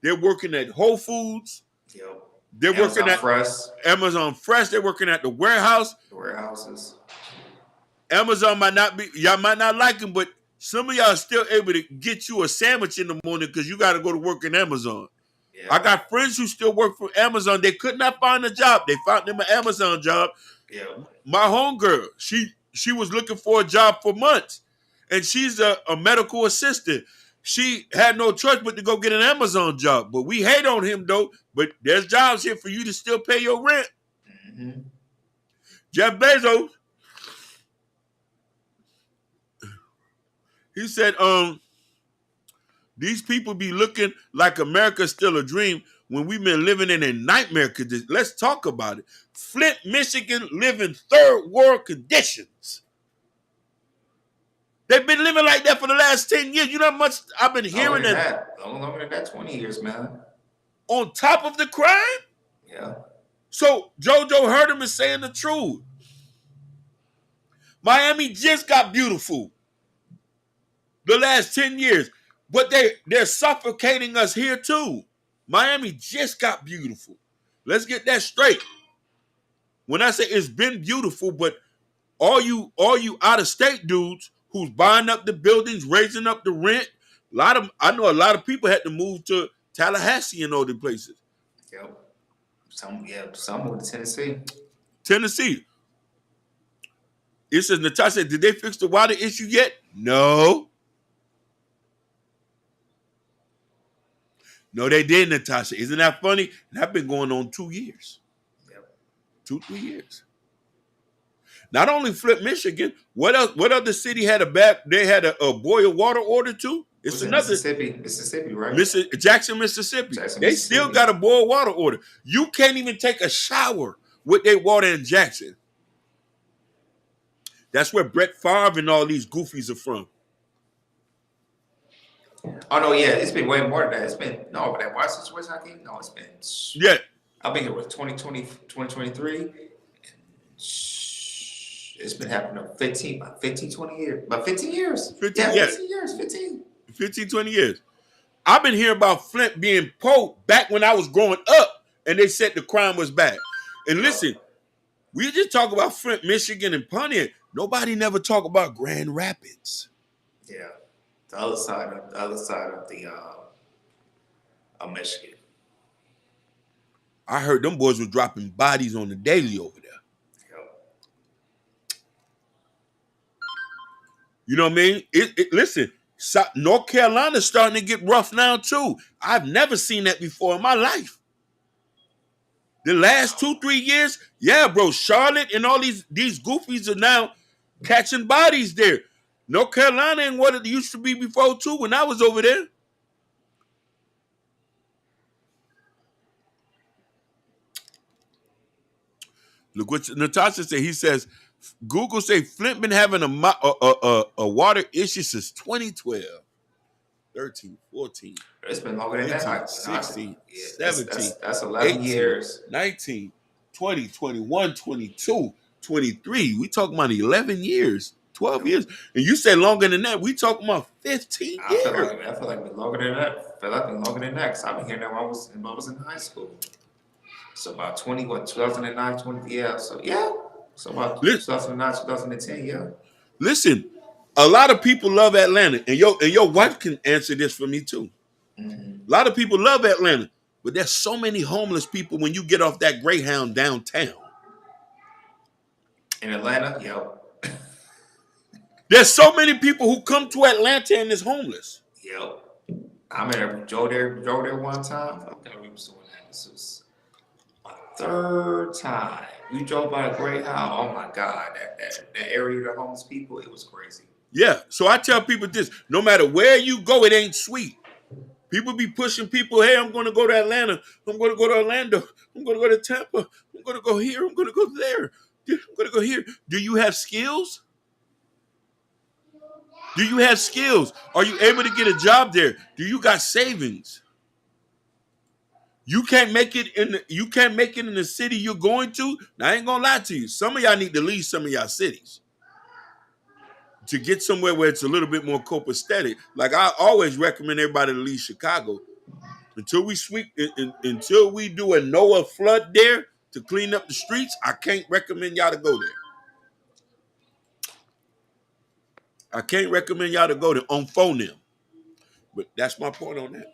they're working at Whole Foods. Yep. They're working at Amazon Fresh. They're working at the warehouse. The warehouses. Amazon y'all might not like them, but some of y'all are still able to get you a sandwich in the morning because you got to go to work in Amazon. Yeah. I got friends who still work for Amazon. They could not find a job. They found them an Amazon job. Yeah. My homegirl, she was looking for a job for months, and she's a medical assistant. She had no choice but to go get an Amazon job. But we hate on him, though. But there's jobs here for you to still pay your rent. Mm-hmm. Jeff Bezos, he said, these people be looking like America's still a dream when we've been living in a nightmare condition. Let's talk about it. Flint, Michigan, live in third world conditions. They've been living like that for the last 10 years. You know how much I've been hearing that? Longer than that, 20 years, man. On top of the crime? Yeah. So JoJo Hurdham is saying the truth. Miami just got beautiful the last 10 years. But they're suffocating us here too. Miami just got beautiful. Let's get that straight. When I say it's been beautiful, but all you out of state dudes who's buying up the buildings, raising up the rent, I know a lot of people had to move to Tallahassee and all the places. Yep. Some moved to Tennessee. Tennessee. It says, Natasha, did they fix the water issue yet? No. No, they did, Natasha. Isn't that funny? That's been going on 2 years. Yep. 2-3 years. Not only Flint, Michigan, what else? What other city had a boil water order too? It's another Mississippi, right? Jackson, Mississippi. They still got a boil water order. You can't even take a shower with their water in Jackson. That's where Brett Favre and all these goofies are from. Oh no, yeah, it's been way more than that. It's been but that water situation I think, no, it's been I've been here with 2020, 2023. It's been happening for 15, 20 years. About 15 years. 15 years. 15, 20 years. I've been hearing about Flint being poor back when I was growing up, and they said the crime was bad. And listen, we just talk about Flint, Michigan, and Pontiac. Nobody never talk about Grand Rapids. Yeah. The other side of the of Michigan. I heard them boys were dropping bodies on the daily over there. You know what I mean? Listen, North Carolina's starting to get rough now too. I've never seen that before in my life. The last 2-3 years, yeah, bro. Charlotte and all these goofies are now catching bodies there. North Carolina ain't what it used to be before too when I was over there. Look what Natasha said. He says, Google say Flint been having a water issue since 2012, 13, 14. It's been longer than 15, that. 16, Yeah, 17, that's 11 18, years. 19, 20, 21, 22, 23. We talking about 11 years, 12 years. And you say longer than that. We talking about 15 years. I feel like it's been longer than that. I feel like it's been longer than that because I've been hearing that when I was in high school. So about 2009, 20, yeah. So yeah. So about 2009, 2010, yeah. Listen, a lot of people love Atlanta, and your wife can answer this for me too. Mm-hmm. A lot of people love Atlanta, but there's so many homeless people when you get off that Greyhound downtown. In Atlanta, yep. There's so many people who come to Atlanta and is homeless. Yep. I remember drove there one time. I forgot we was doing that. This was my third time. We drove by a Greyhound. Oh my God, that area of the homeless people, it was crazy. Yeah. So I tell people this: no matter where you go, it ain't sweet. People be pushing people. Hey, I'm going to go to Atlanta. I'm going to go to Orlando. I'm going to go to Tampa. I'm going to go here. I'm going to go there. I'm going to go here. Do you have skills? Do you have skills? Are you able to get a job there? Do you got savings? You can't make it in the city you're going to. Now, I ain't gonna lie to you. Some of y'all need to leave some of y'all cities to get somewhere where it's a little bit more copacetic. Like I always recommend everybody to leave Chicago until we do a Noah flood there to clean up the streets. I can't recommend y'all to go there. I can't recommend y'all to go there on phone them. But that's my point on that.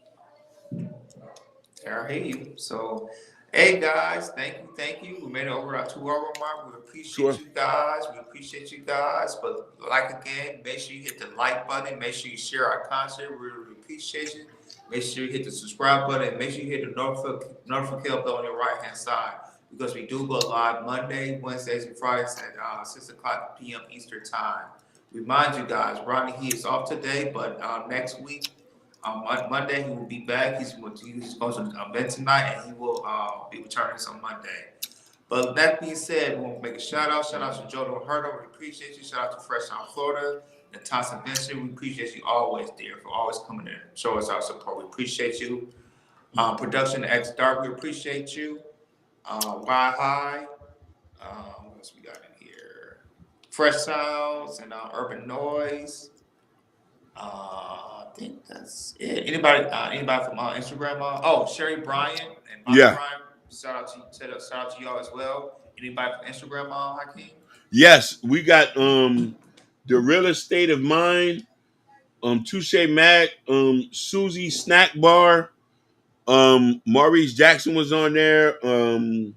I hear you. So, hey guys, thank you. We made it over our 2-hour mark. We appreciate you guys. But again, make sure you hit the like button. Make sure you share our content. We really appreciate you. Make sure you hit the subscribe button. Make sure you hit the notification bell on your right hand side because we do go live Monday, Wednesdays, and Fridays at 6 o'clock p.m. Eastern time. Remind you guys, Ronnie, he is off today, but next week. On Monday, he will be back. He's going to an event tonight, and he will be returning on Monday. But that being said, we want to make a shout out. Shout out to Joe Herdo. We appreciate you. Shout out to Fresh Out Florida. Natasha Vincent, we appreciate you always, dear, for always coming in. Show us our support. We appreciate you. Production X Dark, we appreciate you. Why High. What else we got in here? Fresh Sounds and Urban Noise. I think that's it. Anybody from Instagram? Sherry Bryant and Bobby Yeah. Bryant. Shout out to y'all as well. Anybody from Instagram? Hakeem? Yes, we got The Real Estate of Mind, Touche Mac, Susie Snack Bar, Maurice Jackson was on there. Damn,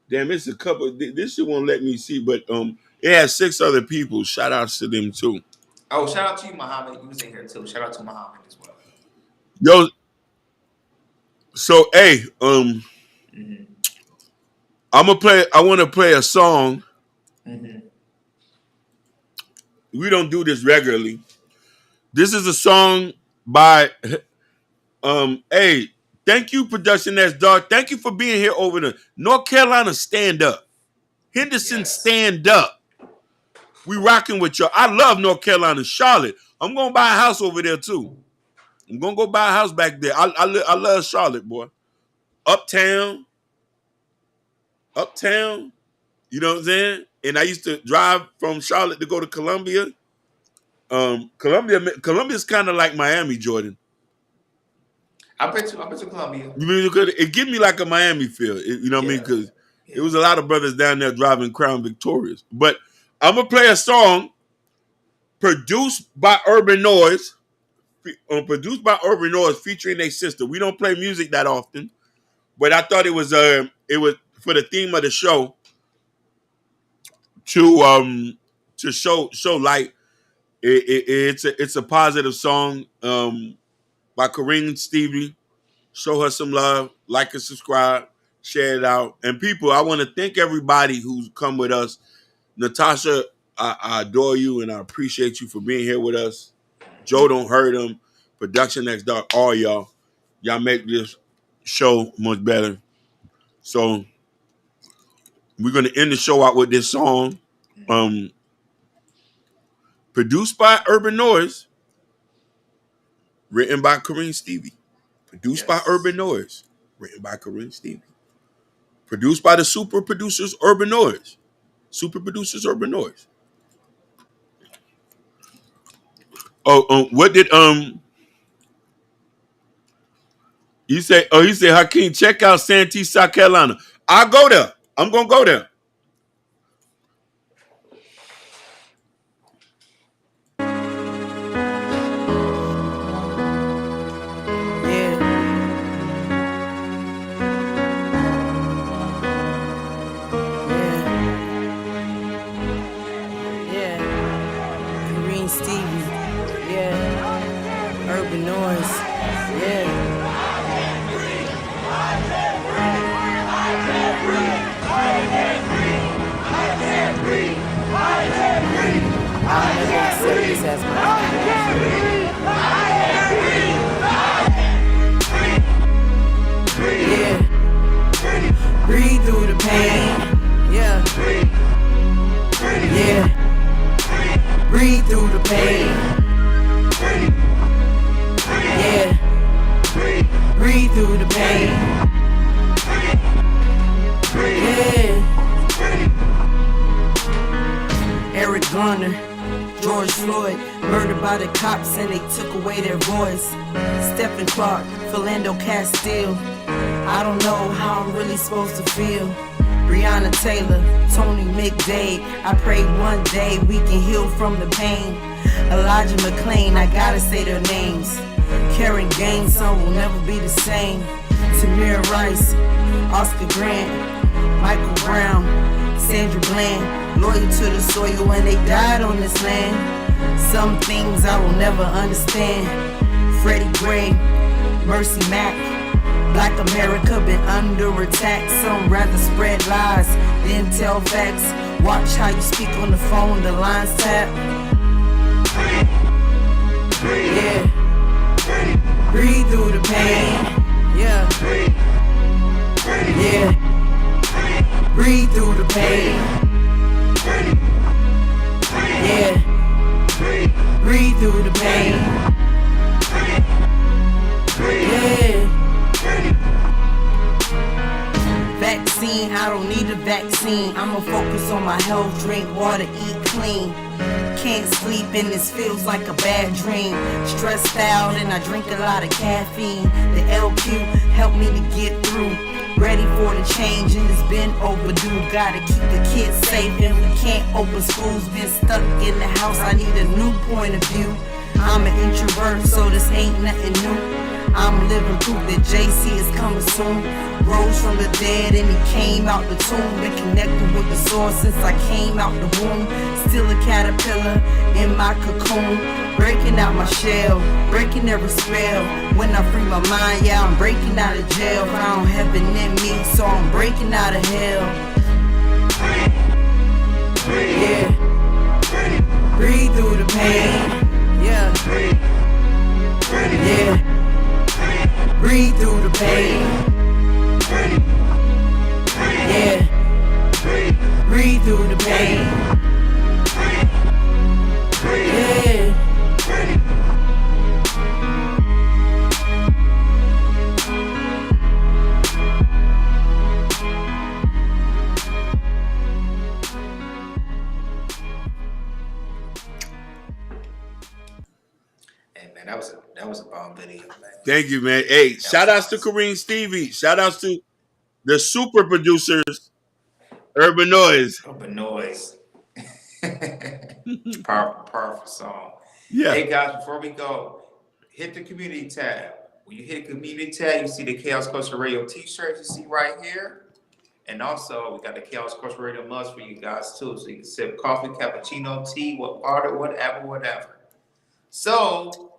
it's a couple. This shit won't let me see, but it has 6 other people. Shout outs to them too. Oh, shout out to you, Muhammad. You was in here too. Shout out to Muhammad as well. Yo, so hey, I want to play a song. We don't do this regularly. This is a song by hey, thank you, Production That's Dark. Thank you for being here over the North Carolina Stand Up. Henderson Stand Up. We rocking with y'all. I love North Carolina, Charlotte. I'm gonna buy a house over there too. I'm gonna go buy a house back there. I love Charlotte, boy. Uptown. You know what I'm saying? And I used to drive from Charlotte to go to Columbia. Columbia's kind of like Miami, Jordan. I've been to Columbia. You mean it give me like a Miami feel? You know what I mean? Because it was a lot of brothers down there driving Crown Victorias. But I'm gonna play a song produced by Urban Noise, featuring their sister. We don't play music that often, but I thought it was for the theme of the show to show light. It's a positive song by Corinne Stevie. Show her some love, like and subscribe, share it out. And people, I want to thank everybody who's come with us. Natasha, I adore you and I appreciate you for being here with us. Joe Don't Hurt Him, Production Next Dark, all y'all. Y'all make this show much better. So we're going to end the show out with this song. Produced by Urban Noise, written by Corinne Stevie. Produced by Urban Noise, written by Corinne Stevie. Produced by the super producers Urban Noise. What did you say? Oh, he said, Hakeem, check out Santee, South Carolina. I'll go there. I'm gonna go there. Breathe through the pain. Yeah. Yeah. Breathe through the pain. Yeah. Breathe through the pain. Yeah. Eric Garner, George Floyd, murdered by the cops and they took away their voice. Stephen Clark, Philando Castile. I don't know how I'm really supposed to feel. Breonna Taylor, Tony McDade. I pray one day we can heal from the pain. Elijah McClain, I gotta say their names. Karen Gaines, some will never be the same. Tamir Rice, Oscar Grant, Michael Brown, Sandra Bland, loyal to the soil when they died on this land. Some things I will never understand. Freddie Gray, Mercy Mack. Black America been under attack. Some rather spread lies than tell facts. Watch how you speak on the phone, the lines tap. Yeah. Breathe through the pain. Yeah. Yeah. Breathe through the pain. Yeah. Breathe through the pain. Yeah. Vaccine, I don't need a vaccine. I'ma focus on my health, drink water, eat clean. can't sleep and this feels like a bad dream. Stressed out and I drink a lot of caffeine. The LQ helped me to get through. Ready for the change and it's been overdue. Gotta keep the kids safe and we can't open schools. Been stuck in the house, I need a new point of view. I'm an introvert, so this ain't nothing new. I'm living proof that JC is coming soon. Rose from the dead and he came out the tomb. Been connected with the source since I came out the womb. Still a caterpillar in my cocoon. Breaking out my shell, breaking every spell. When I free my mind, yeah, I'm breaking out of jail. Found heaven in me, so I'm breaking out of hell. Yeah. Breathe through the pain. Yeah. Yeah. Breathe through the pain. Yeah. Breathe through the pain. Yeah. Hey man, that was a bomb video, man. Thank you, man. Hey, shout outs to Kareem Stevie. Shout outs to the super producers, Urban Noise. Urban Noise. Powerful song. Yeah. Hey guys, before we go, hit the community tab. When you hit the community tab, you see the Chaos Culture Radio t-shirts you see right here. And also, we got the Chaos Culture Radio mugs for you guys too. So you can sip coffee, cappuccino, tea, water, whatever. So,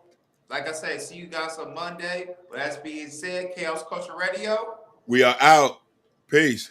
like I said, see you guys on Monday. With that being said, Chaos Culture Radio. We are out. Peace.